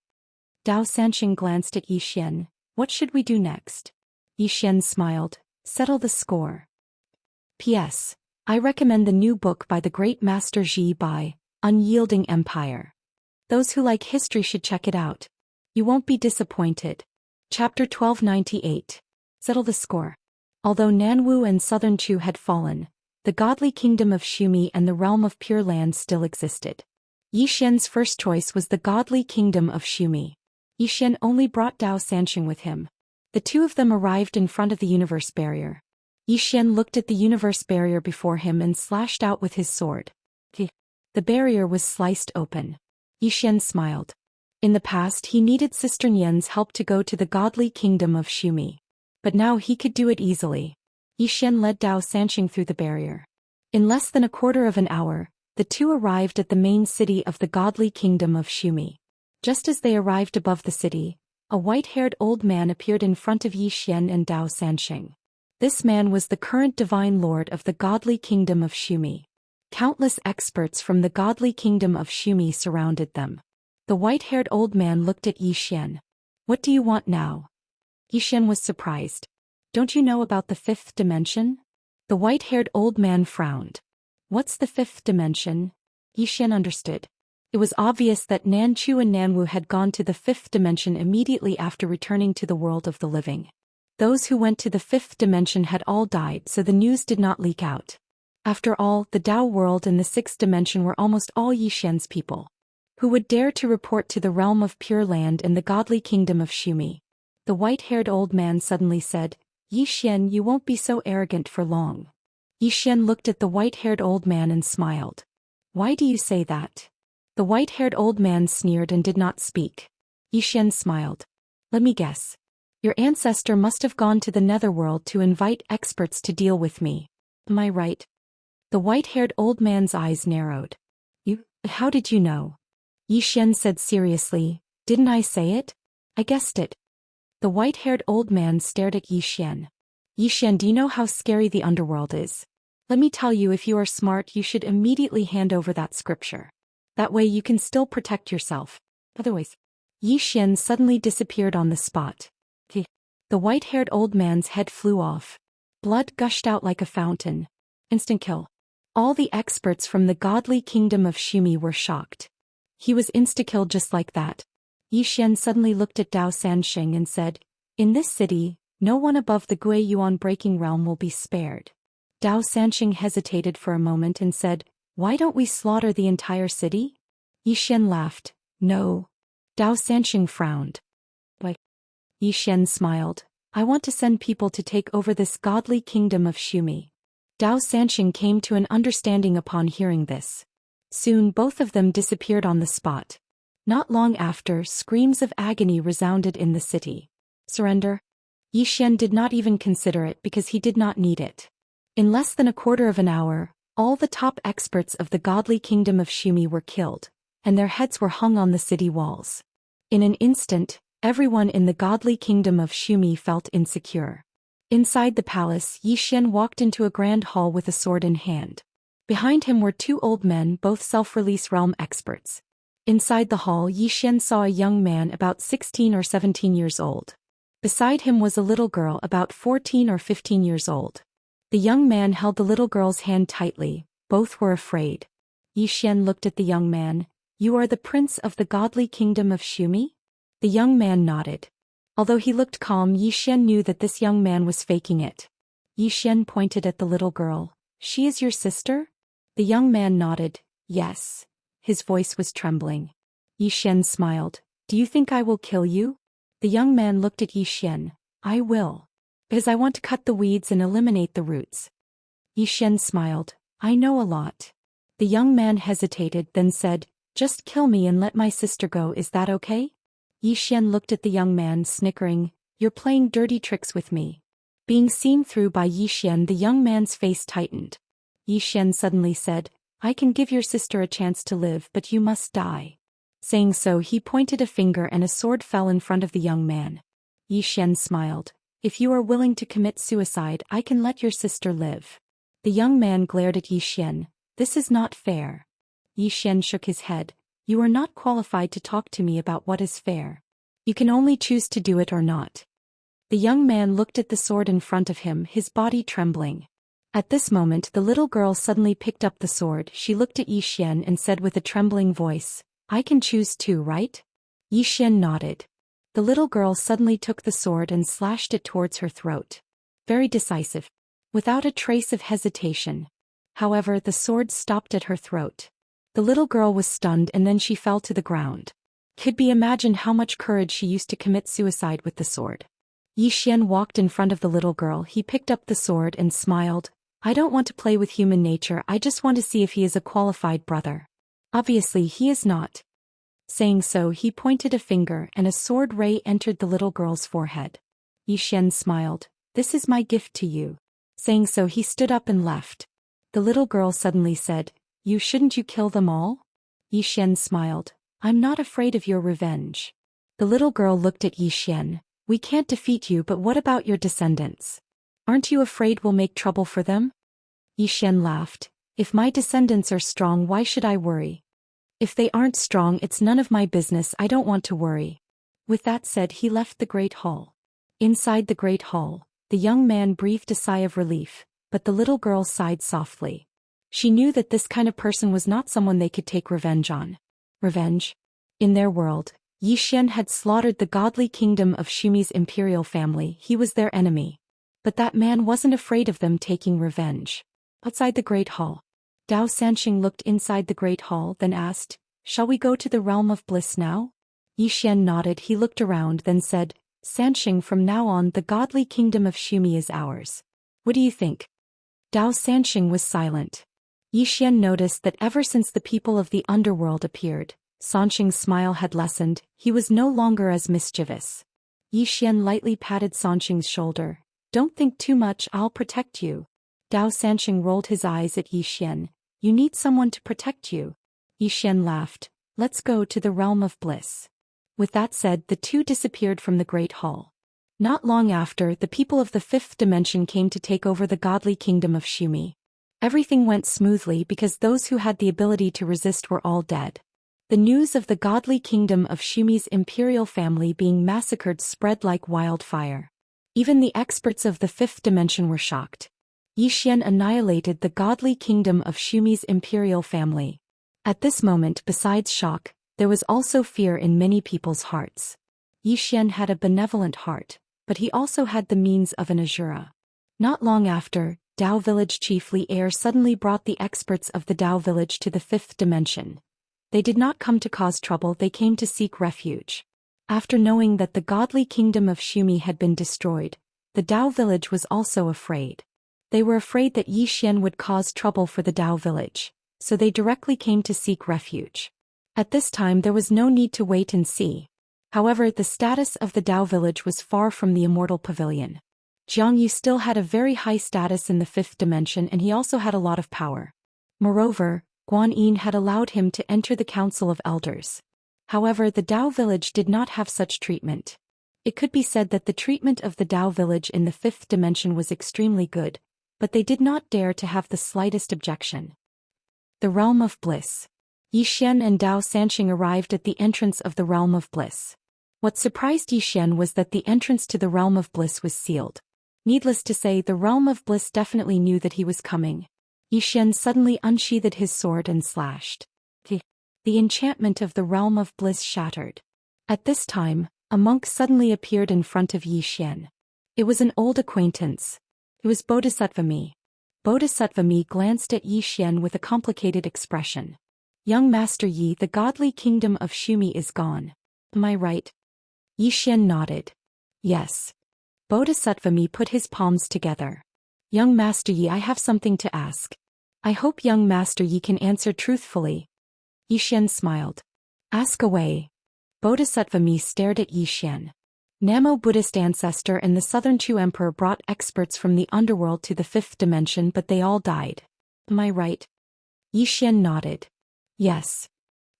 Dao Sanxing glanced at Yi Xian. "What should we do next?" Yi Xian smiled. "Settle the score. P.S. I recommend the new book by the great master Zhi by Unyielding Empire. Those who like history should check it out. You won't be disappointed." Chapter 1298. Settle the score. Although Nanwu and Southern Chu had fallen, the godly kingdom of Xumi and the realm of Pure Land still existed. Yi Xian's first choice was the godly kingdom of Xumi. Yi Xian only brought Dao Sanxing with him. The two of them arrived in front of the universe barrier. Yi Xian looked at the universe barrier before him and slashed out with his sword. The barrier was sliced open. Yi Xian smiled. In the past he needed Sister Nian's help to go to the godly kingdom of Xumi. But now he could do it easily. Yi Xian led Dao Sanxing through the barrier. In less than a quarter of an hour, the two arrived at the main city of the godly kingdom of Xumi. Just as they arrived above the city, a white-haired old man appeared in front of Yi Xian and Dao Sanxing. This man was the current divine lord of the godly kingdom of Xumi. Countless experts from the godly kingdom of Xumi surrounded them. The white-haired old man looked at Yi Xian. "What do you want now?" Yi Xian was surprised. "Don't you know about the 5th dimension?" The white-haired old man frowned. "What's the 5th dimension?" Yi Xian understood. It was obvious that Nanchu and Nanwu had gone to the 5th dimension immediately after returning to the world of the living. Those who went to the 5th dimension had all died, so the news did not leak out. After all, the Dao world and the 6th dimension were almost all Yi Xian's people. Who would dare to report to the realm of Pure Land and the godly kingdom of Xumi? The white-haired old man suddenly said, "Yi Xian, you won't be so arrogant for long." Yi Xian looked at the white-haired old man and smiled. "Why do you say that?" The white-haired old man sneered and did not speak. Yi Xian smiled. "Let me guess. Your ancestor must have gone to the netherworld to invite experts to deal with me. Am I right?" The white-haired old man's eyes narrowed. How did you know?" Yi Xian said seriously, "Didn't I say it? I guessed it." The white-haired old man stared at Yi Xian. "Yi Xian, do you know how scary the underworld is? Let me tell you, if you are smart you should immediately hand over that scripture. That way you can still protect yourself. Otherwise..." Yi Xian suddenly disappeared on the spot. The white-haired old man's head flew off. Blood gushed out like a fountain. Instant kill. All the experts from the godly kingdom of Xumi were shocked. He was insta-killed just like that. Yi Xian suddenly looked at Dao Sanxing and said, "In this city, no one above the Gui Yuan breaking realm will be spared." Dao Sanxing hesitated for a moment and said, "Why don't we slaughter the entire city?" Yi Xian laughed. "No." Dao Sanxing frowned. "Why?" Yi Xian smiled. "I want to send people to take over this godly kingdom of Xumi." Dao Sanxing came to an understanding upon hearing this. Soon both of them disappeared on the spot. Not long after, screams of agony resounded in the city. "Surrender! Yi Xian did not even consider it because he did not need it. In less than a quarter of an hour, all the top experts of the godly kingdom of Xumi were killed, and their heads were hung on the city walls. In an instant, everyone in the godly kingdom of Xumi felt insecure. Inside the palace, Yi Xian walked into a grand hall with a sword in hand. Behind him were two old men, both self-release realm experts. Inside the hall, Yi Xian saw a young man about 16 or 17 years old. Beside him was a little girl about 14 or 15 years old. The young man held the little girl's hand tightly. Both were afraid. Yi Xian looked at the young man. "You are the prince of the godly kingdom of Xumi?" The young man nodded. Although he looked calm, Yi Xian knew that this young man was faking it. Yi Xian pointed at the little girl. "She is your sister?" The young man nodded. "Yes." His voice was trembling. Yi Xian smiled. "Do you think I will kill you?" The young man looked at Yi Xian. "I will. Because I want to cut the weeds and eliminate the roots." Yi Xian smiled. "I know a lot." The young man hesitated, then said, "Just kill me and let my sister go, is that okay?" Yi Xian looked at the young man, snickering. "You're playing dirty tricks with me." Being seen through by Yi Xian, the young man's face tightened. Yi Xian suddenly said, "I can give your sister a chance to live, but you must die." Saying so, he pointed a finger and a sword fell in front of the young man. Yi Xian smiled. "If you are willing to commit suicide, I can let your sister live." The young man glared at Yi Xian. "This is not fair." Yi Xian shook his head. "You are not qualified to talk to me about what is fair. You can only choose to do it or not." The young man looked at the sword in front of him, his body trembling. At this moment, the little girl suddenly picked up the sword. She looked at Yi Xian and said with a trembling voice, "I can choose too, right?" Yi Xian nodded. The little girl suddenly took the sword and slashed it towards her throat. Very decisive. Without a trace of hesitation. However, the sword stopped at her throat. The little girl was stunned and then she fell to the ground. Could be imagined how much courage she used to commit suicide with the sword. Yi Xian walked in front of the little girl. He picked up the sword and smiled. "I don't want to play with human nature, I just want to see if he is a qualified brother. Obviously he is not." Saying so, he pointed a finger and a sword ray entered the little girl's forehead. Yi Xian smiled. "This is my gift to you." Saying so, he stood up and left. The little girl suddenly said, Shouldn't you kill them all?" Yi Xian smiled. "I'm not afraid of your revenge." The little girl looked at Yi Xian. "We can't defeat you, but what about your descendants? Aren't you afraid we'll make trouble for them?" Yi Xian laughed. "If my descendants are strong, why should I worry? If they aren't strong, it's none of my business, I don't want to worry." With that said, he left the great hall. Inside the great hall, the young man breathed a sigh of relief, but the little girl sighed softly. She knew that this kind of person was not someone they could take revenge on. Revenge? In their world, Yi Xian had slaughtered the godly kingdom of Xumi's imperial family. He was their enemy. But that man wasn't afraid of them taking revenge. Outside the great hall, Dao Sanxing looked inside the great hall, then asked, "Shall we go to the realm of bliss now?" Yi Xian nodded. He looked around, then said, "Sanxing, from now on the godly kingdom of Xumi is ours. What do you think?" Dao Sanxing was silent. Yi Xian noticed that ever since the people of the underworld appeared, Sanxing's smile had lessened. He was no longer as mischievous. Yi Xian lightly patted Sanxing's shoulder. "Don't think too much, I'll protect you." Dao Sanxing rolled his eyes at Yi Xian. "You need someone to protect you." Yi Xian laughed. "Let's go to the realm of bliss." With that said, the two disappeared from the great hall. Not long after, the people of the fifth dimension came to take over the godly kingdom of Xumi. Everything went smoothly because those who had the ability to resist were all dead. The news of the godly kingdom of Xumi's imperial family being massacred spread like wildfire. Even the experts of the fifth dimension were shocked. Yi Xian annihilated the godly kingdom of Xumi's imperial family. At this moment, besides shock, there was also fear in many people's hearts. Yi Xian had a benevolent heart, but he also had the means of an Azura. Not long after, Dao Village Chief Li Air suddenly brought the experts of the Dao Village to the fifth dimension. They did not come to cause trouble, they came to seek refuge. After knowing that the godly kingdom of Xumi had been destroyed, the Dao Village was also afraid. They were afraid that Yi Xian would cause trouble for the Dao Village, so they directly came to seek refuge. At this time there was no need to wait and see. However, the status of the Dao village was far from the Immortal Pavilion. Jiang Yu still had a very high status in the fifth dimension, and he also had a lot of power. Moreover, Guan Yin had allowed him to enter the Council of Elders. However, the Dao village did not have such treatment. It could be said that the treatment of the Dao village in the fifth dimension was extremely good, but they did not dare to have the slightest objection. The Realm of Bliss. Yi Xian and Dao Sanxing arrived at the entrance of the Realm of Bliss. What surprised Yi Xian was that the entrance to the Realm of Bliss was sealed. Needless to say, the Realm of Bliss definitely knew that he was coming. Yi Xian suddenly unsheathed his sword and slashed. The enchantment of the Realm of Bliss shattered. At this time, a monk suddenly appeared in front of Yi Xian. It was an old acquaintance. It was Bodhisattva Mi. Bodhisattva Mi glanced at Yi Xian with a complicated expression. Young Master Yi, the godly kingdom of Shumi is gone. Am I right? Yi Xian nodded. Yes. Bodhisattva Mi put his palms together. Young Master Yi, I have something to ask. I hope young Master Yi can answer truthfully. Yi Xian smiled. Ask away. Bodhisattva Mi stared at Yi Xian. Namo Buddhist ancestor and the Southern Chu Emperor brought experts from the underworld to the fifth dimension, but they all died. Am I right? Yi Xian nodded. Yes.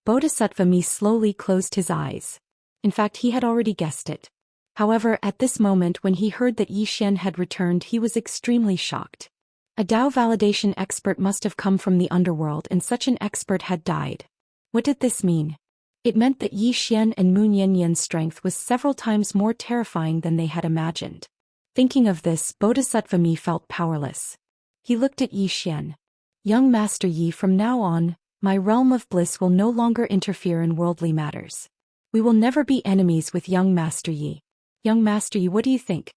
Bodhisattva Mi slowly closed his eyes. In fact, he had already guessed it. However, at this moment when he heard that Yi Xian had returned, he was extremely shocked. A Dao validation expert must have come from the underworld, and such an expert had died. What did this mean? It meant that Yi Xian and Moon Yanyan's strength was several times more terrifying than they had imagined. Thinking of this, Bodhisattva Mi felt powerless. He looked at Yi Xian. Young Master Yi, from now on, my realm of bliss will no longer interfere in worldly matters. We will never be enemies with young Master Yi. Young Master Yi, what do you think?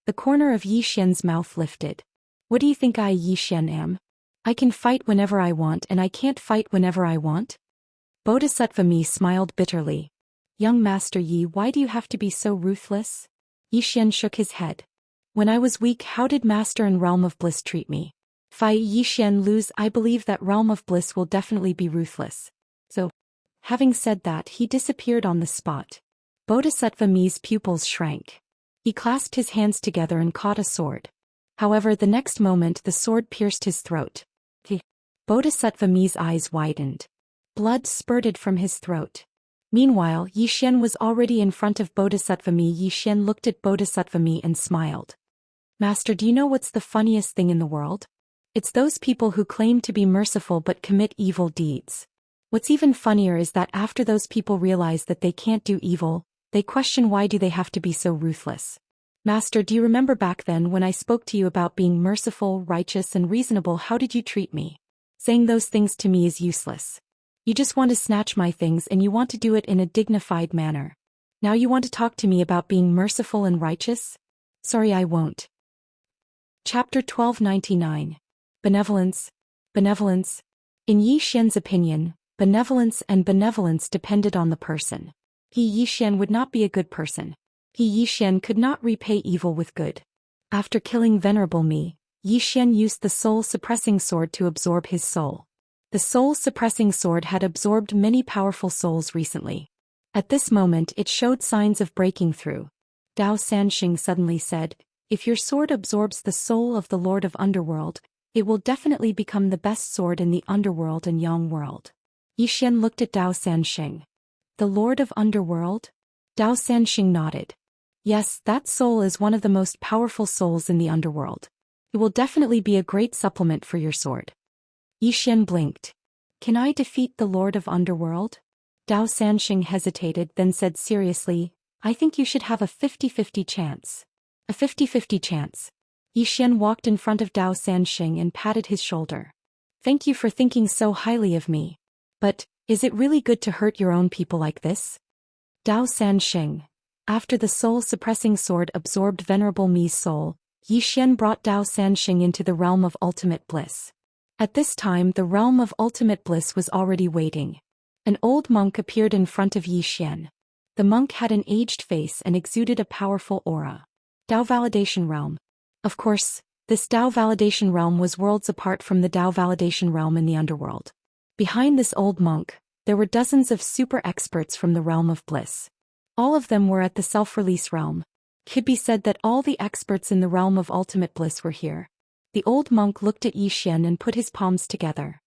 The corner of Yi Xian's mouth lifted. What do you think I, Yi Xian, am? I can fight whenever I want, and I can't fight whenever I want? Bodhisattva Mi smiled bitterly. Young Master Yi, why do you have to be so ruthless? Yi Xian shook his head. When I was weak, how did Master and Realm of Bliss treat me? If I, Yi Xian, lose, I believe that Realm of Bliss will definitely be ruthless. So, having said that, he disappeared on the spot. Bodhisattva Mi's pupils shrank. He clasped his hands together and caught a sword. However, the next moment the sword pierced his throat. Bodhisattva Mi's eyes widened. Blood spurted from his throat. Meanwhile, Yi Xian was already in front of Bodhisattva Mi. Yi Xian looked at Bodhisattva Mi and smiled. Master, do you know what's the funniest thing in the world? It's those people who claim to be merciful but commit evil deeds. What's even funnier is that after those people realize that they can't do evil, they question why do they have to be so ruthless. Master, do you remember back then when I spoke to you about being merciful, righteous, and reasonable? How did you treat me? Saying those things to me is useless. You just want to snatch my things, and you want to do it in a dignified manner. Now you want to talk to me about being merciful and righteous? Sorry, I won't. Chapter 1299. Benevolence. Benevolence. In Yi Xian's opinion, benevolence and benevolence depended on the person. He, Yi Xian, would not be a good person. He, Yi Xian, could not repay evil with good. After killing Venerable Mi, Yi Xian used the soul-suppressing sword to absorb his soul. The soul-suppressing sword had absorbed many powerful souls recently. At this moment it showed signs of breaking through. Dao Sanxing suddenly said, if your sword absorbs the soul of the Lord of Underworld, it will definitely become the best sword in the Underworld and Yang world. Yi Xian looked at Dao Sanxing. The Lord of Underworld? Dao Sanxing nodded. Yes, that soul is one of the most powerful souls in the Underworld. It will definitely be a great supplement for your sword. Yi Xian blinked. Can I defeat the Lord of Underworld? Dao Sanxing hesitated, then said seriously, I think you should have a 50-50 chance. A 50-50 chance. Yi Xian walked in front of Dao Sanxing and patted his shoulder. Thank you for thinking so highly of me. But, is it really good to hurt your own people like this? Dao Sanxing. After the soul-suppressing sword absorbed Venerable Mi's soul, Yi Xian brought Dao Sanxing into the realm of ultimate bliss. At this time the realm of ultimate bliss was already waiting. An old monk appeared in front of Yi Xian. The monk had an aged face and exuded a powerful aura. Dao Validation Realm. Of course, this Dao Validation Realm was worlds apart from the Dao Validation Realm in the underworld. Behind this old monk, there were dozens of super experts from the realm of bliss. All of them were at the self-release realm. Could be said that all the experts in the realm of ultimate bliss were here. The old monk looked at Yi Xian and put his palms together.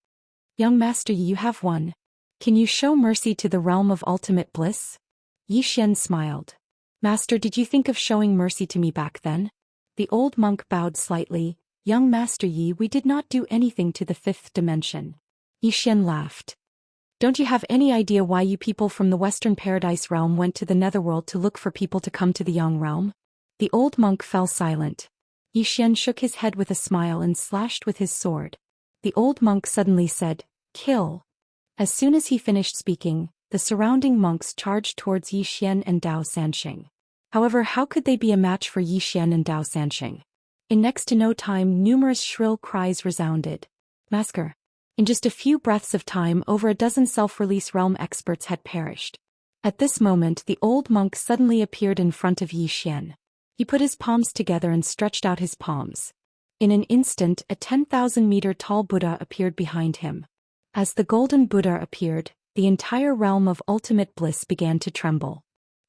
Young Master Yi, you have won. Can you show mercy to the realm of ultimate bliss? Yi Xian smiled. Master, did you think of showing mercy to me back then? The old monk bowed slightly. Young Master Yi, we did not do anything to the fifth dimension. Yi Xian laughed. Don't you have any idea why you people from the Western Paradise realm went to the Netherworld to look for people to come to the Yang realm? The old monk fell silent. Yi Xian shook his head with a smile and slashed with his sword. The old monk suddenly said, "Kill." As soon as he finished speaking, the surrounding monks charged towards Yi Xian and Dao Sanxing. However, how could they be a match for Yi Xian and Dao Sanxing? In next to no time, numerous shrill cries resounded. Massacre. In just a few breaths of time, over a dozen self-release realm experts had perished. At this moment, the old monk suddenly appeared in front of Yi Xian. He put his palms together and stretched out his palms. In an instant, a 10,000-meter tall Buddha appeared behind him. As the golden Buddha appeared, the entire realm of ultimate bliss began to tremble.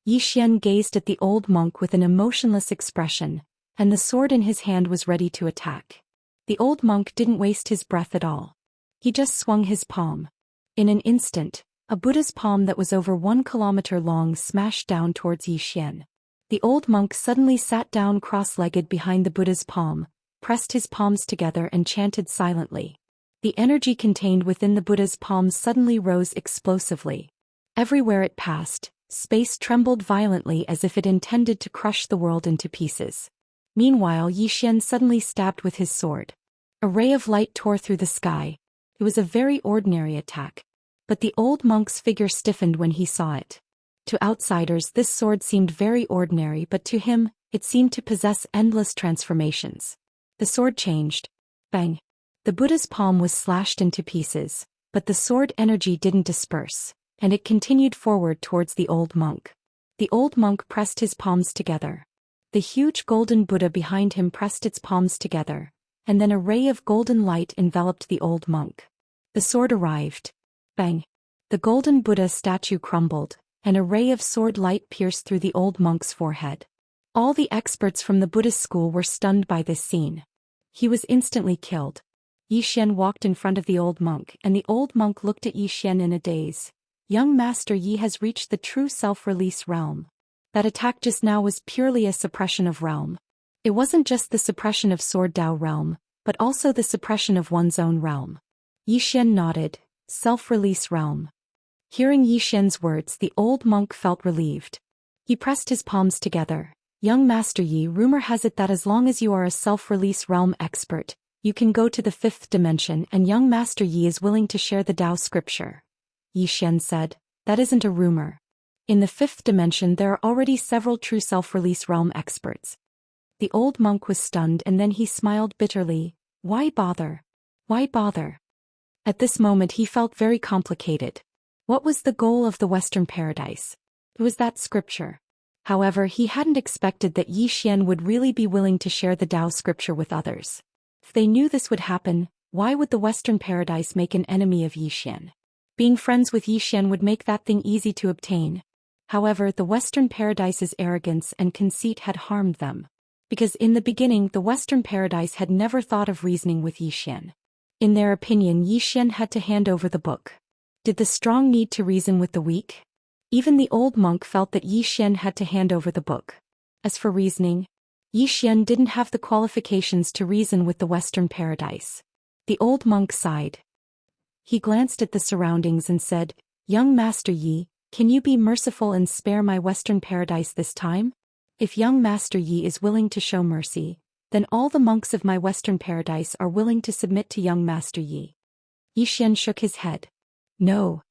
Yi Xian gazed at the old monk with an emotionless expression, and the sword in his hand was ready to attack. The old monk didn't waste his breath at all. He just swung his palm. In an instant, a Buddha's palm that was over 1 kilometer long smashed down towards Yi Xian. The old monk suddenly sat down cross-legged behind the Buddha's palm, pressed his palms together and chanted silently. The energy contained within the Buddha's palm suddenly rose explosively. Everywhere it passed, space trembled violently as if it intended to crush the world into pieces. Meanwhile, Yi Xian suddenly stabbed with his sword. A ray of light tore through the sky. It was a very ordinary attack. But the old monk's figure stiffened when he saw it. To outsiders, this sword seemed very ordinary, but to him, it seemed to possess endless transformations. The sword changed. Bang! The Buddha's palm was slashed into pieces, but the sword energy didn't disperse, and it continued forward towards the old monk. The old monk pressed his palms together. The huge golden Buddha behind him pressed its palms together, and then a ray of golden light enveloped the old monk. The sword arrived. Bang! The golden Buddha statue crumbled, and a ray of sword light pierced through the old monk's forehead. All the experts from the Buddhist school were stunned by this scene. He was instantly killed. Yi Xian walked in front of the old monk, and the old monk looked at Yi Xian in a daze. Young Master Yi has reached the true self-release realm. That attack just now was purely a suppression of realm. It wasn't just the suppression of Sword Dao realm, but also the suppression of one's own realm. Yi Xian nodded. Self-release realm. Hearing Yi Xian's words, the old monk felt relieved. He pressed his palms together. Young Master Yi, rumor has it that as long as you are a self-release realm expert, you can go to the fifth dimension, and young Master Yi is willing to share the Dao scripture. Yi Xian said, that isn't a rumor. In the fifth dimension there are already several true self-release realm experts. The old monk was stunned, and then he smiled bitterly. Why bother? Why bother? At this moment he felt very complicated. What was the goal of the Western Paradise? It was that scripture. However, he hadn't expected that Yi Xian would really be willing to share the Dao scripture with others. If they knew this would happen, why would the Western Paradise make an enemy of Yi Xian? Being friends with Yi Xian would make that thing easy to obtain. However, the Western Paradise's arrogance and conceit had harmed them. Because in the beginning the Western Paradise had never thought of reasoning with Yi Xian. In their opinion, Yi Xian had to hand over the book. Did the strong need to reason with the weak? Even the old monk felt that Yi Xian had to hand over the book. As for reasoning, Yi Xian didn't have the qualifications to reason with the Western Paradise. The old monk sighed. He glanced at the surroundings and said, Young Master Yi, can you be merciful and spare my Western Paradise this time? If young Master Yi is willing to show mercy, then all the monks of my Western Paradise are willing to submit to young Master Yi. Yi Xian shook his head. No.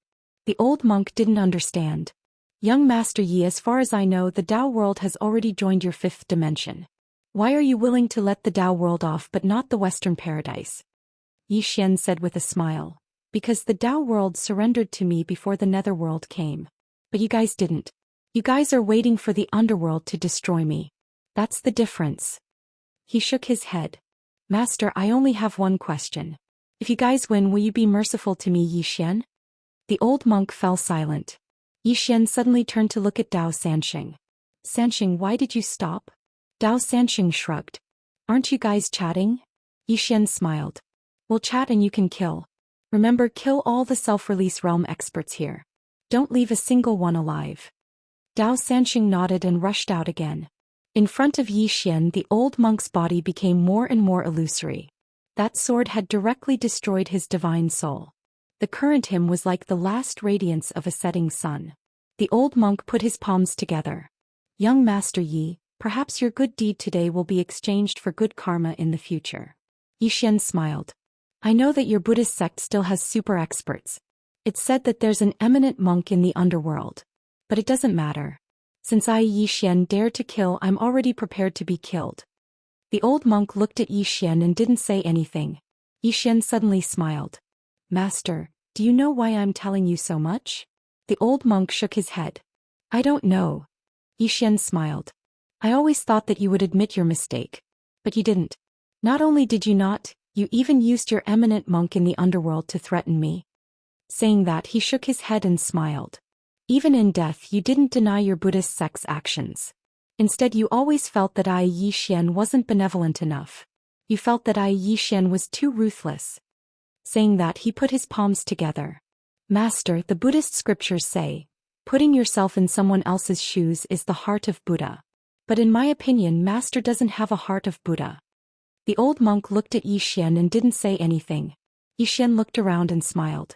The old monk didn't understand. Young Master Yi, as far as I know, the Dao world has already joined your fifth dimension. Why are you willing to let the Dao world off but not the Western Paradise? Yi Xian said with a smile. Because the Dao world surrendered to me before the Netherworld came. But you guys didn't. You guys are waiting for the underworld to destroy me. That's the difference. He shook his head. Master, I only have one question. If you guys win, will you be merciful to me, Yi Xian? The old monk fell silent. Yi Xian suddenly turned to look at Dao Sanxing. Sanxing, why did you stop? Dao Sanxing shrugged. Aren't you guys chatting? Yi Xian smiled. We'll chat and you can kill. Remember, kill all the self-release realm experts here. Don't leave a single one alive. Dao Sanxing nodded and rushed out again. In front of Yi Xian, the old monk's body became more and more illusory. That sword had directly destroyed his divine soul. The current him was like the last radiance of a setting sun. The old monk put his palms together. Young Master Yi, perhaps your good deed today will be exchanged for good karma in the future. Yi Xian smiled. I know that your Buddhist sect still has super experts. It's said that there's an eminent monk in the underworld. But it doesn't matter. Since I, Yi Xian, dared to kill, I'm already prepared to be killed. The old monk looked at Yi Xian and didn't say anything. Yi Xian suddenly smiled. Master, do you know why I'm telling you so much? The old monk shook his head. I don't know. Yi Xian smiled. I always thought that you would admit your mistake. But you didn't. Not only did you not, you even used your eminent monk in the underworld to threaten me. Saying that, he shook his head and smiled. Even in death, you didn't deny your Buddhist sect's actions. Instead, you always felt that I, Yi Xian, wasn't benevolent enough. You felt that I, Yi Xian, was too ruthless. Saying that, he put his palms together. Master, the Buddhist scriptures say, putting yourself in someone else's shoes is the heart of Buddha. But in my opinion, Master doesn't have a heart of Buddha. The old monk looked at Yi Xian and didn't say anything. Yi Xian looked around and smiled.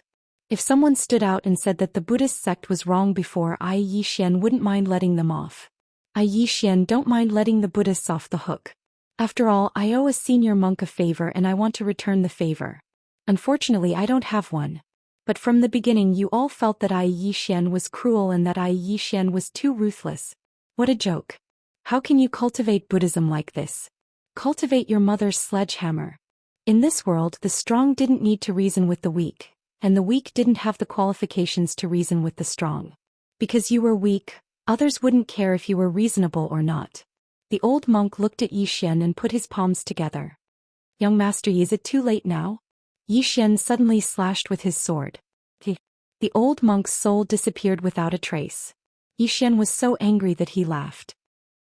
If someone stood out and said that the Buddhist sect was wrong before, I, Yi Xian, wouldn't mind letting them off. I, Yi Xian, don't mind letting the Buddhists off the hook. After all, I owe a senior monk a favor and I want to return the favor. Unfortunately, I don't have one. But from the beginning you all felt that I, Yi Xian, was cruel and that I, Yi Xian, was too ruthless. What a joke. How can you cultivate Buddhism like this? Cultivate your mother's sledgehammer. In this world, the strong didn't need to reason with the weak, and the weak didn't have the qualifications to reason with the strong. Because you were weak, others wouldn't care if you were reasonable or not. The old monk looked at Yi Xian and put his palms together. Young Master Yi, is it too late now? Yi Xian suddenly slashed with his sword. The old monk's soul disappeared without a trace. Yi Xian was so angry that he laughed.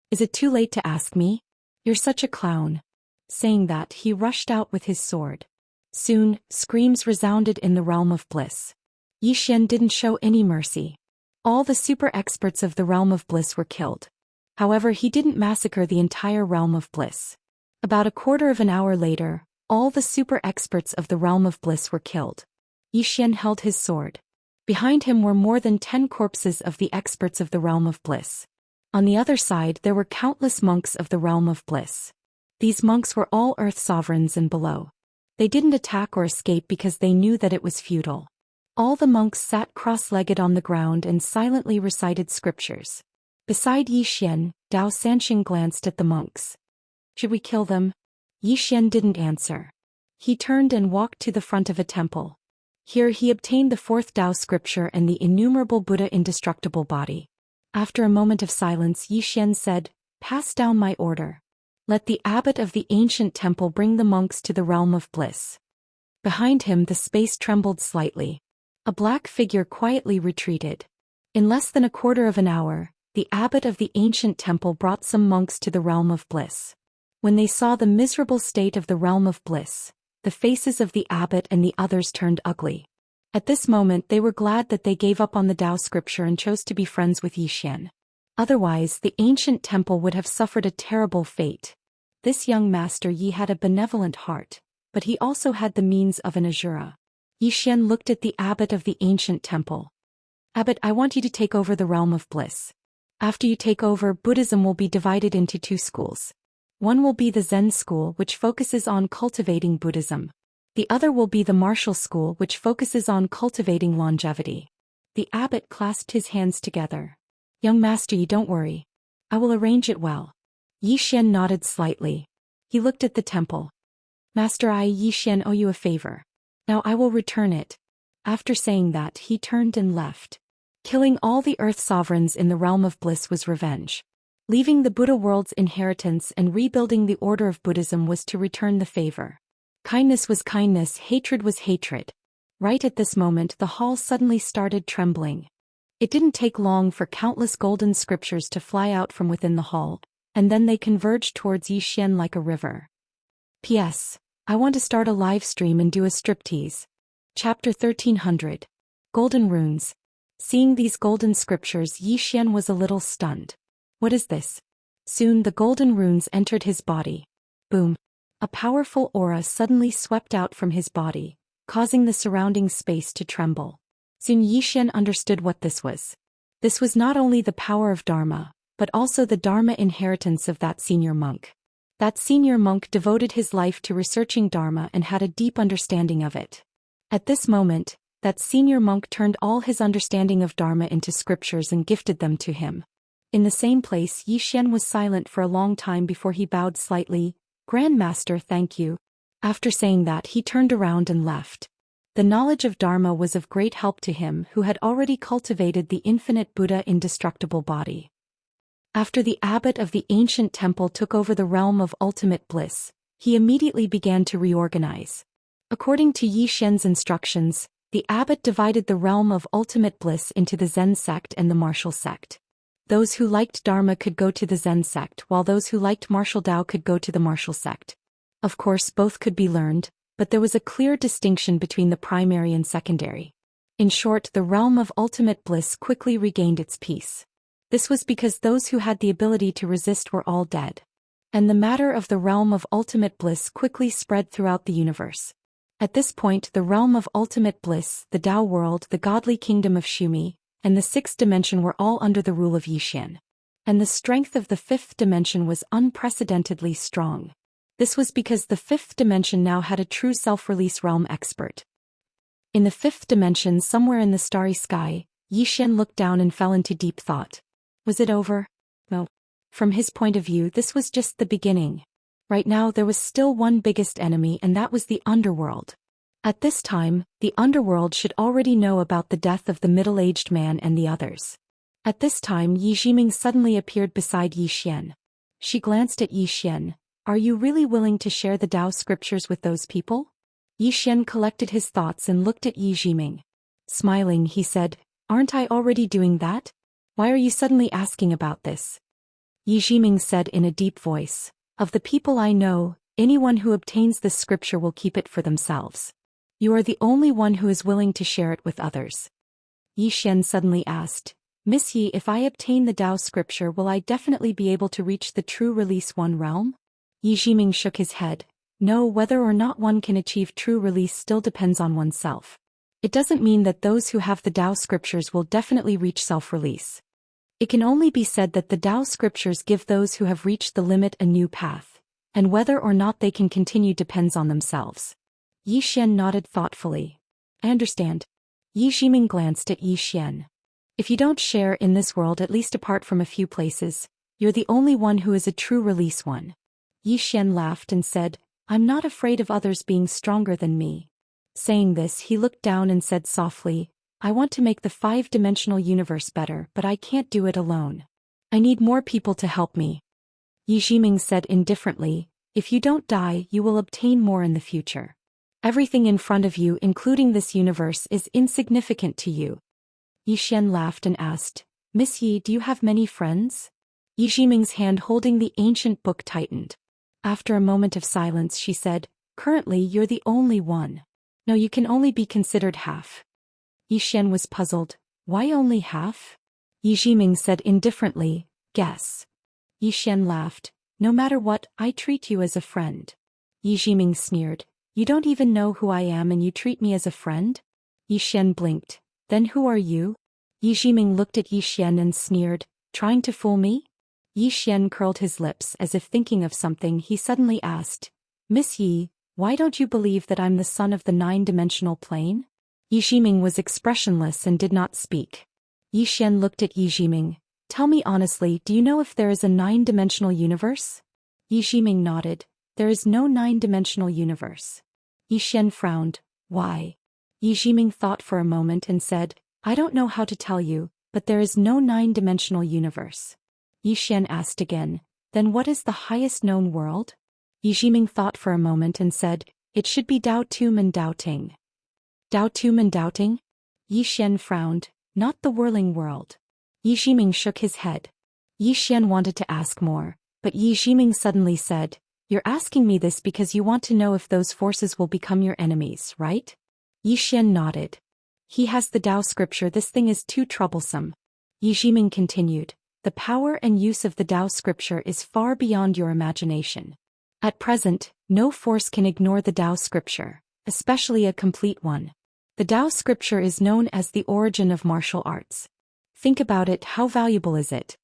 Is it too late to ask me? You're such a clown. Saying that, he rushed out with his sword. Soon, screams resounded in the realm of bliss. Yi Xian didn't show any mercy. All the super experts of the realm of bliss were killed. However, he didn't massacre the entire realm of bliss. About a quarter of an hour later, all the super experts of the realm of bliss were killed. Yi Xian held his sword. Behind him were more than 10 corpses of the experts of the realm of bliss. On the other side, there were countless monks of the realm of bliss. These monks were all earth sovereigns and below. They didn't attack or escape because they knew that it was futile. All the monks sat cross-legged on the ground and silently recited scriptures. Beside Yi Xian, Dao Sanxing glanced at the monks. Should we kill them? Yi Xian didn't answer. He turned and walked to the front of a temple. Here he obtained the 4th Dao scripture and the innumerable Buddha indestructible body. After a moment of silence, Yi Xian said, "Pass down my order. Let the abbot of the ancient temple bring the monks to the realm of bliss." Behind him the space trembled slightly. A black figure quietly retreated. In less than a quarter of an hour, the abbot of the ancient temple brought some monks to the realm of bliss. When they saw the miserable state of the realm of bliss, the faces of the abbot and the others turned ugly. At this moment they were glad that they gave up on the Dao scripture and chose to be friends with Yi Xian. Otherwise, the ancient temple would have suffered a terrible fate. This young Master Yi had a benevolent heart, but he also had the means of an Asura. Yi Xian looked at the abbot of the ancient temple. "Abbot, I want you to take over the realm of bliss. After you take over, Buddhism will be divided into 2 schools. One will be the Zen school, which focuses on cultivating Buddhism. The other will be the martial school, which focuses on cultivating longevity." The abbot clasped his hands together. "Young Master Yi, don't worry. I will arrange it well." Yi Xian nodded slightly. He looked at the temple. "Master, I, Yi Xian, owe you a favor. Now I will return it." After saying that, he turned and left. Killing all the earth sovereigns in the realm of bliss was revenge. Leaving the Buddha world's inheritance and rebuilding the order of Buddhism was to return the favor. Kindness was kindness, hatred was hatred. Right at this moment, the hall suddenly started trembling. It didn't take long for countless golden scriptures to fly out from within the hall, and then they converged towards Zhou Xian like a river. P.S. I want to start a live stream and do a striptease. Chapter 1300. Golden Runes. Seeing these golden scriptures, Zhou Xian was a little stunned. What is this? Soon the golden runes entered his body. Boom. A powerful aura suddenly swept out from his body, causing the surrounding space to tremble. Soon Zhou Xian understood what this was. This was not only the power of Dharma, but also the Dharma inheritance of that senior monk. That senior monk devoted his life to researching Dharma and had a deep understanding of it. At this moment, that senior monk turned all his understanding of Dharma into scriptures and gifted them to him. In the same place, Zhou Xian was silent for a long time before he bowed slightly. Grand Master, thank you. After saying that, he turned around and left. The knowledge of Dharma was of great help to him who had already cultivated the infinite Buddha indestructible body. After the abbot of the ancient temple took over the realm of ultimate bliss, he immediately began to reorganize. According to Zhou Xian's instructions, the abbot divided the realm of ultimate bliss into the Zen sect and the martial sect. Those who liked Dharma could go to the Zen sect, while those who liked martial Tao could go to the martial sect. Of course, both could be learned, but there was a clear distinction between the primary and secondary. In short, the realm of ultimate bliss quickly regained its peace. This was because those who had the ability to resist were all dead. And the matter of the realm of ultimate bliss quickly spread throughout the universe. At this point, the realm of ultimate bliss, the Tao world, the godly kingdom of Shumi, and the sixth dimension were all under the rule of Zhou Xian. And the strength of the fifth dimension was unprecedentedly strong. This was because the fifth dimension now had a true self-release realm expert. In the fifth dimension, somewhere in the starry sky, Zhou Xian looked down and fell into deep thought. Was it over? No. From his point of view, this was just the beginning. Right now there was still one biggest enemy, and that was the underworld. At this time, the underworld should already know about the death of the middle-aged man and the others. At this time, Yi Jiming suddenly appeared beside Zhou Xian. She glanced at Zhou Xian. Are you really willing to share the Tao scriptures with those people? Zhou Xian collected his thoughts and looked at Yi Jiming. Smiling, he said, Aren't I already doing that? Why are you suddenly asking about this? Yi Jiming said in a deep voice, Of the people I know, anyone who obtains this scripture will keep it for themselves. You are the only one who is willing to share it with others. Yi Xian suddenly asked, Miss Yi, if I obtain the Tao scripture, will I definitely be able to reach the true release one realm? Yi Jiming shook his head. No, whether or not one can achieve true release still depends on oneself. It doesn't mean that those who have the Tao scriptures will definitely reach self-release. It can only be said that the Tao scriptures give those who have reached the limit a new path, and whether or not they can continue depends on themselves. Yi Xian nodded thoughtfully. I understand. Yi Jiming glanced at Yi Xian. If you don't share in this world, at least apart from a few places, you're the only one who is a true release one. Yi Xian laughed and said, I'm not afraid of others being stronger than me. Saying this, he looked down and said softly, I want to make the five-dimensional universe better, but I can't do it alone. I need more people to help me. Yi Jiming said indifferently, If you don't die, you will obtain more in the future. Everything in front of you, including this universe, is insignificant to you. Yi Xian laughed and asked, Miss Yi, do you have many friends? Yi Jiming's hand holding the ancient book tightened. After a moment of silence, she said, Currently, you're the only one. No, you can only be considered half. Yi Xian was puzzled. Why only half? Yi Jiming said indifferently, Guess. Yi Xian laughed. No matter what, I treat you as a friend. Yi Jiming sneered. You don't even know who I am and you treat me as a friend? Yi Xian blinked. Then who are you? Yi Jiming looked at Yi Xian and sneered. Trying to fool me? Yi Xian curled his lips as if thinking of something. He suddenly asked, Miss Yi, why don't you believe that I'm the son of the nine-dimensional plane? Yi Jiming was expressionless and did not speak. Yi Xian looked at Yi Jiming. Tell me honestly, do you know if there is a nine-dimensional universe? Yi Jiming nodded. There is no nine-dimensional universe. Yi Xian frowned. Why? Yi Jiming thought for a moment and said, I don't know how to tell you, but there is no nine-dimensional universe. Yi Xian asked again, Then what is the highest known world? Yi Jiming thought for a moment and said, It should be Dao Tum and Dao Ting. Dao Tum and Dao Ting? Yi Xian frowned. Not the whirling world. Yi Ximing shook his head. Yi Xian wanted to ask more, but Yi Ximing suddenly said, "You're asking me this because you want to know if those forces will become your enemies, right?" Yi Xian nodded. "He has the Tao scripture. This thing is too troublesome." Yi Ximing continued, "The power and use of the Tao scripture is far beyond your imagination. At present, no force can ignore the Tao scripture, especially a complete one. The Tao scripture is known as the origin of martial arts. Think about it, how valuable is it?"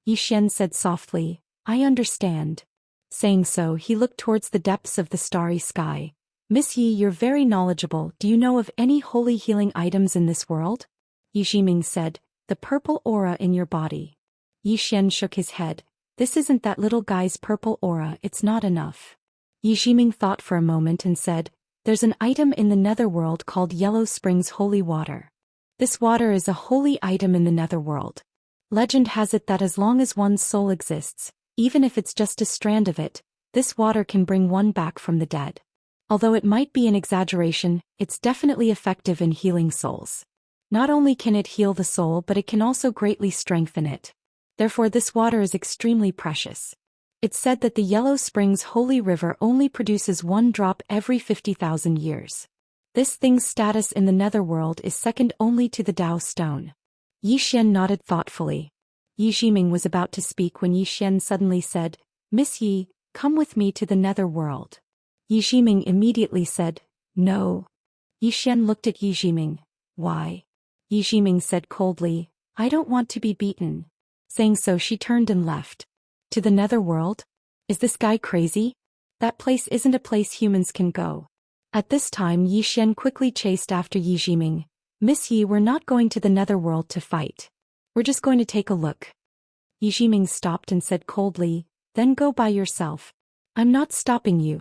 Yi Xian said softly, "I understand." Saying so, he looked towards the depths of the starry sky. "Miss Yi, you're very knowledgeable. Do you know of any holy healing items in this world?" Yi Ximing said, "The purple aura in your body." Yi Xian shook his head. "This isn't that little guy's purple aura, it's not enough." Yi Ximing thought for a moment and said, "There's an item in the netherworld called Yellow Springs Holy Water. This water is a holy item in the netherworld. Legend has it that as long as one's soul exists, even if it's just a strand of it, this water can bring one back from the dead. Although it might be an exaggeration, it's definitely effective in healing souls. Not only can it heal the soul, but it can also greatly strengthen it. Therefore this water is extremely precious. It's said that the Yellow Springs Holy River only produces one drop every 50,000 years. This thing's status in the netherworld is second only to the Tao stone." Yi Xian nodded thoughtfully. Yi Ximing was about to speak when Yi Xian suddenly said, "Miss Yi, come with me to the netherworld." Yi Ximing immediately said, "No." Yi Xian looked at Yi Ximing. "Why?" Yi Ximing said coldly, "I don't want to be beaten." Saying so, she turned and left. "To the netherworld? Is this guy crazy? That place isn't a place humans can go." At this time Yi Xian quickly chased after Yi Ximing. "Miss Yi, we're not going to the netherworld to fight. We're just going to take a look." Yi Ximing stopped and said coldly, "Then go by yourself. I'm not stopping you."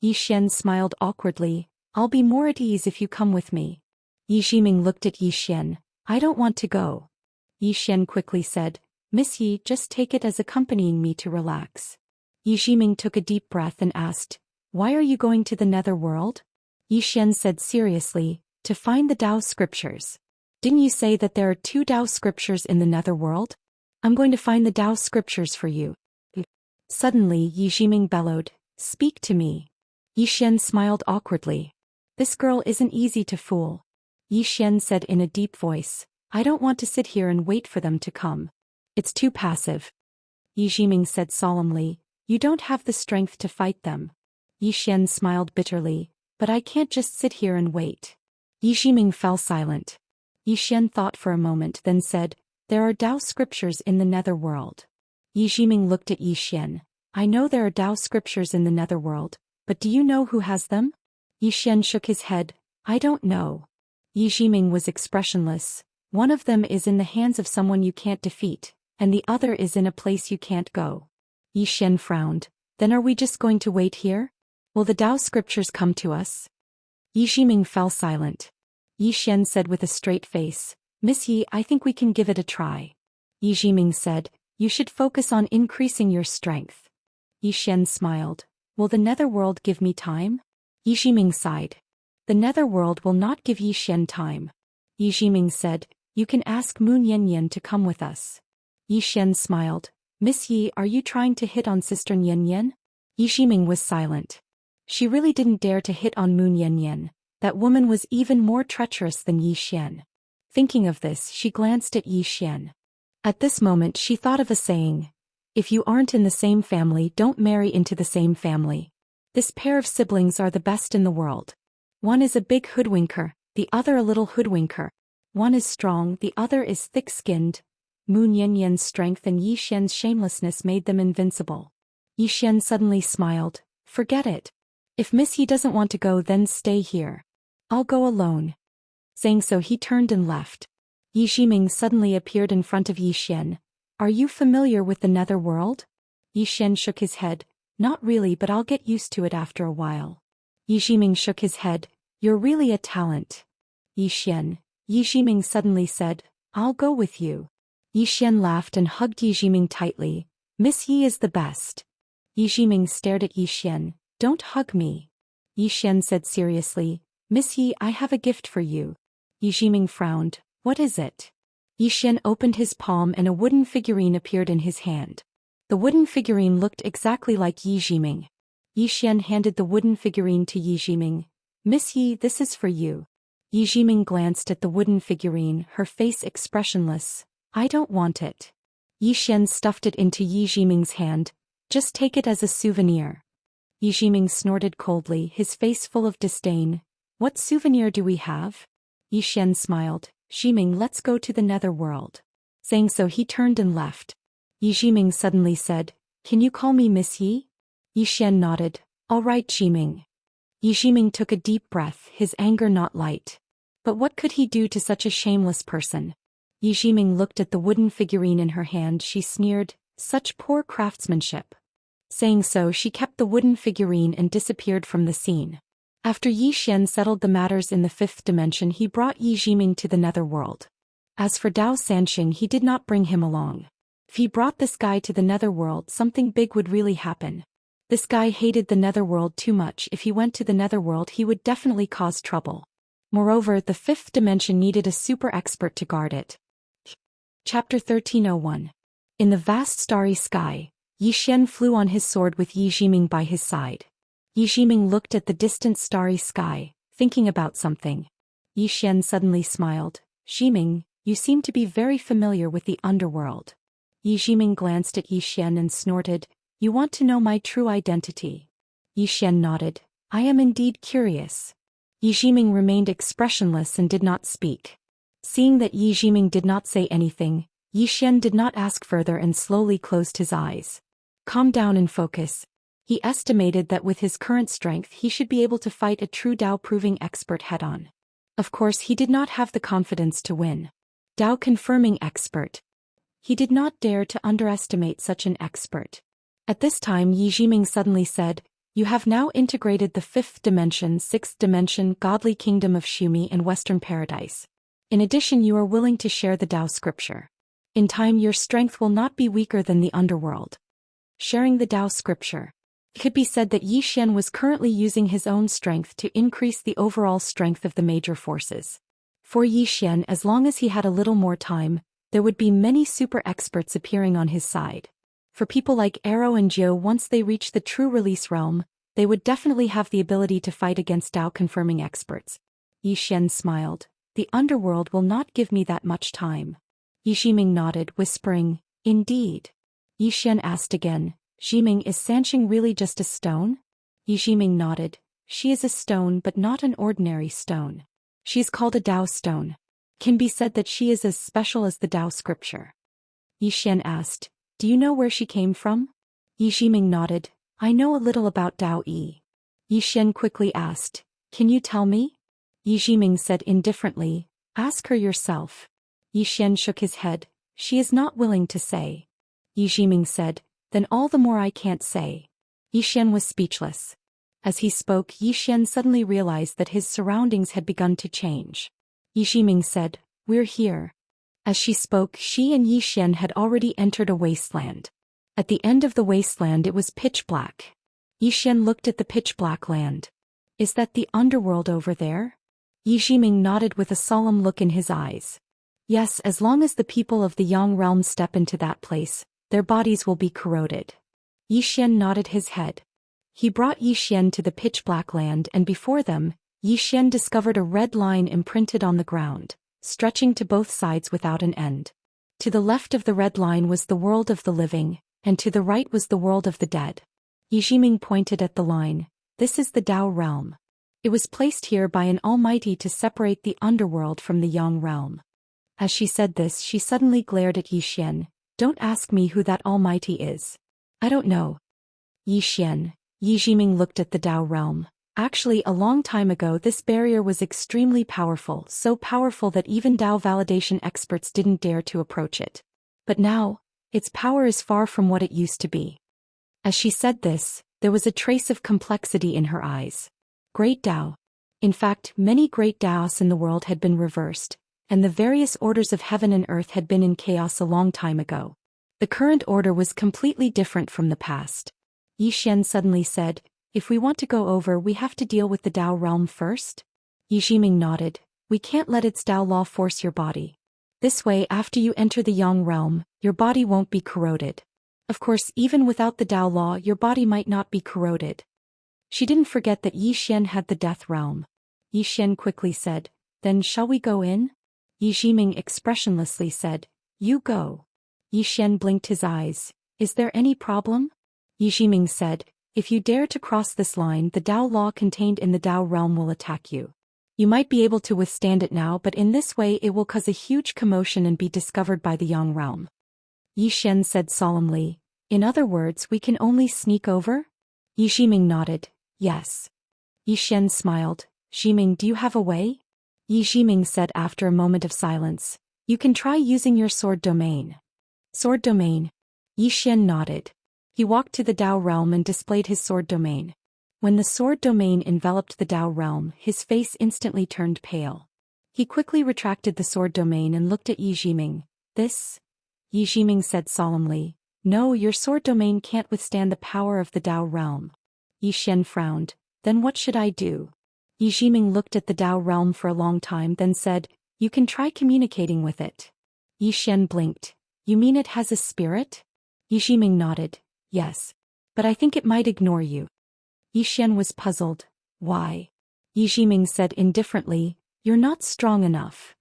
Yi Xian smiled awkwardly, "I'll be more at ease if you come with me." Yi Ximing looked at Yi Xian. "I don't want to go." Yi Xian quickly said, "Miss Yi, just take it as accompanying me to relax." Yi Ximing took a deep breath and asked, "Why are you going to the netherworld?" Yi Xian said seriously, "To find the Tao scriptures." "Didn't you say that there are 2 Tao scriptures in the netherworld?" "I'm going to find the Tao scriptures for you." Suddenly Yi Ximing bellowed, "Speak to me." Yi Xian smiled awkwardly. "This girl isn't easy to fool." Yi Xian said in a deep voice, "I don't want to sit here and wait for them to come. It's too passive." Yi Ximing said solemnly, "You don't have the strength to fight them." Yi Xian smiled bitterly, "But I can't just sit here and wait." Yi Ximing fell silent. Yi Xian thought for a moment, then said, "There are Tao scriptures in the netherworld." Yi Ximing looked at Yi Xian. "I know there are Tao scriptures in the netherworld, but do you know who has them?" Yi Xian shook his head, "I don't know." Yi Ximing was expressionless. "One of them is in the hands of someone you can't defeat, and the other is in a place you can't go." Yi Xian frowned. "Then are we just going to wait here? Will the Tao scriptures come to us?" Yi Ximing fell silent. Yi Xian said with a straight face, "Miss Yi, I think we can give it a try." Yi Ximing said, "You should focus on increasing your strength." Yi Xian smiled. "Will the netherworld give me time?" Yi Ximing sighed. "The netherworld will not give Yi Xian time." Yi Ximing said, "You can ask Moon Yanyan to come with us." Yi Xian smiled. "Miss Yi, are you trying to hit on Sister Yanyan?" Yi Ximing was silent. She really didn't dare to hit on Moon Yanyan. That woman was even more treacherous than Yi Xian. Thinking of this, she glanced at Yi Xian. At this moment she thought of a saying, "If you aren't in the same family, don't marry into the same family." This pair of siblings are the best in the world. One is a big hoodwinker, the other a little hoodwinker. One is strong, the other is thick-skinned. Moon Yanyan's strength and Yi Xian's shamelessness made them invincible. Yi Xian suddenly smiled. "Forget it. If Miss Yi doesn't want to go, then stay here. I'll go alone." Saying so, he turned and left. Yi Ximing suddenly appeared in front of Yi Xian. "Are you familiar with the netherworld?" Yi Xian shook his head. "Not really, but I'll get used to it after a while." Yi Ximing shook his head. "You're really a talent." Yi Xian. Yi Ximing suddenly said, "I'll go with you." Yi Xian laughed and hugged Yi Ximing tightly. "Miss Yi is the best." Yi Ximing stared at Yi Xian. "Don't hug me." Yi Xian said seriously, "Miss Yi, I have a gift for you." Yi Ximing frowned. "What is it?" Yi Xian opened his palm and a wooden figurine appeared in his hand. The wooden figurine looked exactly like Yi Jiming. Yi Xian handed the wooden figurine to Yi Jiming. "Miss Yi, this is for you." Yi Jiming glanced at the wooden figurine, her face expressionless. "I don't want it." Yi Xian stuffed it into Yi Jiming's hand. "Just take it as a souvenir." Yi Jiming snorted coldly, his face full of disdain. "What souvenir do we have?" Yi Xian smiled. "Jiming, let's go to the netherworld." Saying so he turned and left. Yi Jiming suddenly said, "Can you call me Miss Yi?" Yi Xian nodded. "All right, Jiming." Yi Jiming took a deep breath, his anger not light. But what could he do to such a shameless person? Yi Jiming looked at the wooden figurine in her hand. She sneered, "Such poor craftsmanship." Saying so she kept the wooden figurine and disappeared from the scene. After Yi Xian settled the matters in the fifth dimension, he brought Yi Jiming to the netherworld. As for Dao Sanxing, he did not bring him along. If he brought this guy to the netherworld, something big would really happen. This guy hated the netherworld too much. If he went to the netherworld, he would definitely cause trouble. Moreover, the fifth dimension needed a super expert to guard it. Chapter 1301. In the vast starry sky, Yi Xian flew on his sword with Yi Jiming by his side. Yi Jiming looked at the distant starry sky, thinking about something. Yi Xian suddenly smiled. "Jiming, you seem to be very familiar with the underworld." Yi Jiming glanced at Yi Xian and snorted, "You want to know my true identity?" Yi Xian nodded. "I am indeed curious." Yi Jiming remained expressionless and did not speak. Seeing that Yi Jiming did not say anything, Yi Xian did not ask further and slowly closed his eyes. Calm down and focus. He estimated that with his current strength he should be able to fight a true Dao-proving expert head-on. Of course he did not have the confidence to win. Dao-confirming expert. He did not dare to underestimate such an expert. At this time Yi Jiming suddenly said, "You have now integrated the fifth dimension, sixth dimension, godly kingdom of Shumi and Western paradise. In addition, you are willing to share the Dao scripture. In time your strength will not be weaker than the underworld." Sharing the Dao scripture. It could be said that Yi Xian was currently using his own strength to increase the overall strength of the major forces. For Yi Xian, as long as he had a little more time, there would be many super experts appearing on his side. For people like Arrow and Zhou, once they reach the true release realm, they would definitely have the ability to fight against Dao-confirming experts. Yi Xian smiled. "The underworld will not give me that much time." Yi Jiming nodded, whispering, "Indeed." Yi Xian asked again, "Jiming, is Sanxing really just a stone?" Yi Jiming nodded. "She is a stone, but not an ordinary stone. She is called a Dao stone. Can be said that she is as special as the Dao scripture." Yi Xian asked, "Do you know where she came from?" Yi Jiming nodded. "I know a little about Dao Yi." Yi Xian quickly asked, "Can you tell me?" Yi Jiming said indifferently, "Ask her yourself." Yi Xian shook his head. "She is not willing to say." Yi Jiming said, "Then all the more I can't say." Yi Xian was speechless. As he spoke, Yi Xian suddenly realized that his surroundings had begun to change. Yi Jiming said, "We're here." As she spoke, she and Yi Xian had already entered a wasteland. At the end of the wasteland it was pitch black. Yi Xian looked at the pitch black land. "Is that the underworld over there?" Yi Jiming nodded with a solemn look in his eyes. "Yes, as long as the people of the Yang realm step into that place, their bodies will be corroded." Yi Xian nodded his head. He brought Yi Xian to the pitch black land, and before them, Yi Xian discovered a red line imprinted on the ground, stretching to both sides without an end. To the left of the red line was the world of the living, and to the right was the world of the dead. Yi Jiming pointed at the line. "This is the Dao realm. It was placed here by an almighty to separate the underworld from the Yang realm." As she said this, she suddenly glared at Yi Xian. "Don't ask me who that almighty is. I don't know." Yi Xian. Yi Jiming looked at the Dao realm. Actually, a long time ago this barrier was extremely powerful, so powerful that even Dao validation experts didn't dare to approach it. But now, its power is far from what it used to be. As she said this, there was a trace of complexity in her eyes. Great Dao. In fact, many great Daos in the world had been reversed, and the various orders of heaven and earth had been in chaos a long time ago. The current order was completely different from the past. Yi Xian suddenly said, "If we want to go over, we have to deal with the Dao realm first?" Yi Jiming nodded. "We can't let its Dao law force your body. This way, after you enter the Yang realm, your body won't be corroded. Of course, even without the Dao law, your body might not be corroded. She didn't forget that Yi Xian had the death realm. Yi Xian quickly said, "Then shall we go in?" Yi Jiming expressionlessly said, "You go." Yi Xian blinked his eyes. "Is there any problem?" Yi Jiming said, "If you dare to cross this line, the Dao law contained in the Dao realm will attack you. You might be able to withstand it now, but in this way it will cause a huge commotion and be discovered by the Yang realm." Yi Xian said solemnly, "In other words, we can only sneak over?" Yi Jiming nodded, "Yes." Yi Xian smiled, "Jiming, do you have a way?" Yi Jiming said after a moment of silence, "You can try using your sword domain." Sword domain? Yi Xian nodded. He walked to the Dao realm and displayed his sword domain. When the sword domain enveloped the Dao realm, his face instantly turned pale. He quickly retracted the sword domain and looked at Yi Jiming. "This?" Yi Jiming said solemnly, "No, your sword domain can't withstand the power of the Dao realm." Yi Xian frowned. "Then what should I do?" Yi Jiming looked at the Dao realm for a long time, then said, "You can try communicating with it." Yi Xian blinked. "You mean it has a spirit?" Yi Jiming nodded. "Yes. But I think it might ignore you." Yi Xian was puzzled. "Why?" Yi Jiming said indifferently, "You're not strong enough."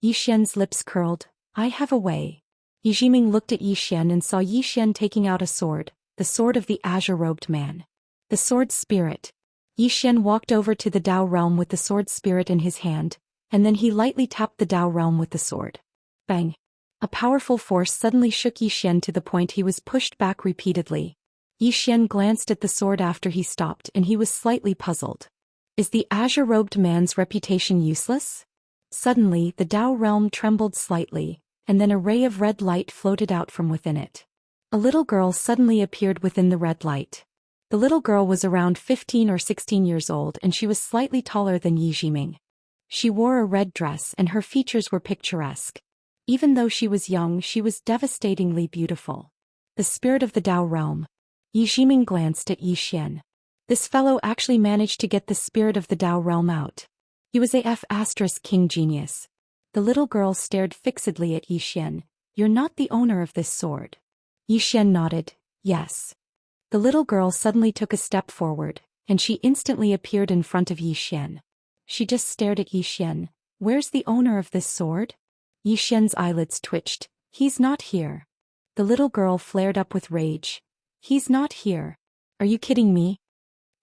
Yi Xian's lips curled. "I have a way." Yi Jiming looked at Yi Xian and saw Yi Xian taking out a sword, the sword of the azure-robed man. The sword spirit. Yi Xian walked over to the Dao realm with the sword spirit in his hand, and then he lightly tapped the Dao realm with the sword. Bang! A powerful force suddenly shook Yi Xian to the point he was pushed back repeatedly. Yi Xian glanced at the sword after he stopped and he was slightly puzzled. Is the azure-robed man's reputation useless? Suddenly, the Dao realm trembled slightly, and then a ray of red light floated out from within it. A little girl suddenly appeared within the red light. The little girl was around 15 or 16 years old and she was slightly taller than Yi Jiming. She wore a red dress and her features were picturesque. Even though she was young, she was devastatingly beautiful. The spirit of the Dao realm. Yi Jiming glanced at Yi Xian. This fellow actually managed to get the spirit of the Dao realm out. He was a King genius. The little girl stared fixedly at Yi Xian. "You're not the owner of this sword." Yi Xian nodded. "Yes." The little girl suddenly took a step forward, and she instantly appeared in front of Yi Xian. She just stared at Yi Xian. "Where's the owner of this sword?" Yi Xian's eyelids twitched. "He's not here." The little girl flared up with rage. "He's not here. Are you kidding me?"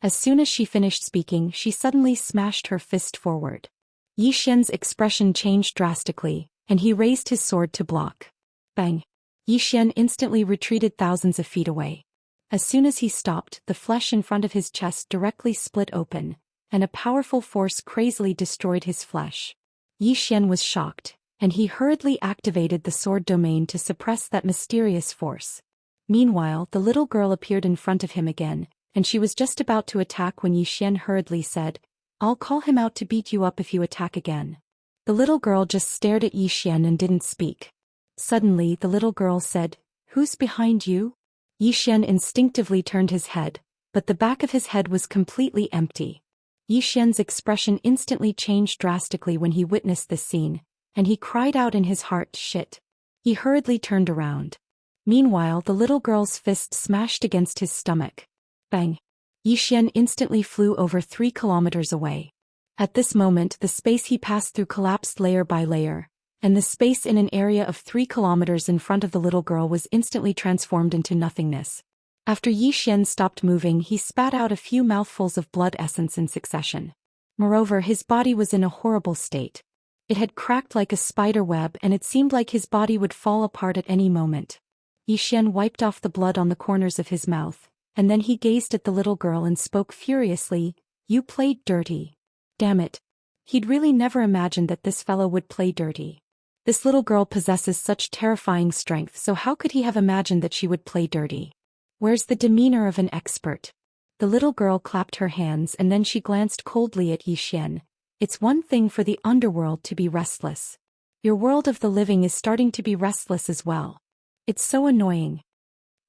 As soon as she finished speaking, she suddenly smashed her fist forward. Yi Xian's expression changed drastically, and he raised his sword to block. Bang! Yi Xian instantly retreated thousands of feet away. As soon as he stopped, the flesh in front of his chest directly split open, and a powerful force crazily destroyed his flesh. Yi Xian was shocked, and he hurriedly activated the sword domain to suppress that mysterious force. Meanwhile, the little girl appeared in front of him again, and she was just about to attack when Yi Xian hurriedly said, "I'll call him out to beat you up if you attack again." The little girl just stared at Yi Xian and didn't speak. Suddenly, the little girl said, "Who's behind you?" Yi Xian instinctively turned his head, but the back of his head was completely empty. Yi Xian's expression instantly changed drastically when he witnessed this scene, and he cried out in his heart, "Shit." He hurriedly turned around. Meanwhile, the little girl's fist smashed against his stomach. Bang! Yi Xian instantly flew over 3 kilometers away. At this moment, the space he passed through collapsed layer by layer, and the space in an area of 3 kilometers in front of the little girl was instantly transformed into nothingness. After Yi Xian stopped moving, he spat out a few mouthfuls of blood essence in succession. Moreover, his body was in a horrible state. It had cracked like a spider web and it seemed like his body would fall apart at any moment. Yi Xian wiped off the blood on the corners of his mouth, and then he gazed at the little girl and spoke furiously, "You played dirty." Damn it. He'd really never imagined that this fellow would play dirty. This little girl possesses such terrifying strength, so how could he have imagined that she would play dirty? Where's the demeanor of an expert? The little girl clapped her hands and then she glanced coldly at Yi Xian. It's one thing for the underworld to be restless. Your world of the living is starting to be restless as well. It's so annoying.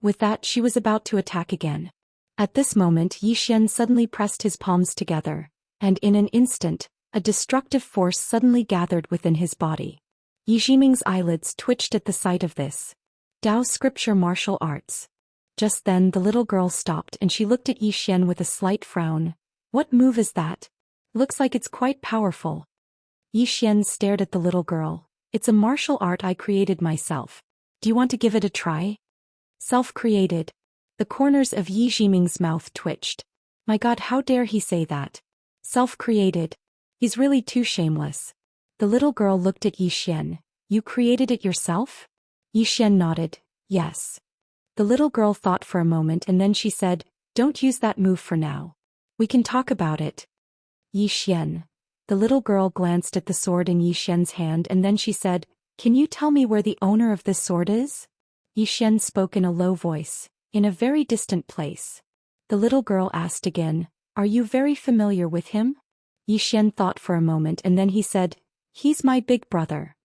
With that, she was about to attack again. At this moment, Yi Xian suddenly pressed his palms together, and in an instant, a destructive force suddenly gathered within his body. Yi Jiming's eyelids twitched at the sight of this. Dao scripture martial arts. Just then the little girl stopped and she looked at Yi Xian with a slight frown. What move is that? Looks like it's quite powerful. Yi Xian stared at the little girl. It's a martial art I created myself. Do you want to give it a try? Self-created. The corners of Yi Jiming's mouth twitched. My God, how dare he say that? Self-created. He's really too shameless. The little girl looked at Yi Xian. You created it yourself? Yi Xian nodded. Yes. The little girl thought for a moment and then she said, don't use that move for now. We can talk about it. Yi Xian. The little girl glanced at the sword in Yi Xian's hand and then she said, can you tell me where the owner of this sword is? Yi Xian spoke in a low voice, in a very distant place. The little girl asked again, are you very familiar with him? Yi Xian thought for a moment and then he said, he's my big brother.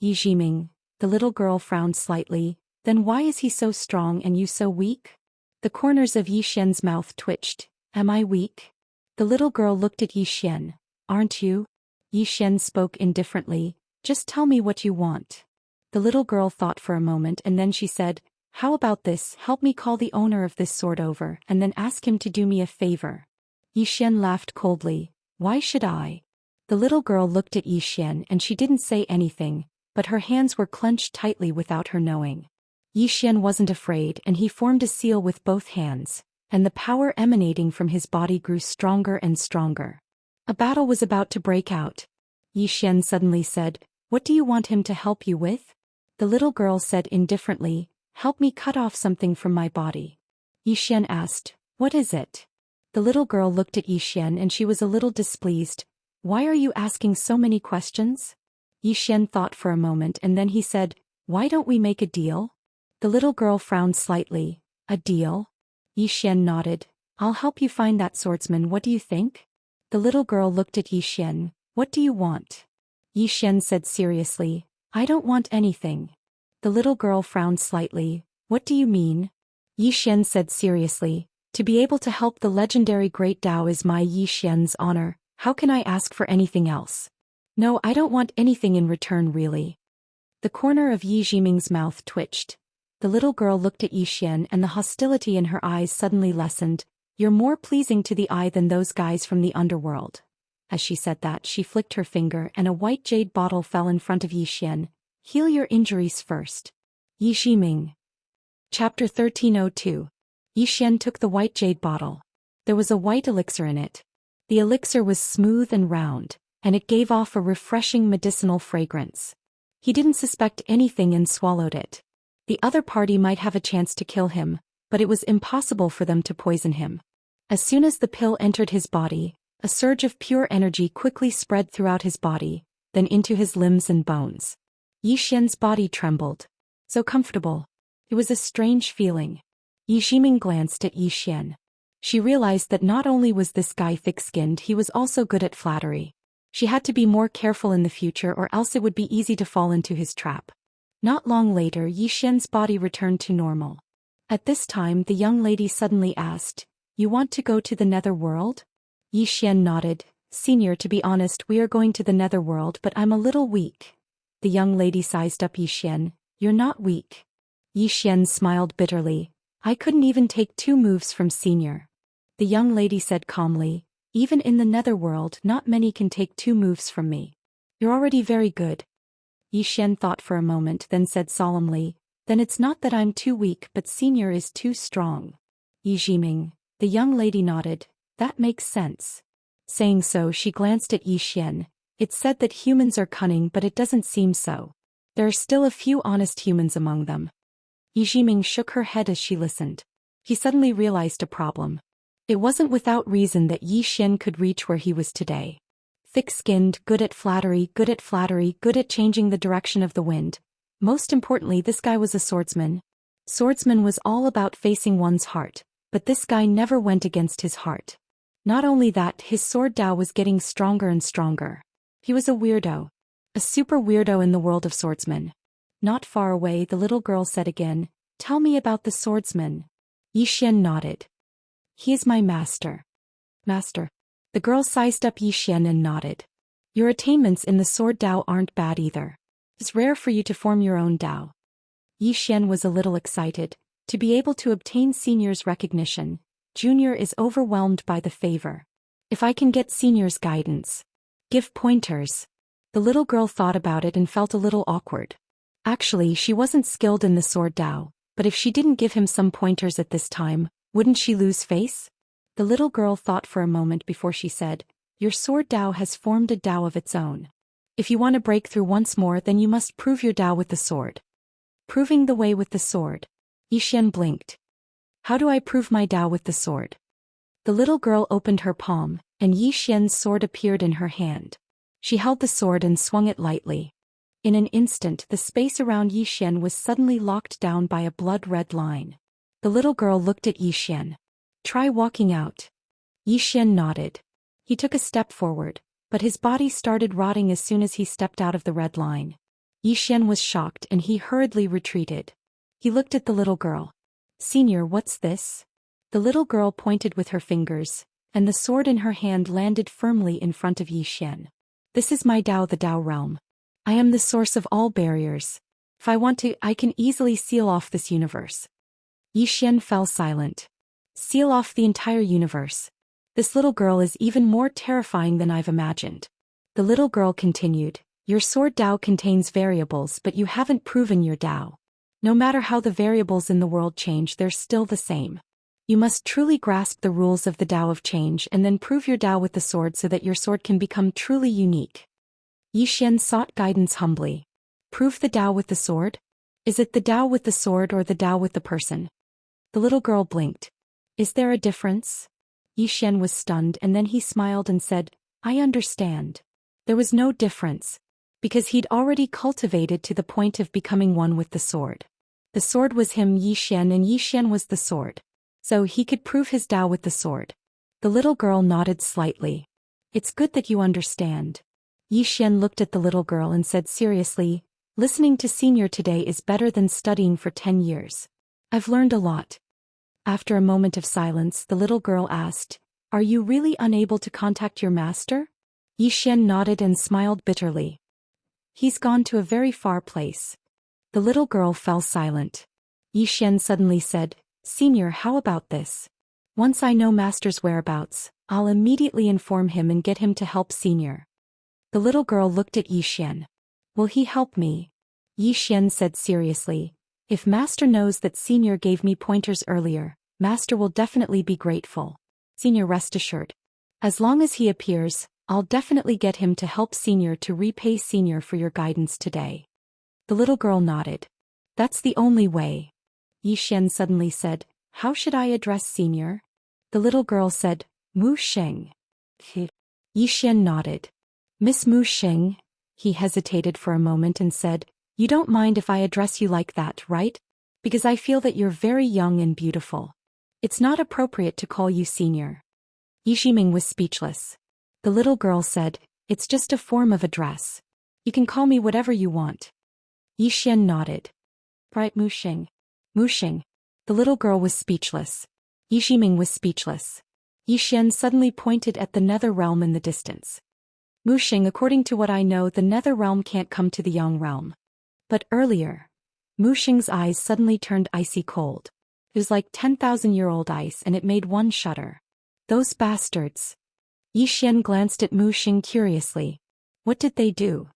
Yi Jiming. The little girl frowned slightly, then why is he so strong and you so weak? The corners of Yi Xian's mouth twitched. Am I weak? The little girl looked at Yi Xian. Aren't you? Yi Xian spoke indifferently, just tell me what you want. The little girl thought for a moment and then she said, how about this, help me call the owner of this sword over and then ask him to do me a favor. Yi Xian laughed coldly. Why should I? The little girl looked at Yi Xian and she didn't say anything, but her hands were clenched tightly without her knowing. Yi Xian wasn't afraid and he formed a seal with both hands, and the power emanating from his body grew stronger and stronger. A battle was about to break out. Yi Xian suddenly said, what do you want him to help you with? The little girl said indifferently, help me cut off something from my body. Yi Xian asked, what is it? The little girl looked at Yi Xian and she was a little displeased. Why are you asking so many questions? Yi Xian thought for a moment and then he said, why don't we make a deal? The little girl frowned slightly. A deal? Yi Xian nodded. I'll help you find that swordsman, what do you think? The little girl looked at Yi Xian. What do you want? Yi Xian said seriously, I don't want anything. The little girl frowned slightly. What do you mean? Yi Xian said seriously, to be able to help the legendary Great Dao is my Yi Xian's honor, how can I ask for anything else? No, I don't want anything in return really. The corner of Yi Jiming's mouth twitched. The little girl looked at Yi Xian and the hostility in her eyes suddenly lessened. You're more pleasing to the eye than those guys from the underworld. As she said that, she flicked her finger and a white jade bottle fell in front of Yi Xian. Heal your injuries first. Yi Jiming. Chapter 1302. Yi Xian took the white jade bottle. There was a white elixir in it. The elixir was smooth and round, and it gave off a refreshing medicinal fragrance. He didn't suspect anything and swallowed it. The other party might have a chance to kill him, but it was impossible for them to poison him. As soon as the pill entered his body, a surge of pure energy quickly spread throughout his body, then into his limbs and bones. Yi Xian's body trembled. So comfortable. It was a strange feeling. Yi Jiming glanced at Yi Xian. She realized that not only was this guy thick-skinned, he was also good at flattery. She had to be more careful in the future or else it would be easy to fall into his trap. Not long later, Yi Xian's body returned to normal. At this time, the young lady suddenly asked, you want to go to the nether world? Yi Xian nodded. Senior, to be honest, we are going to the nether world, but I'm a little weak. The young lady sized up Yi Xian. You're not weak. Yi Xian smiled bitterly. I couldn't even take 2 moves from Senior. The young lady said calmly, even in the nether world, not many can take 2 moves from me. You're already very good. Yi Xian thought for a moment then said solemnly, then it's not that I'm too weak but Senior is too strong. Yi Jiming. The young lady nodded. That makes sense. Saying so, she glanced at Yi Xian. It's said that humans are cunning, but it doesn't seem so. There are still a few honest humans among them. Yi Jiming shook her head as she listened. He suddenly realized a problem. It wasn't without reason that Yi Xian could reach where he was today. Thick-skinned, good at flattery, good at changing the direction of the wind. Most importantly, this guy was a swordsman. Swordsman was all about facing one's heart, but this guy never went against his heart. Not only that, his sword Dao was getting stronger and stronger. He was a weirdo. A super weirdo in the world of swordsmen. Not far away, the little girl said again, tell me about the swordsman. Yi Xian nodded. He is my master. Master. The girl sized up Yi Xian and nodded. Your attainments in the sword Dao aren't bad either. It's rare for you to form your own Dao. Xian was a little excited. To be able to obtain Senior's recognition, Junior is overwhelmed by the favor. If I can get Senior's guidance. Give pointers. The little girl thought about it and felt a little awkward. Actually, she wasn't skilled in the sword Dao, but if she didn't give him some pointers at this time, wouldn't she lose face? The little girl thought for a moment before she said, your sword Dao has formed a Dao of its own. If you want to break through once more, then you must prove your Dao with the sword. Proving the way with the sword. Xian blinked. How do I prove my Dao with the sword? The little girl opened her palm, and Xian's sword appeared in her hand. She held the sword and swung it lightly. In an instant, the space around Xian was suddenly locked down by a blood-red line. The little girl looked at Xian. Try walking out. Xian nodded. He took a step forward, but his body started rotting as soon as he stepped out of the red line. Xian was shocked and he hurriedly retreated. He looked at the little girl. Senior, what's this? The little girl pointed with her fingers, and the sword in her hand landed firmly in front of Xian. This is my Dao, the Dao realm. I am the source of all barriers. If I want to, I can easily seal off this universe. Xian fell silent. Seal off the entire universe. This little girl is even more terrifying than I've imagined. The little girl continued, your sword Dao contains variables, but you haven't proven your Dao. No matter how the variables in the world change, they're still the same. You must truly grasp the rules of the Dao of change and then prove your Dao with the sword so that your sword can become truly unique. Xian sought guidance humbly. Prove the Dao with the sword? Is it the Dao with the sword or the Dao with the person? The little girl blinked. Is there a difference? Xian was stunned and then he smiled and said, I understand. There was no difference. Because he'd already cultivated to the point of becoming one with the sword. The sword was him, Xian, and Xian was the sword. So he could prove his Dao with the sword. The little girl nodded slightly. It's good that you understand. Xian looked at the little girl and said seriously, listening to Senior today is better than studying for 10 years. I've learned a lot. After a moment of silence, the little girl asked, are you really unable to contact your master? Xian nodded and smiled bitterly. He's gone to a very far place. The little girl fell silent. Xian suddenly said, Senior, how about this? Once I know Master's whereabouts, I'll immediately inform him and get him to help Senior. The little girl looked at Xian. Will he help me? Xian said seriously, if Master knows that Senior gave me pointers earlier, Master will definitely be grateful. Senior, rest assured. As long as he appears, I'll definitely get him to help Senior to repay Senior for your guidance today. The little girl nodded. That's the only way. Xian suddenly said, how should I address Senior? The little girl said, Mu Sheng. Xian nodded. Miss Mu Sheng? He hesitated for a moment and said, you don't mind if I address you like that, right? Because I feel that you're very young and beautiful. It's not appropriate to call you Senior. Yiximing was speechless. The little girl said, it's just a form of address. You can call me whatever you want. Xian nodded. Right, Mu Sheng. Mu Sheng. The little girl was speechless. Yiximing was speechless. Xian suddenly pointed at the nether realm in the distance. Mu Sheng, according to what I know, the nether realm can't come to the Yang realm. But earlier, Mu Sheng's eyes suddenly turned icy cold. It was like 10,000-year-old ice and it made one shudder. Those bastards. Xian glanced at Mu Sheng curiously. What did they do?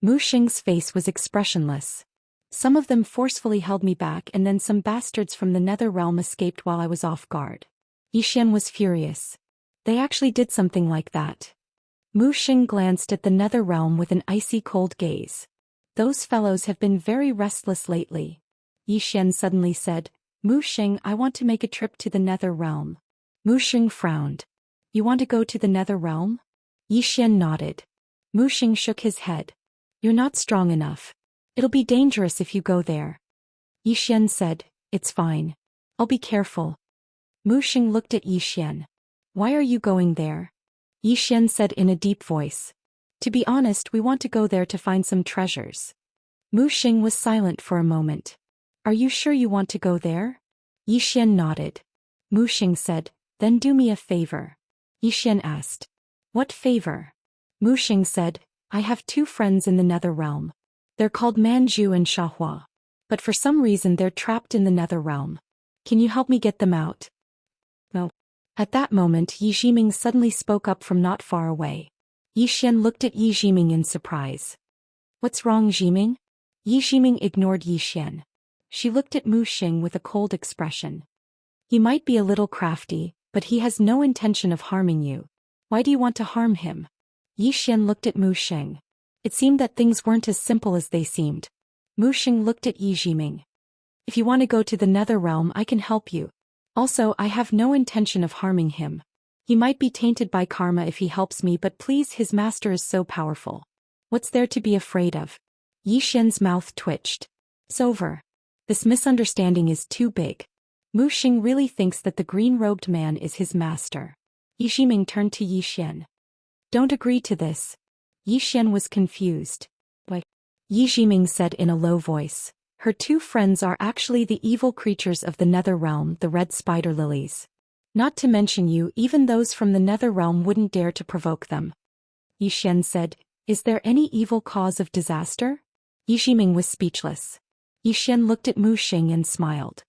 Mu Sheng's face was expressionless. Some of them forcefully held me back and then some bastards from the nether realm escaped while I was off guard. Xian was furious. They actually did something like that. Mu Sheng glanced at the nether realm with an icy cold gaze. Those fellows have been very restless lately. Xian suddenly said, Mu Sheng, I want to make a trip to the nether realm. Mu Sheng frowned. You want to go to the nether realm? Xian nodded. Mu Sheng shook his head. You're not strong enough. It'll be dangerous if you go there. Xian said, it's fine. I'll be careful. Mu Sheng looked at Xian. Why are you going there? Xian said in a deep voice. To be honest, we want to go there to find some treasures. Mu Sheng was silent for a moment. Are you sure you want to go there? Xian nodded. Mu Sheng said, then do me a favor. Xian asked. What favor? Mu Sheng said, I have 2 friends in the nether realm. They're called Manju and Shahua. But for some reason they're trapped in the nether realm. Can you help me get them out? No. At that moment Yi Jiming suddenly spoke up from not far away. Yi Xian looked at Yi Jiming in surprise. What's wrong, Jiming? Yi Jiming ignored Yi Xian. She looked at Mu Xing with a cold expression. He might be a little crafty, but he has no intention of harming you. Why do you want to harm him? Yi Xian looked at Mu Xing. It seemed that things weren't as simple as they seemed. Mu Xing looked at Yi Jiming. If you want to go to the nether realm, I can help you. Also, I have no intention of harming him. He might be tainted by karma if he helps me, but please, his master is so powerful. What's there to be afraid of? Yi Xian's mouth twitched. It's over. This misunderstanding is too big. Mu Xing really thinks that the green-robed man is his master. Yi Jiming turned to Yi Xian. Don't agree to this. Yi Xian was confused. Why? Yi Jiming said in a low voice. Her two friends are actually the evil creatures of the nether realm, the red spider lilies. Not to mention you, even those from the nether realm wouldn't dare to provoke them. Yi Xian said, is there any evil cause of disaster? Yi Jiming was speechless. Yi Xian looked at Mu Xing and smiled.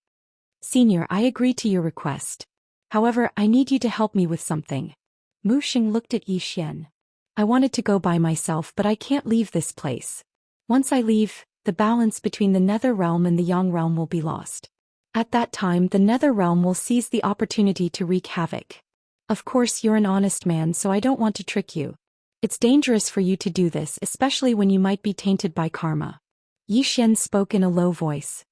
Senior, I agree to your request. However, I need you to help me with something. Mu Xing looked at Yi Xian. I wanted to go by myself, but I can't leave this place. Once I leave, the balance between the nether realm and the yang realm will be lost. At that time, the nether realm will seize the opportunity to wreak havoc. Of course, you're an honest man, so I don't want to trick you. It's dangerous for you to do this, especially when you might be tainted by karma. Yi Xian spoke in a low voice.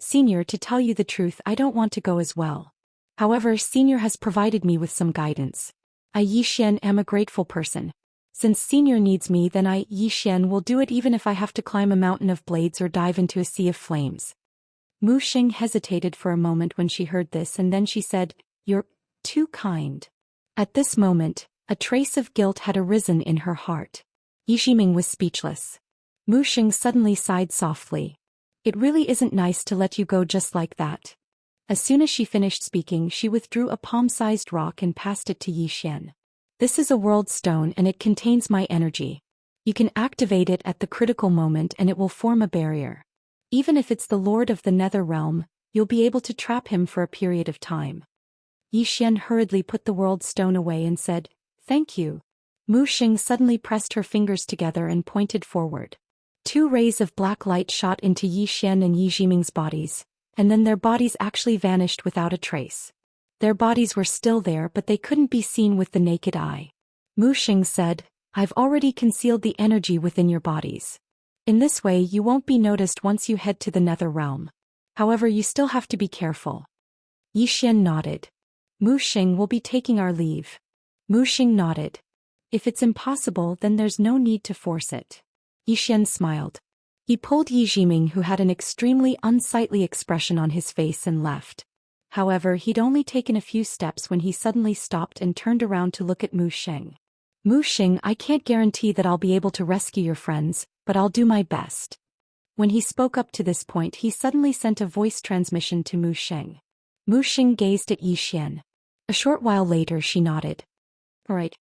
Senior, to tell you the truth, I don't want to go as well. However, Senior has provided me with some guidance. I, Yi Xian, am a grateful person. Since Senior needs me, then I, Yi Xian, will do it even if I have to climb a mountain of blades or dive into a sea of flames. Mu Xing hesitated for a moment when she heard this, and then she said, You're too kind. At this moment, a trace of guilt had arisen in her heart. Yi Jiming was speechless. Mu Xing suddenly sighed softly. It really isn't nice to let you go just like that. As soon as she finished speaking, she withdrew a palm-sized rock and passed it to Yi Xian. This is a world stone and it contains my energy. You can activate it at the critical moment and it will form a barrier. Even if it's the Lord of the Nether Realm, you'll be able to trap him for a period of time. Yi Xian hurriedly put the world stone away and said, Thank you. Mu Xing suddenly pressed her fingers together and pointed forward. Two rays of black light shot into Yi Xian and Yi Jiming's bodies, and then their bodies actually vanished without a trace. Their bodies were still there, but they couldn't be seen with the naked eye. Mu Xing said, I've already concealed the energy within your bodies. In this way you won't be noticed once you head to the Nether Realm. However, you still have to be careful. Yi Xian nodded. Mu Xing will be taking our leave. Mu Xing nodded. If it's impossible, then there's no need to force it. Yi Xian smiled. He pulled Yi Jiming, who had an extremely unsightly expression on his face, and left. However, he'd only taken a few steps when he suddenly stopped and turned around to look at Mu Xing. Mu Xing, I can't guarantee that I'll be able to rescue your friends, but I'll do my best. When he spoke up to this point, he suddenly sent a voice transmission to Mu Xing. Mu Xing gazed at Yi Xian. A short while later she nodded. All right.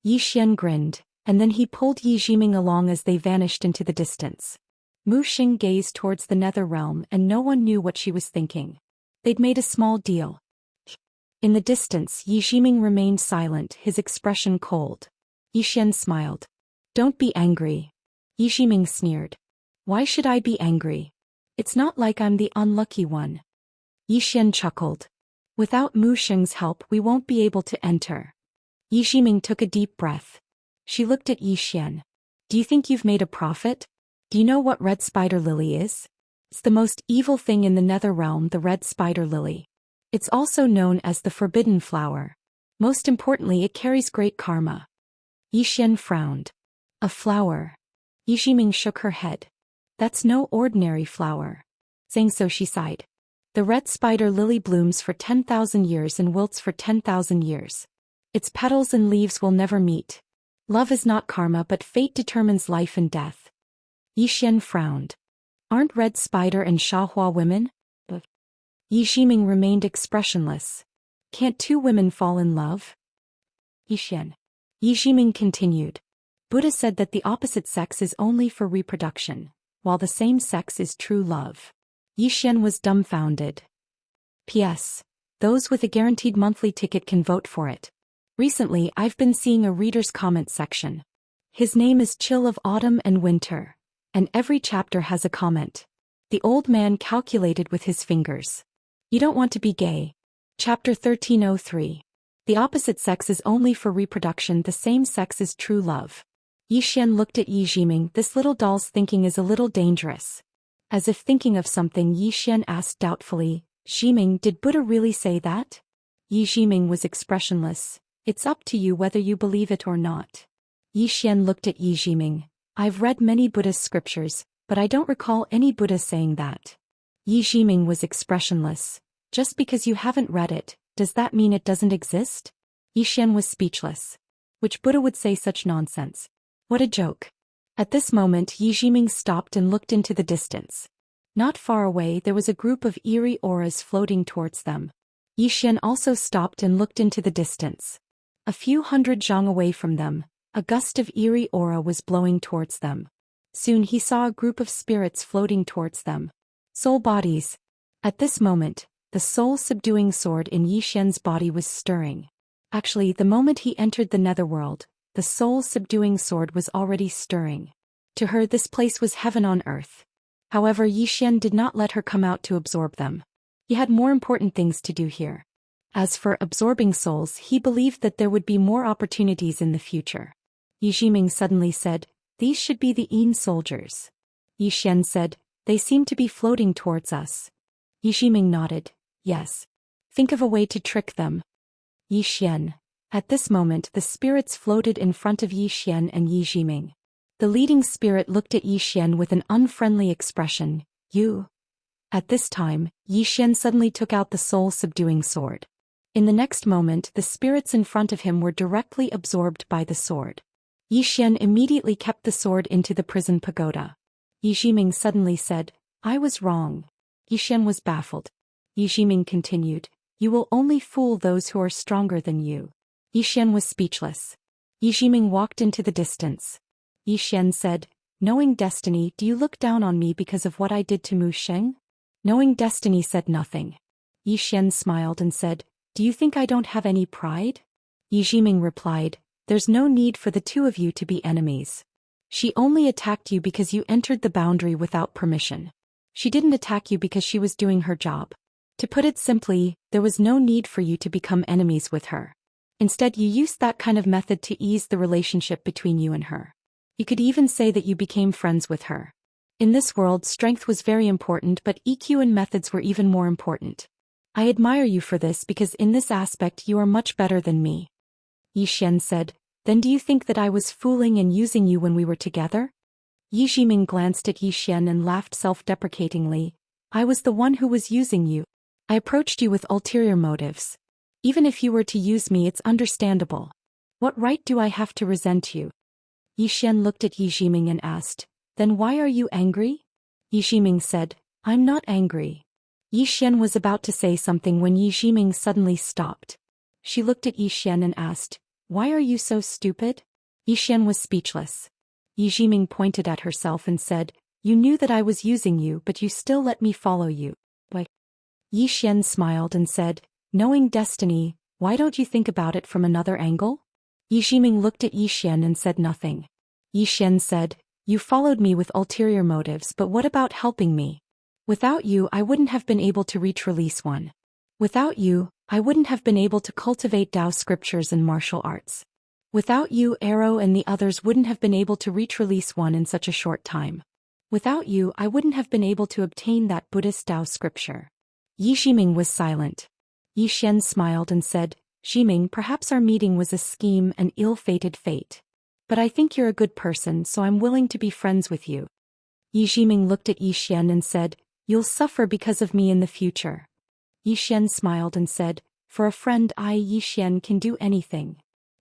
Yi Xian grinned, and then he pulled Yi Jiming along as they vanished into the distance. Mu Xing gazed towards the Nether Realm and no one knew what she was thinking. They'd made a small deal. In the distance, Yi Jiming remained silent, his expression cold. Yi Xian smiled. Don't be angry. Yi Jiming sneered. Why should I be angry? It's not like I'm the unlucky one. Yi Xian chuckled. Without Mu Xing's help, we won't be able to enter. Yi Jiming took a deep breath. She looked at Yi Xian. Do you think you've made a profit? Do you know what red spider lily is? It's the most evil thing in the Nether Realm, the red spider lily. It's also known as the forbidden flower. Most importantly, it carries great karma. Yi Xian frowned. A flower. Yi Jiming shook her head. That's no ordinary flower. Saying so, she sighed. The red spider lily blooms for 10,000 years and wilts for 10,000 years. Its petals and leaves will never meet. Love is not karma, but fate determines life and death. Yi Xian frowned. Aren't red spider and Shahua women? Yi Jiming remained expressionless. Can't two women fall in love? Yi Xian. Yi Jiming continued. Buddha said that the opposite sex is only for reproduction. while the same sex is true love. Yi Xian was dumbfounded. P.S. Those with a guaranteed monthly ticket can vote for it. Recently I've been seeing a reader's comment section. His name is Chill of Autumn and Winter, and every chapter has a comment. The old man calculated with his fingers. You don't want to be gay. Chapter 1303. The opposite sex is only for reproduction, the same sex is true love. Yi Xian looked at Yi Jiming. This little doll's thinking is a little dangerous. As if thinking of something, Yi Xian asked doubtfully, Jiming, did Buddha really say that? Yi Jiming was expressionless. It's up to you whether you believe it or not. Yi Xian looked at Yi Jiming. I've read many Buddhist scriptures, but I don't recall any Buddha saying that. Yi Jiming was expressionless. Just because you haven't read it, does that mean it doesn't exist? Yi Xian was speechless. Which Buddha would say such nonsense? What a joke. At this moment Yi Jiming stopped and looked into the distance. Not far away there was a group of eerie auras floating towards them. Yi Xian also stopped and looked into the distance. A few hundred zhang away from them, a gust of eerie aura was blowing towards them. Soon he saw a group of spirits floating towards them. Soul bodies. At this moment, the soul-subduing sword in Yi Xian's body was stirring. Actually, the moment he entered the netherworld, the soul-subduing sword was already stirring. To her this place was heaven on earth. However, Yi Xian did not let her come out to absorb them. He had more important things to do here. As for absorbing souls, he believed that there would be more opportunities in the future. Yi Jiming suddenly said, these should be the Yin soldiers. Yi Xian said, they seem to be floating towards us. Yi Jiming nodded, yes. Think of a way to trick them. Yi Xian. At this moment the spirits floated in front of Yi Xian and Yi Jiming. The leading spirit looked at Yi Xian with an unfriendly expression, you. At this time, Yi Xian suddenly took out the soul-subduing sword. In the next moment the spirits in front of him were directly absorbed by the sword. Yi Xian immediately kept the sword into the prison pagoda. Yi Jiming suddenly said, I was wrong. Yi Xian was baffled. Yi Jiming continued, you will only fool those who are stronger than you. Yi Xian was speechless. Yi Jiming walked into the distance. Yi Xian said, knowing destiny, do you look down on me because of what I did to Mu Sheng? Knowing destiny said nothing. Yi Xian smiled and said, do you think I don't have any pride? Yi Jiming replied, there's no need for the two of you to be enemies. She only attacked you because you entered the boundary without permission. She didn't attack you because she was doing her job. To put it simply, there was no need for you to become enemies with her. Instead, you used that kind of method to ease the relationship between you and her. You could even say that you became friends with her. In this world, strength was very important, but EQ and methods were even more important. I admire you for this because in this aspect you are much better than me. Yi Xian said, then do you think that I was fooling and using you when we were together? Yi Jiming glanced at Yi Xian and laughed self-deprecatingly. I was the one who was using you. I approached you with ulterior motives. Even if you were to use me, it's understandable. What right do I have to resent you? Yi Xian looked at Yi Jiming and asked, then why are you angry? Yi Jiming said, I'm not angry. Yi Xian was about to say something when Yi Jiming suddenly stopped. She looked at Yi Xian and asked, why are you so stupid? Yi Xian was speechless. Yi Jiming pointed at herself and said, you knew that I was using you, but you still let me follow you. Why? Yi Xian smiled and said, knowing destiny, why don't you think about it from another angle? Yi Jiming looked at Yi Xian and said nothing. Yi Xian said, you followed me with ulterior motives, but what about helping me? Without you, I wouldn't have been able to reach release 1. Without you, I wouldn't have been able to cultivate Dao scriptures and martial arts. Without you, Arrow and the others wouldn't have been able to reach release 1 in such a short time. Without you, I wouldn't have been able to obtain that Buddhist Dao scripture. Yi Jiming was silent. Yi Xian smiled and said, Jiming, perhaps our meeting was a scheme, an ill-fated fate. But I think you're a good person, so I'm willing to be friends with you. Yi Jiming looked at Yi Xian and said, you'll suffer because of me in the future. Yi Xian smiled and said, for a friend I, Yi Xian, can do anything.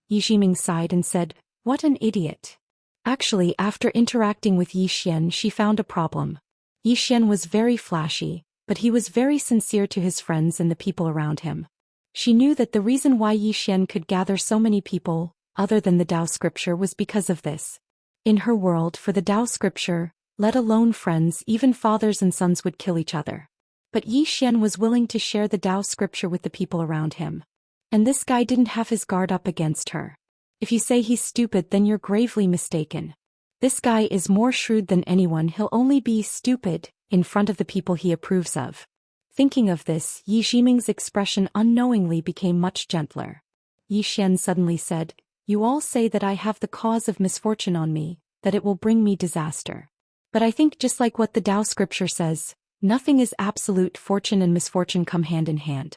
Yi Jiming sighed and said, what an idiot. Actually, after interacting with Yi Xian, she found a problem. Yi Xian was very flashy, but he was very sincere to his friends and the people around him. She knew that the reason why Yi Xian could gather so many people, other than the Dao scripture, was because of this. In her world, for the Dao scripture, let alone friends, even fathers and sons would kill each other. But Yi Xian was willing to share the Tao scripture with the people around him. And this guy didn't have his guard up against her. If you say he's stupid, then you're gravely mistaken. This guy is more shrewd than anyone. He'll only be stupid in front of the people he approves of. Thinking of this, Yi Jiming's expression unknowingly became much gentler. Yi Xian suddenly said, "You all say that I have the cause of misfortune on me, that it will bring me disaster. But I think just like what the Tao scripture says, nothing is absolute. Fortune and misfortune come hand in hand."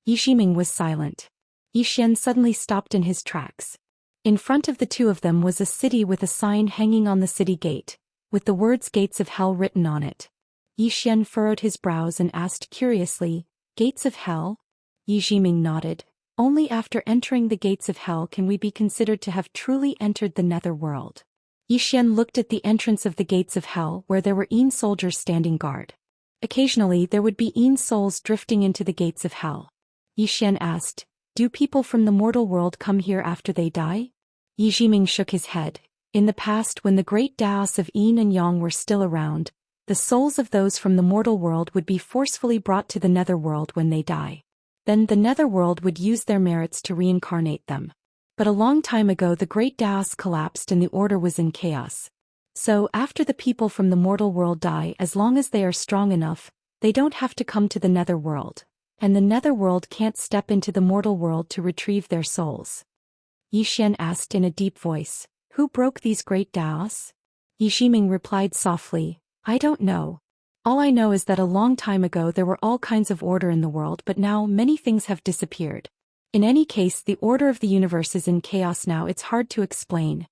Yi Jiming was silent. Yi Xian suddenly stopped in his tracks. In front of the two of them was a city with a sign hanging on the city gate, with the words "Gates of Hell" written on it. Yi Xian furrowed his brows and asked curiously, "Gates of Hell?" Yi Jiming nodded. "Only after entering the gates of hell can we be considered to have truly entered the nether world." Yi Xian looked at the entrance of the gates of hell where there were Yin soldiers standing guard. Occasionally there would be Yin souls drifting into the gates of hell. Yi Xian asked, "Do people from the mortal world come here after they die?" Yi Jiming shook his head. In the past, when the great Daoists of Yin and Yang were still around, the souls of those from the mortal world would be forcefully brought to the nether world when they die. Then the nether world would use their merits to reincarnate them. But a long time ago the great Daoists collapsed and the order was in chaos. So after the people from the mortal world die, as long as they are strong enough, they don't have to come to the nether world. And the nether world can't step into the mortal world to retrieve their souls. Yi Xian asked in a deep voice, "Who broke these great Daoists?" Yi Jiming replied softly, "I don't know. All I know is that a long time ago there were all kinds of order in the world, but now many things have disappeared. In any case, the order of the universe is in chaos now. It's hard to explain."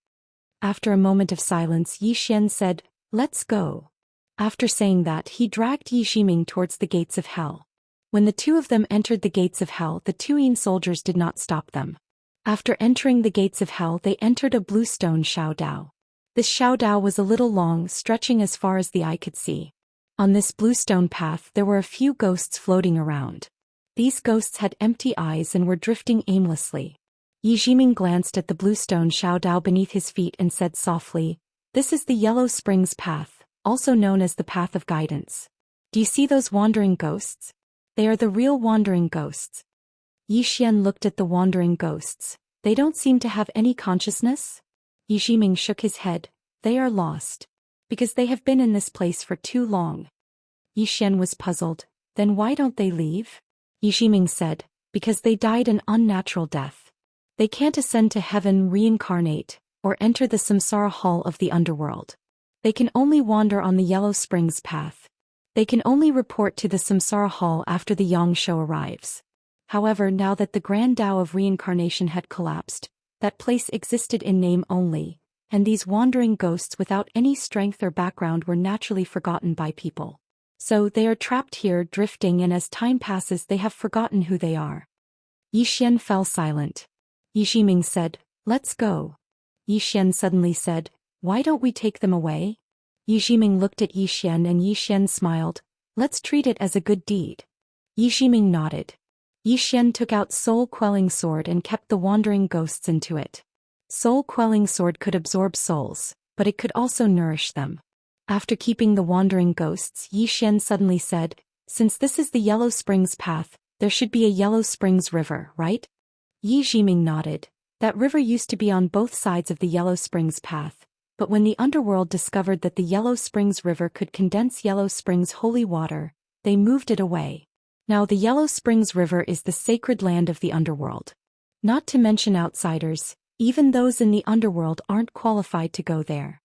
After a moment of silence, Yi Xian said, "Let's go." After saying that, he dragged Yi Jiming towards the gates of hell. When the two of them entered the gates of hell, the two Yin soldiers did not stop them. After entering the gates of hell, they entered a blue stone Xiao Dao. This Xiao Dao was a little long, stretching as far as the eye could see. On this blue stone path there were a few ghosts floating around. These ghosts had empty eyes and were drifting aimlessly. Yi Jiming glanced at the blue stone Xiao Dao beneath his feet and said softly, "This is the Yellow Springs Path, also known as the Path of Guidance. Do you see those wandering ghosts? They are the real wandering ghosts." Yi Xian looked at the wandering ghosts. "They don't seem to have any consciousness?" Yi Jiming shook his head. "They are lost. Because they have been in this place for too long." Yi Xian was puzzled. "Then why don't they leave?" Yi Jiming said, "Because they died an unnatural death. They can't ascend to heaven, reincarnate, or enter the samsara hall of the underworld. They can only wander on the Yellow Springs Path. They can only report to the samsara hall after the Yang show arrives." However, now that the Grand Tao of reincarnation had collapsed, that place existed in name only, and these wandering ghosts without any strength or background were naturally forgotten by people. So they are trapped here, drifting, and as time passes they have forgotten who they are. Yi Xian fell silent. Yi Jiming said, "Let's go." Yi Xian suddenly said, "Why don't we take them away?" Yi Jiming looked at Yi Xian and Yi Xian smiled. "Let's treat it as a good deed." Yi Jiming nodded. Yi Xian took out soul-quelling sword and kept the wandering ghosts into it. Soul-quelling sword could absorb souls, but it could also nourish them. After keeping the wandering ghosts, Yi Xian suddenly said, "Since this is the Yellow Springs Path, there should be a Yellow Springs River, right?" Yi Jiming nodded. That river used to be on both sides of the Yellow Springs Path, but when the underworld discovered that the Yellow Springs River could condense Yellow Springs' holy water, they moved it away. Now the Yellow Springs River is the sacred land of the underworld. Not to mention outsiders, even those in the underworld aren't qualified to go there.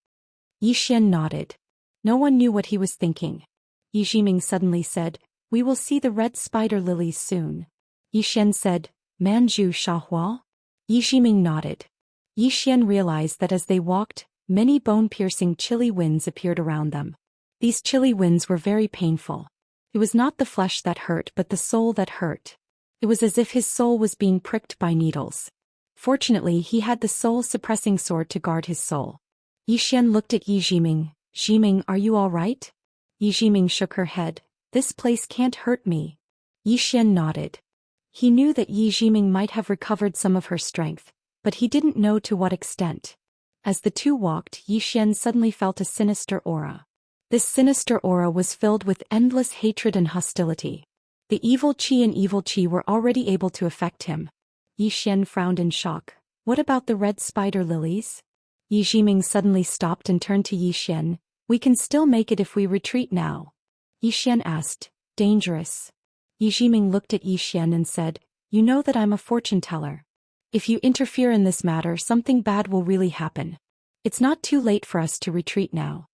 Yi Xian nodded. No one knew what he was thinking. Yi Jiming suddenly said, "We will see the red spider lilies soon." Yi Xian said, "Manju Shahua?" Yi Jiming nodded. Yi Xian realized that as they walked, many bone-piercing chilly winds appeared around them. These chilly winds were very painful. It was not the flesh that hurt but the soul that hurt. It was as if his soul was being pricked by needles. Fortunately, he had the soul-suppressing sword to guard his soul. Yi Xian looked at Yi Jiming. "Jiming, are you all right?" Yi Jiming shook her head. "This place can't hurt me." Yi Xian nodded. He knew that Yi Jiming might have recovered some of her strength, but he didn't know to what extent. As the two walked, Yi Xian suddenly felt a sinister aura. This sinister aura was filled with endless hatred and hostility. The evil qi and evil qi were already able to affect him. Yi Xian frowned in shock. What about the red spider lilies? Yi Jiming suddenly stopped and turned to Yi Xian. We can still make it if we retreat now. Yi Xian asked. Dangerous. Yi Jiming looked at Yi Xian and said, You know that I'm a fortune teller. If you interfere in this matter, something bad will really happen. It's not too late for us to retreat now.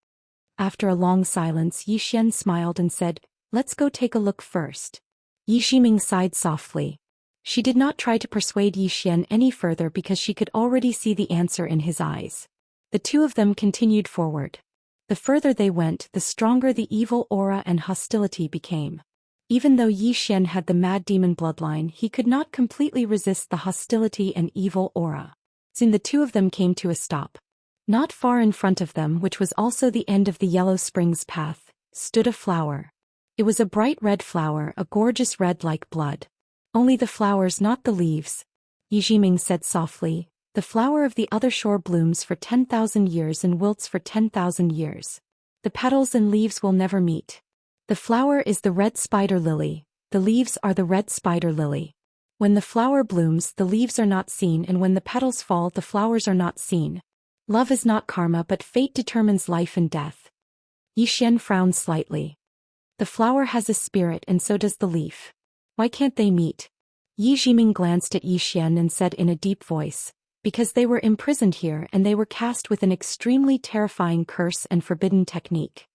After a long silence, Yi Xian smiled and said, Let's go take a look first. Yi Jiming sighed softly. She did not try to persuade Yi Xian any further because she could already see the answer in his eyes. The two of them continued forward. The further they went, the stronger the evil aura and hostility became. Even though Yi Xian had the mad demon bloodline, he could not completely resist the hostility and evil aura. Soon the two of them came to a stop. Not far in front of them, which was also the end of the Yellow Springs path, stood a flower. It was a bright red flower, a gorgeous red like blood. Only the flowers, not the leaves. Yi Jiming said softly, The flower of the other shore blooms for 10,000 years and wilts for 10,000 years. The petals and leaves will never meet. The flower is the red spider lily, the leaves are the red spider lily. When the flower blooms, the leaves are not seen, and when the petals fall, the flowers are not seen. Love is not karma, but fate determines life and death. Yi Xian frowned slightly. The flower has a spirit and so does the leaf. Why can't they meet? Yi Jiming glanced at Yi Xian and said in a deep voice, Because they were imprisoned here and they were cast with an extremely terrifying curse and forbidden technique.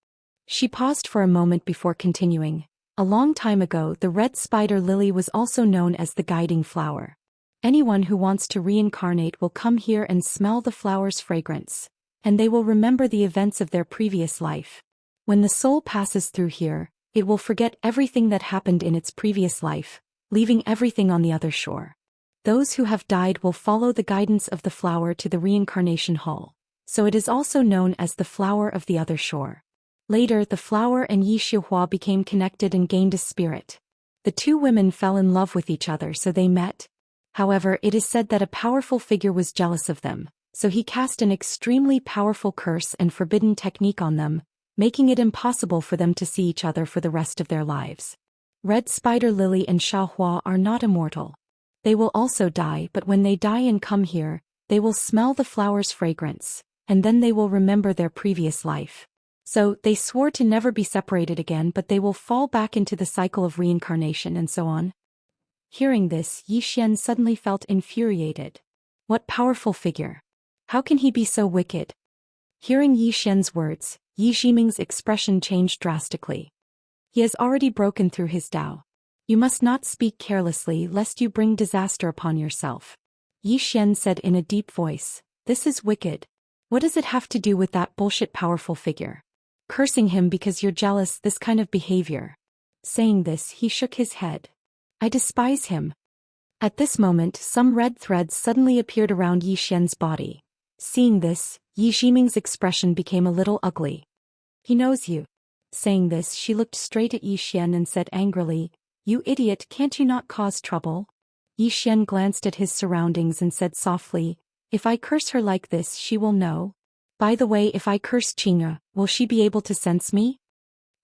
She paused for a moment before continuing. A long time ago, the red spider lily was also known as the guiding flower. Anyone who wants to reincarnate will come here and smell the flower's fragrance, and they will remember the events of their previous life. When the soul passes through here, it will forget everything that happened in its previous life, leaving everything on the other shore. Those who have died will follow the guidance of the flower to the reincarnation hall, so it is also known as the flower of the other shore. Later, the flower and Yi Shihua became connected and gained a spirit. The two women fell in love with each other, so they met. However, it is said that a powerful figure was jealous of them, so he cast an extremely powerful curse and forbidden technique on them, making it impossible for them to see each other for the rest of their lives. Red Spider Lily and Xiaohua are not immortal. They will also die, but when they die and come here, they will smell the flower's fragrance, and then they will remember their previous life. So, they swore to never be separated again, but they will fall back into the cycle of reincarnation and so on. Hearing this, Yi Xian suddenly felt infuriated. What powerful figure! How can he be so wicked? Hearing Yi Xian's words, Yi Jiming's expression changed drastically. He has already broken through his Tao. You must not speak carelessly lest you bring disaster upon yourself. Yi Xian said in a deep voice, This is wicked. What does it have to do with that bullshit powerful figure? Cursing him because you're jealous, this kind of behavior. Saying this, he shook his head. I despise him. At this moment, some red threads suddenly appeared around Yi Xian's body. Seeing this, Yi Jiming's expression became a little ugly. He knows you. Saying this, she looked straight at Yi Xian and said angrily, You idiot, can't you not cause trouble? Yi Xian glanced at his surroundings and said softly, If I curse her like this, she will know. By the way, if I curse Qing'e, will she be able to sense me?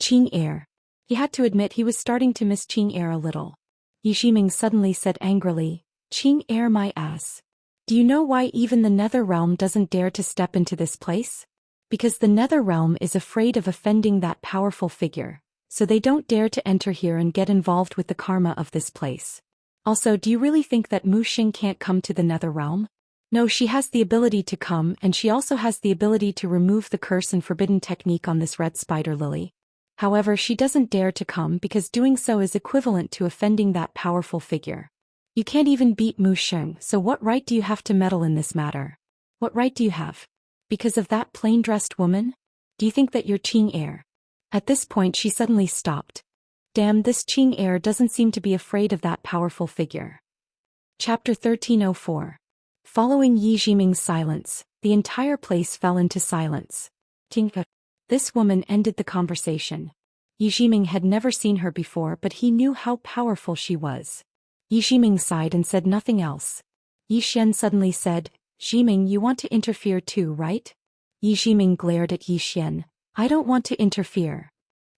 Qing'e. He had to admit he was starting to miss Qing'e a little. Yi Jiming suddenly said angrily, Qing'e my ass. Do you know why even the Nether Realm doesn't dare to step into this place? Because the Nether Realm is afraid of offending that powerful figure, so they don't dare to enter here and get involved with the karma of this place. Also, do you really think that Mu Xing can't come to the Nether Realm? No, she has the ability to come, and she also has the ability to remove the curse and forbidden technique on this red spider lily. However, she doesn't dare to come because doing so is equivalent to offending that powerful figure. You can't even beat Mu Xing, so what right do you have to meddle in this matter? What right do you have? Because of that plain-dressed woman? Do you think that you're Qing'e? At this point she suddenly stopped. Damn, this Qing'e doesn't seem to be afraid of that powerful figure. Chapter 1304. Following Yi Jiming's silence, the entire place fell into silence. Tinka. This woman ended the conversation. Yi Jiming had never seen her before, but he knew how powerful she was. Yi Jiming sighed and said nothing else. Yi Xian suddenly said, Jiming, you want to interfere too, right? Yi Jiming glared at Yi Xian. I don't want to interfere.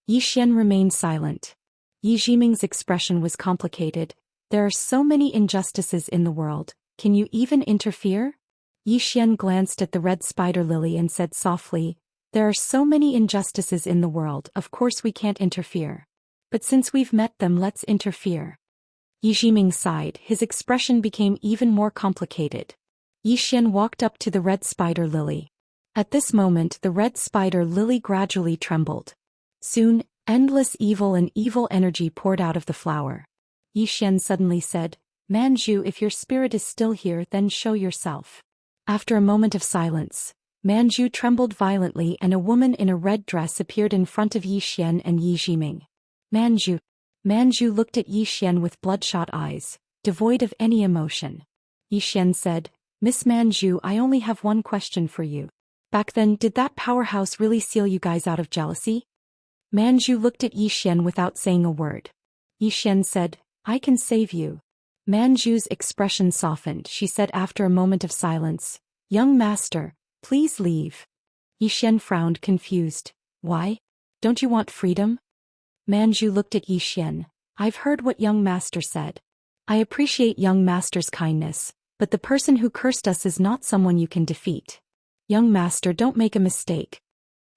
Yi Xian remained silent. Yi Jiming's expression was complicated. There are so many injustices in the world, can you even interfere? Yi Xian glanced at the red spider lily and said softly, there are so many injustices in the world, of course we can't interfere. But since we've met them, let's interfere. Yi Jiming sighed, his expression became even more complicated. Yi Xian walked up to the red spider lily. At this moment the red spider lily gradually trembled. Soon, endless evil and evil energy poured out of the flower. Yi Xian suddenly said, Manju, if your spirit is still here, then show yourself. After a moment of silence, Manju trembled violently and a woman in a red dress appeared in front of Yi Xian and Yi Jiming. Manju. Manju looked at Yi Xian with bloodshot eyes, devoid of any emotion. Yi Xian said, Miss Manju, I only have one question for you. Back then, did that powerhouse really seal you guys out of jealousy? Manju looked at Yi Xian without saying a word. Yi Xian said, I can save you. Manju's expression softened. She said after a moment of silence, Young master, please leave. Yi Xian frowned, confused. Why? Don't you want freedom? Manju looked at Yi Xian. I've heard what young master said. I appreciate young master's kindness, but the person who cursed us is not someone you can defeat. Young master, don't make a mistake.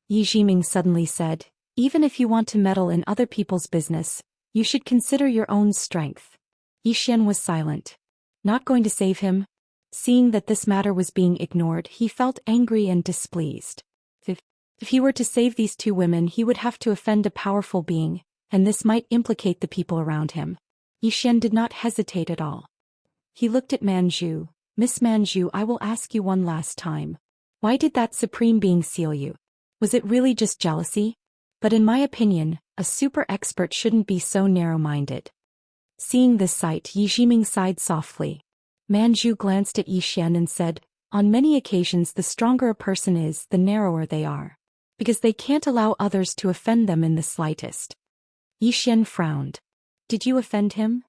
Yi Jiming suddenly said, even if you want to meddle in other people's business, you should consider your own strength. Yi Xian was silent. Not going to save him? Seeing that this matter was being ignored, he felt angry and displeased. If he were to save these two women, he would have to offend a powerful being, and this might implicate the people around him. Yi Xian did not hesitate at all. He looked at Manju. Miss Manju, I will ask you one last time. Why did that supreme being seal you? Was it really just jealousy? But in my opinion, a super expert shouldn't be so narrow-minded. Seeing this sight, Yi Jiming sighed softly. Manju glanced at Yi Xian and said, on many occasions the stronger a person is, the narrower they are. Because they can't allow others to offend them in the slightest. Yi Xian frowned. Did you offend him?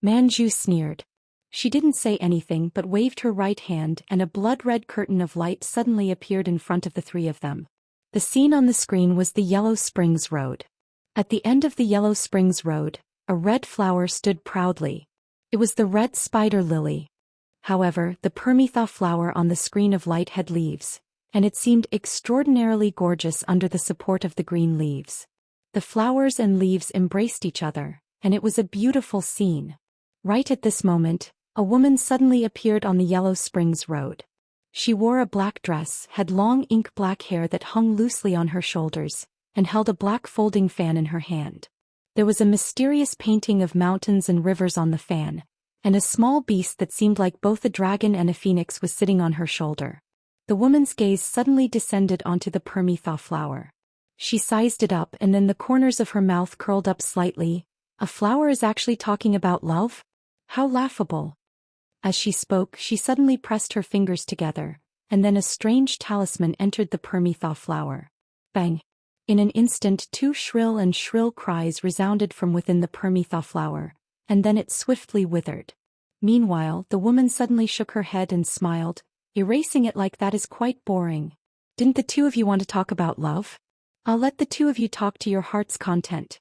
Manju sneered. She didn't say anything but waved her right hand and a blood-red curtain of light suddenly appeared in front of the three of them. The scene on the screen was the Yellow Springs Road. At the end of the Yellow Springs Road, a red flower stood proudly. It was the red spider lily. However, the permetha flower on the screen of light had leaves, and it seemed extraordinarily gorgeous under the support of the green leaves. The flowers and leaves embraced each other, and it was a beautiful scene. Right at this moment, a woman suddenly appeared on the Yellow Springs Road. She wore a black dress, had long ink-black hair that hung loosely on her shoulders, and held a black folding fan in her hand. There was a mysterious painting of mountains and rivers on the fan, and a small beast that seemed like both a dragon and a phoenix was sitting on her shoulder. The woman's gaze suddenly descended onto the permetha flower. She sized it up and then the corners of her mouth curled up slightly. A flower is actually talking about love? How laughable. As she spoke, she suddenly pressed her fingers together, and then a strange talisman entered the permetha flower. Bang! In an instant, two shrill cries resounded from within the permetha flower, and then it swiftly withered. Meanwhile, the woman suddenly shook her head and smiled. Erasing it like that is quite boring. Didn't the two of you want to talk about love? I'll let the two of you talk to your heart's content.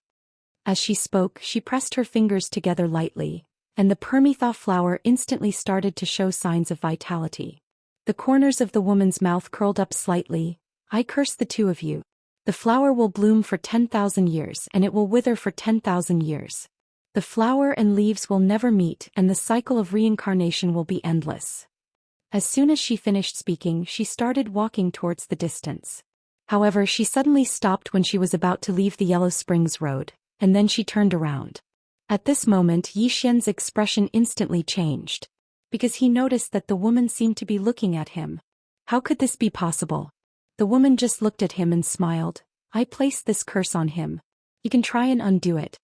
As she spoke, she pressed her fingers together lightly, and the permetha flower instantly started to show signs of vitality. The corners of the woman's mouth curled up slightly. I curse the two of you. The flower will bloom for 10,000 years and it will wither for 10,000 years. The flower and leaves will never meet and the cycle of reincarnation will be endless. As soon as she finished speaking, she started walking towards the distance. However, she suddenly stopped when she was about to leave the Yellow Springs Road, and then she turned around. At this moment, Yi Xian's expression instantly changed. Because he noticed that the woman seemed to be looking at him. How could this be possible? The woman just looked at him and smiled. I placed this curse on him. You can try and undo it.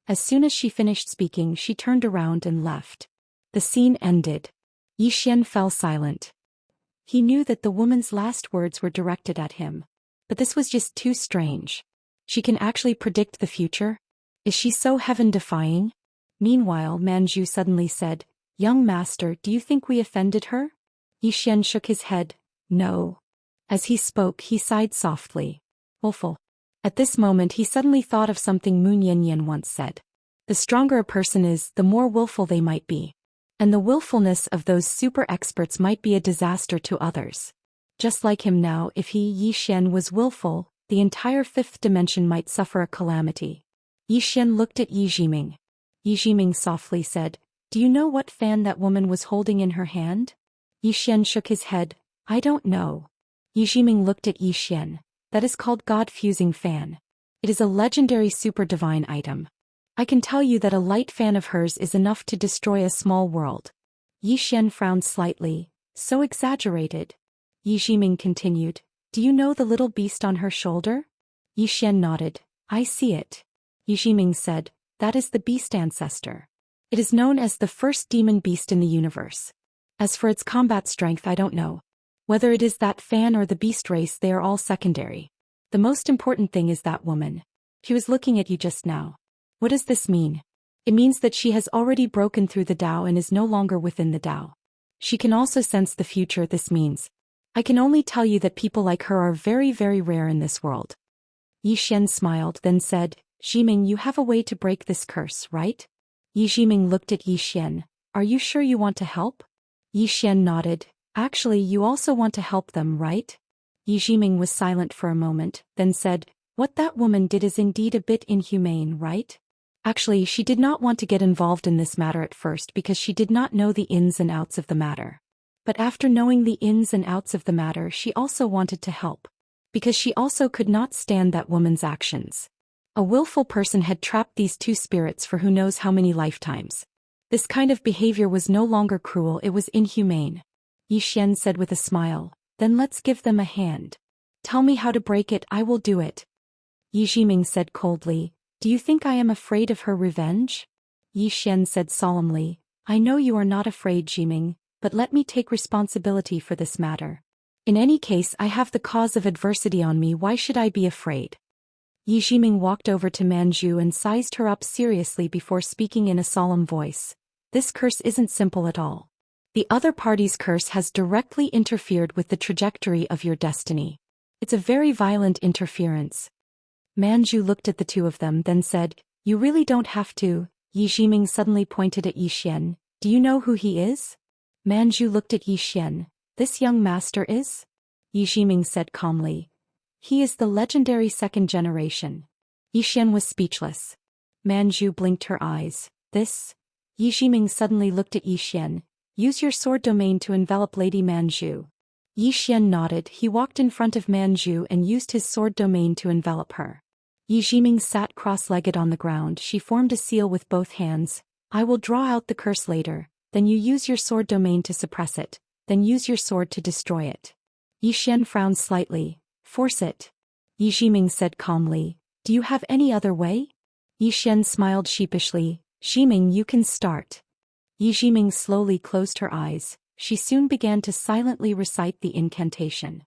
As soon as she finished speaking, she turned around and left. The scene ended. Yi Xian fell silent. He knew that the woman's last words were directed at him. But this was just too strange. She can actually predict the future? Is she so heaven-defying? Meanwhile, Manju suddenly said, Young master, do you think we offended her? Yi Xian shook his head. No. As he spoke, he sighed softly. willful. At this moment he suddenly thought of something Moon Yin once said. The stronger a person is, the more willful they might be. And the willfulness of those super experts might be a disaster to others. Just like him now, if Yi Xian was willful, the entire fifth dimension might suffer a calamity. Yi Xian looked at Yi Jiming. Yi Jiming softly said, "Do you know what fan that woman was holding in her hand?" Yi Xian shook his head. "I don't know." Yi Jiming looked at Yi Xian. "That is called God-fusing fan. It is a legendary super-divine item. I can tell you that a light fan of hers is enough to destroy a small world." Yi Xian frowned slightly. "So exaggerated." Yi Jiming continued, "Do you know the little beast on her shoulder?" Yi Xian nodded. "I see it." Yi Jiming said, "That is the beast ancestor. It is known as the first demon beast in the universe. As for its combat strength, I don't know. Whether it is that fan or the beast race, they are all secondary. The most important thing is that woman. She was looking at you just now. What does this mean? It means that she has already broken through the Tao and is no longer within the Tao. She can also sense the future. This means I can only tell you that people like her are very, very rare in this world." Yi Xian smiled, then said, "Jiming, you have a way to break this curse, right?" Yi Jiming looked at Yi Xian. "Are you sure you want to help?" Yi Xian nodded. "Actually, you also want to help them, right?" Yi Jiming was silent for a moment, then said, "What that woman did is indeed a bit inhumane, right? Actually, she did not want to get involved in this matter at first because she did not know the ins and outs of the matter. But after knowing the ins and outs of the matter, she also wanted to help. Because she also could not stand that woman's actions. A willful person had trapped these two spirits for who knows how many lifetimes. This kind of behavior was no longer cruel, it was inhumane." Yi Xian said with a smile, "Then let's give them a hand. Tell me how to break it, I will do it." Yi Jiming said coldly, "Do you think I am afraid of her revenge?" Yi Xian said solemnly, "I know you are not afraid, Jiming, but let me take responsibility for this matter. In any case, I have the cause of adversity on me, why should I be afraid?" Yi Jiming walked over to Manju and sized her up seriously before speaking in a solemn voice. "This curse isn't simple at all. The other party's curse has directly interfered with the trajectory of your destiny. It's a very violent interference." Manju looked at the two of them, then said, "You really don't have to." Yi Jiming suddenly pointed at Yi Xian. "Do you know who he is?" Manju looked at Yi Xian. "This young master is?" Yi Jiming said calmly. "He is the legendary second generation." Yi Xian was speechless. Manju blinked her eyes. "This?" Yi Jiming suddenly looked at Yi Xian. "Use your sword domain to envelop Lady Manju." Yi Xian nodded. He walked in front of Manju and used his sword domain to envelop her. Yi Jiming sat cross-legged on the ground. She formed a seal with both hands. "I will draw out the curse later. Then you use your sword domain to suppress it. Then use your sword to destroy it." Yi Xian frowned slightly. "Force it." Yi Jiming said calmly. "Do you have any other way?" Yi Xian smiled sheepishly. "Jiming, you can start." Yi Jiming slowly closed her eyes. She soon began to silently recite the incantation.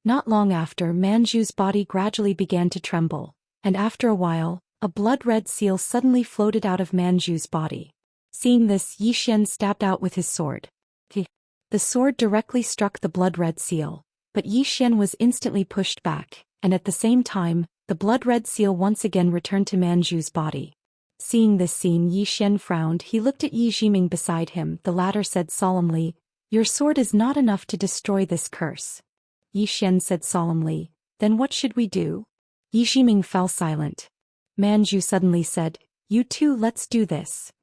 Not long after, Manju's body gradually began to tremble, and after a while, a blood-red seal suddenly floated out of Manju's body. Seeing this, Yi Xian stabbed out with his sword. The sword directly struck the blood-red seal, but Yi Xian was instantly pushed back, and at the same time, the blood-red seal once again returned to Manju's body. Seeing this scene, Yi Xian frowned. He looked at Yi Jiming beside him. The latter said solemnly, "Your sword is not enough to destroy this curse." Yi Xian said solemnly, "Then what should we do?" Yi Jiming fell silent. Manju suddenly said, "You two, let's do this."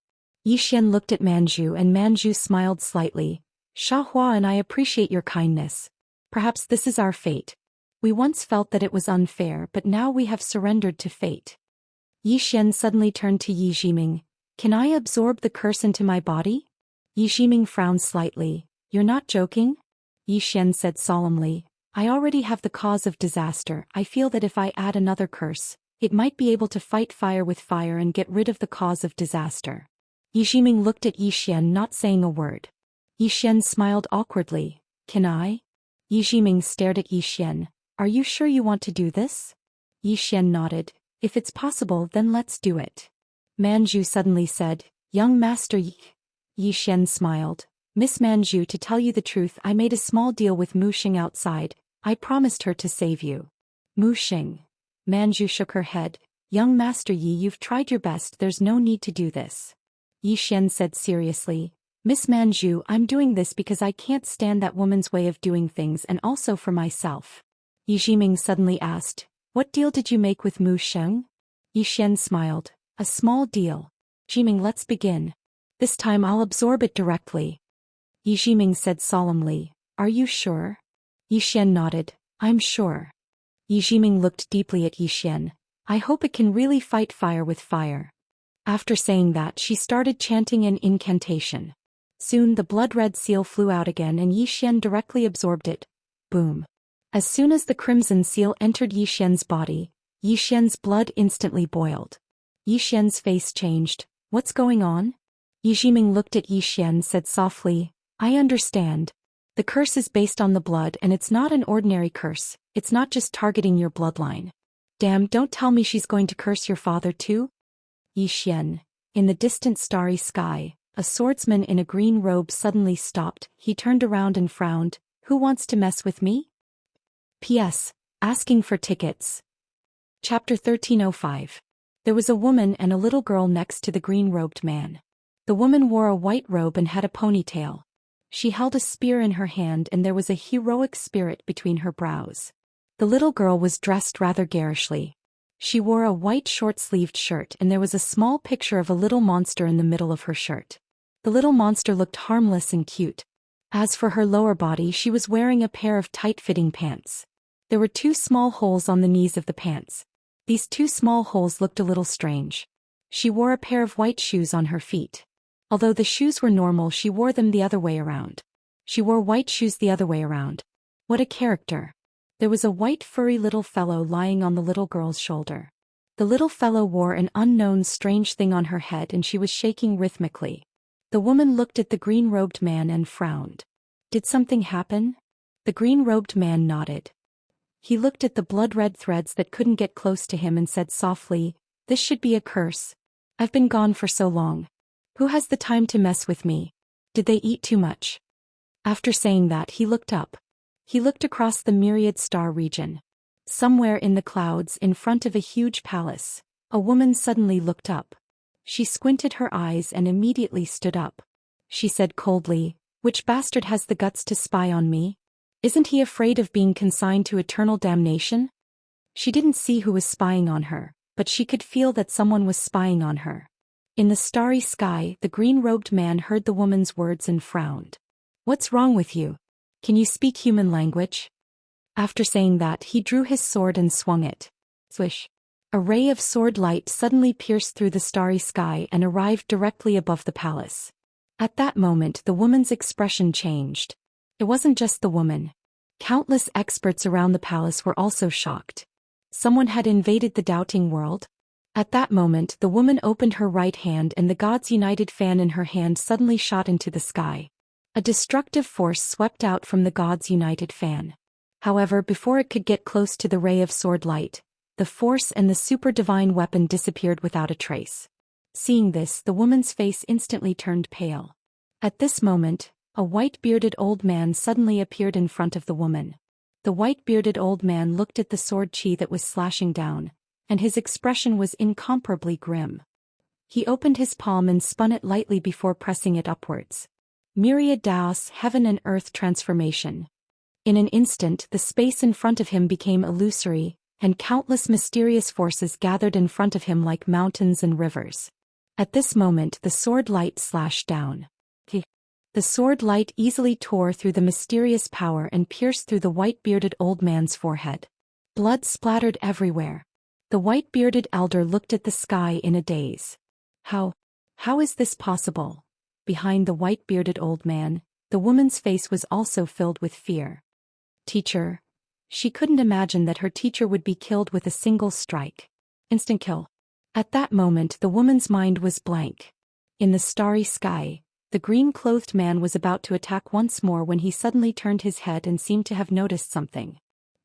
Yi Xian looked at Manju and Manju smiled slightly. "Xiahua and I appreciate your kindness. Perhaps this is our fate. We once felt that it was unfair, but now we have surrendered to fate." Yi Xian suddenly turned to Yi Jiming. "Can I absorb the curse into my body?" Yi Jiming frowned slightly. "You're not joking?" Yi Xian said solemnly. "I already have the cause of disaster. I feel that if I add another curse, it might be able to fight fire with fire and get rid of the cause of disaster." Yi Jiming looked at Yi Xian, not saying a word. Yi Xian smiled awkwardly. "Can I?" Yi Jiming stared at Yi Xian. "Are you sure you want to do this?" Yi Xian nodded. "If it's possible, then let's do it." Manju suddenly said, "Young Master Yi." Yi Xian smiled. "Miss Manju, to tell you the truth, I made a small deal with Mu Xing outside. I promised her to save you." "Mu Xing." Manju shook her head. Young Master Yi, you've tried your best, there's no need to do this. Yi Xian said seriously. Miss Manju, I'm doing this because I can't stand that woman's way of doing things and also for myself. Yi Jiming suddenly asked, what deal did you make with Mu Sheng? Yi Xian smiled. A small deal. Jiming, let's begin. This time I'll absorb it directly. Yi Jiming said solemnly. Are you sure? Yi Xian nodded. I'm sure. Yi Jiming looked deeply at Yi Xian. I hope it can really fight fire with fire. After saying that, she started chanting an incantation. Soon the blood-red seal flew out again and Yi Xian directly absorbed it. Boom. As soon as the crimson seal entered Yi Xian's body, Yi Xian's blood instantly boiled. Yi Xian's face changed. What's going on? Yi Jiming looked at Yi Xian, said softly, I understand. The curse is based on the blood and it's not an ordinary curse, it's not just targeting your bloodline. Damn, don't tell me she's going to curse your father too? Yi Xian. In the distant starry sky, a swordsman in a green robe suddenly stopped. He turned around and frowned. Who wants to mess with me? P.S. Asking for tickets. Chapter 1305. There was a woman and a little girl next to the green-robed man. The woman wore a white robe and had a ponytail. She held a spear in her hand and there was a heroic spirit between her brows. The little girl was dressed rather garishly. She wore a white short-sleeved shirt and there was a small picture of a little monster in the middle of her shirt. The little monster looked harmless and cute. As for her lower body, she was wearing a pair of tight-fitting pants. There were 2 small holes on the knees of the pants. These 2 small holes looked a little strange. She wore a pair of white shoes on her feet. Although the shoes were normal, she wore them the other way around. She wore white shoes the other way around. What a character. There was a white furry little fellow lying on the little girl's shoulder. The little fellow wore an unknown strange thing on her head and she was shaking rhythmically. The woman looked at the green-robed man and frowned. Did something happen? The green-robed man nodded. He looked at the blood-red threads that couldn't get close to him and said softly, this should be a curse. I've been gone for so long. Who has the time to mess with me? Did they eat too much? After saying that, he looked up. He looked across the myriad star region. Somewhere in the clouds, in front of a huge palace, a woman suddenly looked up. She squinted her eyes and immediately stood up. She said coldly, which bastard has the guts to spy on me? Isn't he afraid of being consigned to eternal damnation? She didn't see who was spying on her, but she could feel that someone was spying on her. In the starry sky, the green-robed man heard the woman's words and frowned. What's wrong with you? Can you speak human language? After saying that, he drew his sword and swung it. Swish. A ray of sword light suddenly pierced through the starry sky and arrived directly above the palace. At that moment, the woman's expression changed. It wasn't just the woman. Countless experts around the palace were also shocked. Someone had invaded the doubting world. At that moment, the woman opened her right hand and the gods' united fan in her hand suddenly shot into the sky. A destructive force swept out from the gods' united fan. However, before it could get close to the ray of sword light, the force and the super divine weapon disappeared without a trace. Seeing this, the woman's face instantly turned pale. At this moment, a white-bearded old man suddenly appeared in front of the woman. The white-bearded old man looked at the sword chi that was slashing down, and his expression was incomparably grim. He opened his palm and spun it lightly before pressing it upwards. Myriad Daoist heaven and earth transformation. In an instant, the space in front of him became illusory, and countless mysterious forces gathered in front of him like mountains and rivers. At this moment, the sword light slashed down. The sword light easily tore through the mysterious power and pierced through the white-bearded old man's forehead. Blood splattered everywhere. The white-bearded elder looked at the sky in a daze. How is this possible? Behind the white-bearded old man, the woman's face was also filled with fear. Teacher. She couldn't imagine that her teacher would be killed with a single strike. Instant kill. At that moment, the woman's mind was blank. In the starry sky, the green-clothed man was about to attack once more when he suddenly turned his head and seemed to have noticed something.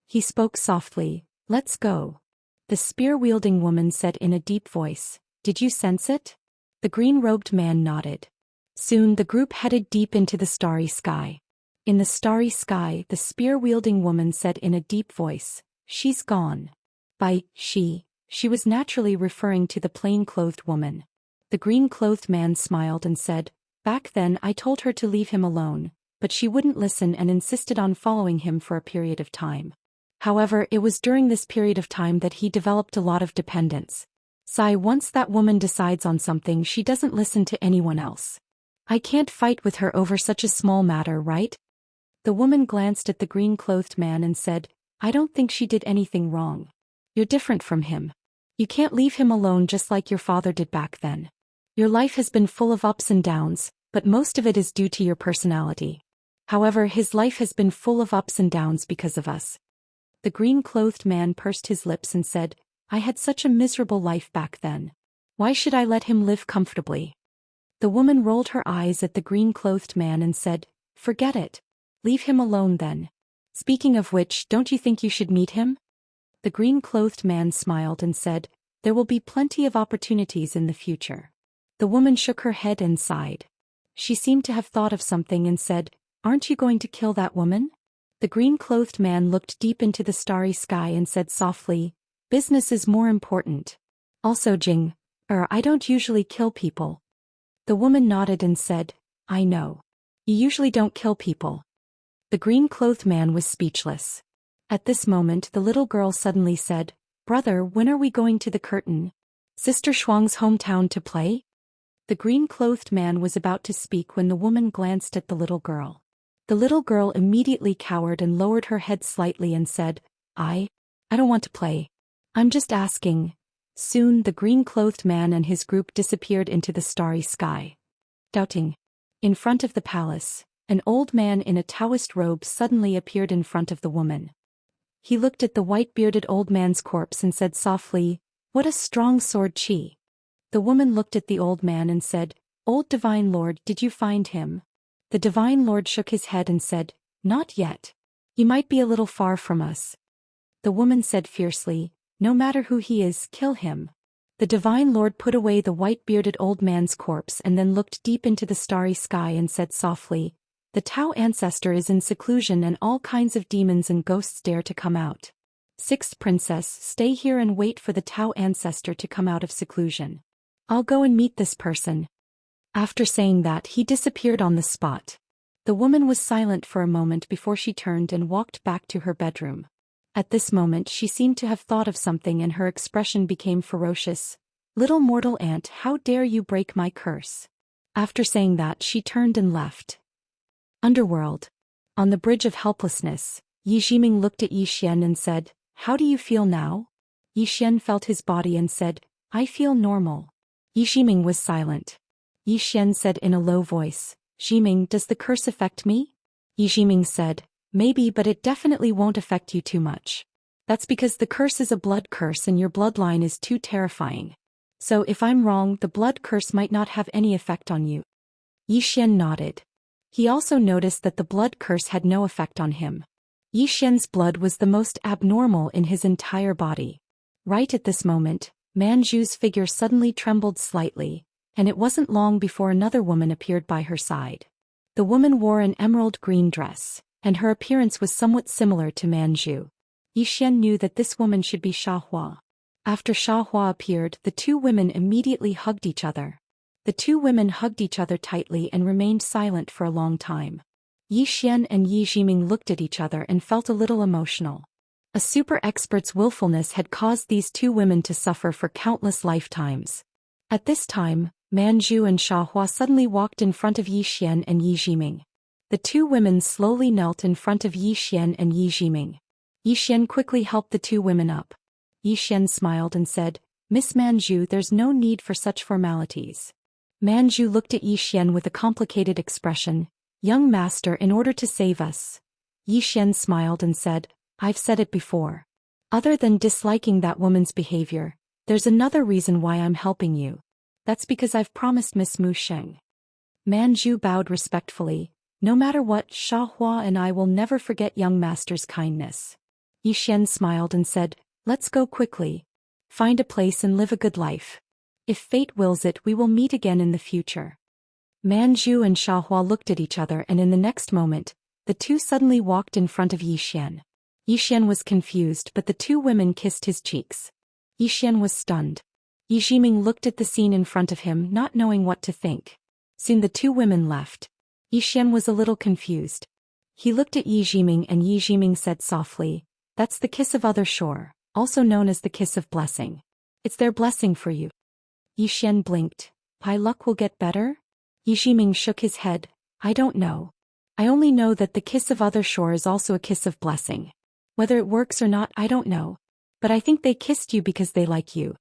He spoke softly, "Let's go." The spear-wielding woman said in a deep voice, "Did you sense it?" The green-robed man nodded. Soon the group headed deep into the starry sky. In the starry sky, the spear-wielding woman said in a deep voice, "She's gone." By she was naturally referring to the plain-clothed woman. The green-clothed man smiled and said, "Back then I told her to leave him alone, but she wouldn't listen and insisted on following him for a period of time. However, it was during this period of time that he developed a lot of dependence. Once that woman decides on something, she doesn't listen to anyone else. I can't fight with her over such a small matter, right?" The woman glanced at the green-clothed man and said, "I don't think she did anything wrong. You're different from him. You can't leave him alone just like your father did back then. Your life has been full of ups and downs, but most of it is due to your personality. However, his life has been full of ups and downs because of us." The green-clothed man pursed his lips and said, "I had such a miserable life back then. Why should I let him live comfortably?" The woman rolled her eyes at the green-clothed man and said, "Forget it. Leave him alone then. Speaking of which, don't you think you should meet him?" The green-clothed man smiled and said, "There will be plenty of opportunities in the future." The woman shook her head and sighed. She seemed to have thought of something and said, "Aren't you going to kill that woman?" The green-clothed man looked deep into the starry sky and said softly, "Business is more important. Also Jing, I don't usually kill people." The woman nodded and said, "I know. You usually don't kill people." The green-clothed man was speechless. At this moment the little girl suddenly said, "Brother, when are we going to the curtain? Sister Shuang's hometown to play?" The green-clothed man was about to speak when the woman glanced at the little girl. The little girl immediately cowered and lowered her head slightly and said, I don't want to play. I'm just asking." Soon the green-clothed man and his group disappeared into the starry sky. Doubting. In front of the palace, an old man in a Daoist robe suddenly appeared in front of the woman. He looked at the white-bearded old man's corpse and said softly, "What a strong sword chi." The woman looked at the old man and said, "Old Divine Lord, did you find him?" The Divine Lord shook his head and said, "Not yet. He might be a little far from us." The woman said fiercely, "No matter who he is, kill him." The Divine Lord put away the white-bearded old man's corpse and then looked deep into the starry sky and said softly, "The Tao ancestor is in seclusion and all kinds of demons and ghosts dare to come out. Sixth princess, stay here and wait for the Tao ancestor to come out of seclusion. I'll go and meet this person." After saying that, he disappeared on the spot. The woman was silent for a moment before she turned and walked back to her bedroom. At this moment she seemed to have thought of something and her expression became ferocious. "Little mortal ant, how dare you break my curse?" After saying that, she turned and left. Underworld. On the bridge of helplessness, Yi Jiming looked at Yi Xian and said, "How do you feel now?" Yi Xian felt his body and said, "I feel normal." Yi Jiming was silent. Yi Xian said in a low voice, "Jiming, does the curse affect me?" Yi Jiming said, "Maybe, but it definitely won't affect you too much. That's because the curse is a blood curse and your bloodline is too terrifying. So if I'm wrong, the blood curse might not have any effect on you." Yi Xian nodded. He also noticed that the blood curse had no effect on him. Yi Xian's blood was the most abnormal in his entire body. Right at this moment, Manju's figure suddenly trembled slightly, and it wasn't long before another woman appeared by her side. The woman wore an emerald green dress, and her appearance was somewhat similar to Manju. Yi Xian knew that this woman should be Xiahua. After Xiahua appeared, the two women immediately hugged each other. The two women hugged each other tightly and remained silent for a long time. Yi Xian and Yi Jiming looked at each other and felt a little emotional. A super expert's willfulness had caused these two women to suffer for countless lifetimes. At this time, Manju and Xiahua suddenly walked in front of Yi Xian and Yi Jiming. The two women slowly knelt in front of Yi Xian and Yi Jiming. Yi Xian quickly helped the two women up. Yi Xian smiled and said, "Miss Manju, there's no need for such formalities." Manju looked at Yi Xian with a complicated expression. "Young master, in order to save us." Yi Xian smiled and said, "I've said it before. Other than disliking that woman's behavior, there's another reason why I'm helping you. That's because I've promised Miss Mu Sheng." Manju bowed respectfully. "No matter what, Xiahua and I will never forget young master's kindness." Yi Xian smiled and said, "Let's go quickly. Find a place and live a good life. If fate wills it, we will meet again in the future." Manju and Xiahua looked at each other and in the next moment, the two suddenly walked in front of Yi Xian. Xian was confused, but the two women kissed his cheeks. Xian was stunned. Yijiming looked at the scene in front of him, not knowing what to think. Soon the two women left. Xian was a little confused. He looked at Yijiming and Yijiming said softly, "That's the kiss of other shore, also known as the kiss of blessing. It's their blessing for you." Xian blinked. "My luck will get better?" Yijiming shook his head. "I don't know. I only know that the kiss of other shore is also a kiss of blessing. Whether it works or not, I don't know. But I think they kissed you because they like you."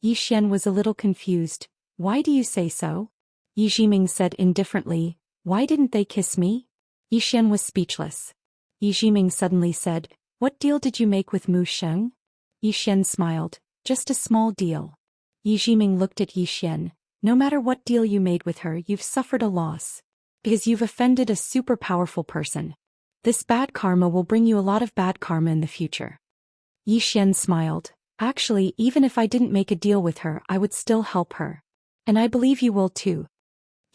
Xian was a little confused. "Why do you say so?" Yijiming said indifferently, "Why didn't they kiss me?" Xian was speechless. Yijiming suddenly said, "What deal did you make with Mu Sheng?" Xian smiled, "Just a small deal." Yijiming looked at Xian. "No matter what deal you made with her, you've suffered a loss. Because you've offended a super powerful person. This bad karma will bring you a lot of bad karma in the future." Xian smiled. "Actually, even if I didn't make a deal with her, I would still help her. And I believe you will too."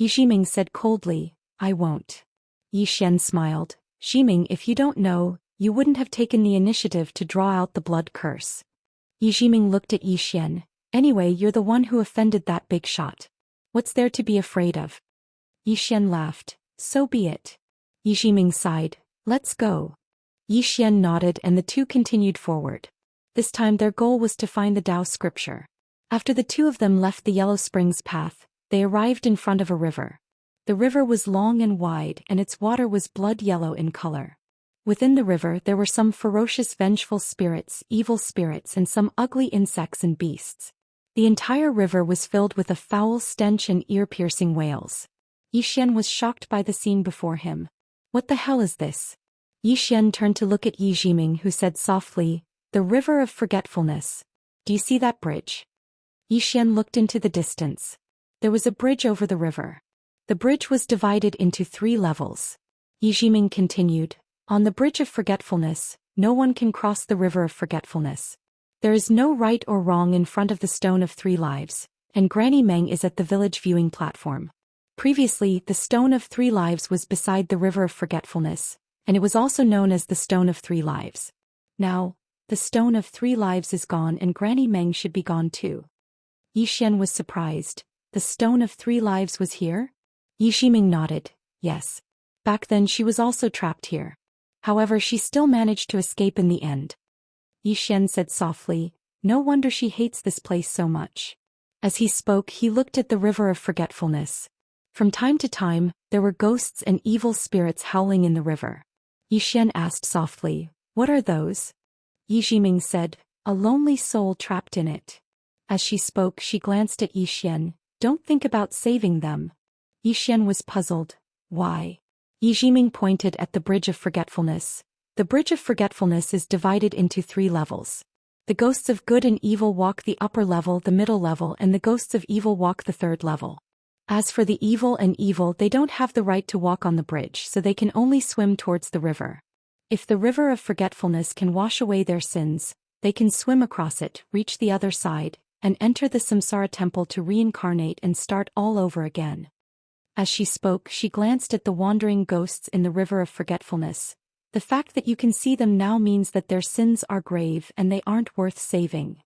Yijiming said coldly, "I won't." Xian smiled. "Ximing, if you don't know, you wouldn't have taken the initiative to draw out the blood curse." Yijiming looked at Xian. "Anyway, you're the one who offended that big shot. What's there to be afraid of?" Xian laughed. "So be it." Yijiming sighed. "Let's go." Xian nodded and the two continued forward. This time their goal was to find the Dao scripture. After the two of them left the Yellow Springs path, they arrived in front of a river. The river was long and wide and its water was blood yellow in color. Within the river there were some ferocious vengeful spirits, evil spirits and some ugly insects and beasts. The entire river was filled with a foul stench and ear-piercing wails. Xian was shocked by the scene before him. "What the hell is this?" Xian turned to look at Yijiming, who said softly, "The river of forgetfulness. Do you see that bridge?" Xian looked into the distance. There was a bridge over the river. The bridge was divided into 3 levels. Yijiming continued, "On the bridge of forgetfulness, no one can cross the river of forgetfulness. There is no right or wrong in front of the stone of 3 lives, and Granny Meng is at the village viewing platform. Previously, the stone of 3 lives was beside the river of forgetfulness, and it was also known as the stone of 3 lives. Now, the stone of 3 lives is gone and Granny Meng should be gone too." Xian was surprised. The stone of 3 lives was here? Yijiming nodded. "Yes. Back then she was also trapped here. However, she still managed to escape in the end." Xian said softly, "No wonder she hates this place so much." As he spoke, he looked at the river of forgetfulness. From time to time, there were ghosts and evil spirits howling in the river. Xian asked softly, "What are those?" Yijiming said, "A lonely soul trapped in it." As she spoke, she glanced at Xian. "Don't think about saving them." Xian was puzzled. "Why?" Yijiming pointed at the bridge of forgetfulness. The bridge of forgetfulness is divided into 3 levels. The ghosts of good and evil walk the upper level, the middle level, and the ghosts of evil walk the 3rd level. As for the evil, they don't have the right to walk on the bridge, so they can only swim towards the river. If the river of forgetfulness can wash away their sins, they can swim across it, reach the other side, and enter the Samsara temple to reincarnate and start all over again. As she spoke, she glanced at the wandering ghosts in the river of forgetfulness. The fact that you can see them now means that their sins are grave and they aren't worth saving.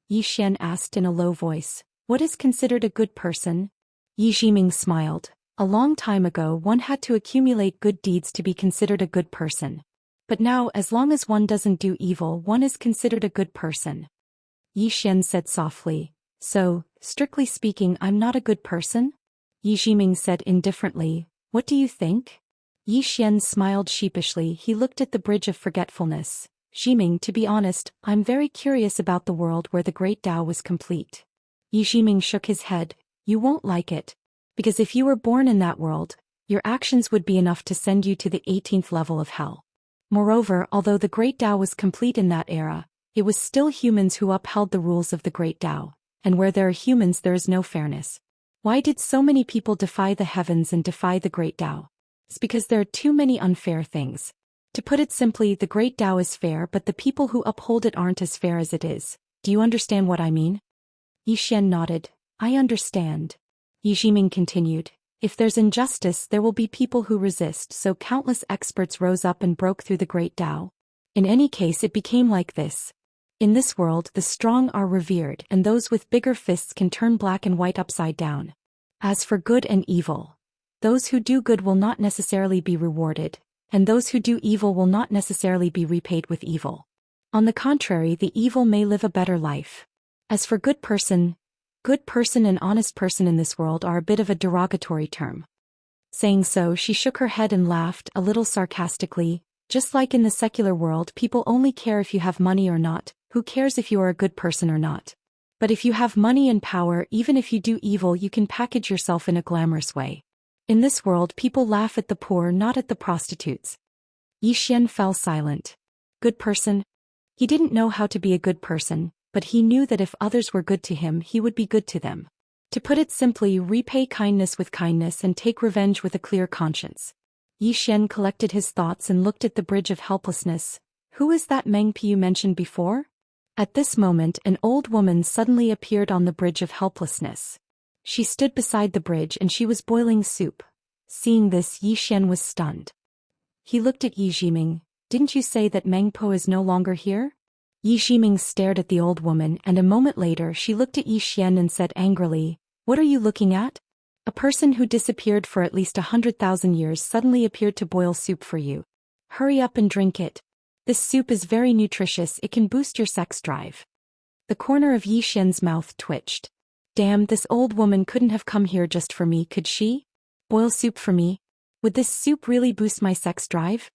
Xian asked in a low voice, "What is considered a good person?" Yijiming smiled. "A long time ago one had to accumulate good deeds to be considered a good person. But now, as long as one doesn't do evil, one is considered a good person." Xian said softly, "So, strictly speaking, I'm not a good person?" Yijiming said indifferently, "What do you think?" Xian smiled sheepishly. He looked at the bridge of forgetfulness. "Yijiming, to be honest, I'm very curious about the world where the great Tao was complete." Yijiming shook his head. "You won't like it. Because if you were born in that world, your actions would be enough to send you to the 18th level of hell. Moreover, although the great Tao was complete in that era, it was still humans who upheld the rules of the great Tao, and where there are humans there is no fairness. Why did so many people defy the heavens and defy the great Tao? It's because there are too many unfair things. To put it simply, the great Tao is fair, but the people who uphold it aren't as fair as it is. Do you understand what I mean?" Xian nodded. "I understand." Yijiming continued, "If there's injustice, there will be people who resist, so countless experts rose up and broke through the great Tao. In any case, it became like this. In this world, the strong are revered, and those with bigger fists can turn black and white upside down. As for good and evil, those who do good will not necessarily be rewarded, and those who do evil will not necessarily be repaid with evil. On the contrary, the evil may live a better life. As for good person and honest person in this world are a bit of a derogatory term. Saying so, she shook her head and laughed, a little sarcastically. Just like in the secular world, people only care if you have money or not. Who cares if you are a good person or not? But if you have money and power, even if you do evil, you can package yourself in a glamorous way. In this world, people laugh at the poor, not at the prostitutes. Xian fell silent. Good person? He didn't know how to be a good person, but he knew that if others were good to him, he would be good to them. To put it simply, repay kindness with kindness and take revenge with a clear conscience. Xian collected his thoughts and looked at the bridge of helplessness. Who is that Meng Pi you mentioned before? At this moment, an old woman suddenly appeared on the bridge of helplessness. She stood beside the bridge and she was boiling soup. Seeing this, Xian was stunned. He looked at Yiming. Didn't you say that Meng Po is no longer here? Yiming stared at the old woman, and a moment later she looked at Xian and said angrily, "What are you looking at? A person who disappeared for at least 100,000 years suddenly appeared to boil soup for you. Hurry up and drink it. This soup is very nutritious, it can boost your sex drive." The corner of Xian's mouth twitched. Damn, this old woman couldn't have come here just for me, could she? Boil soup for me? Would this soup really boost my sex drive?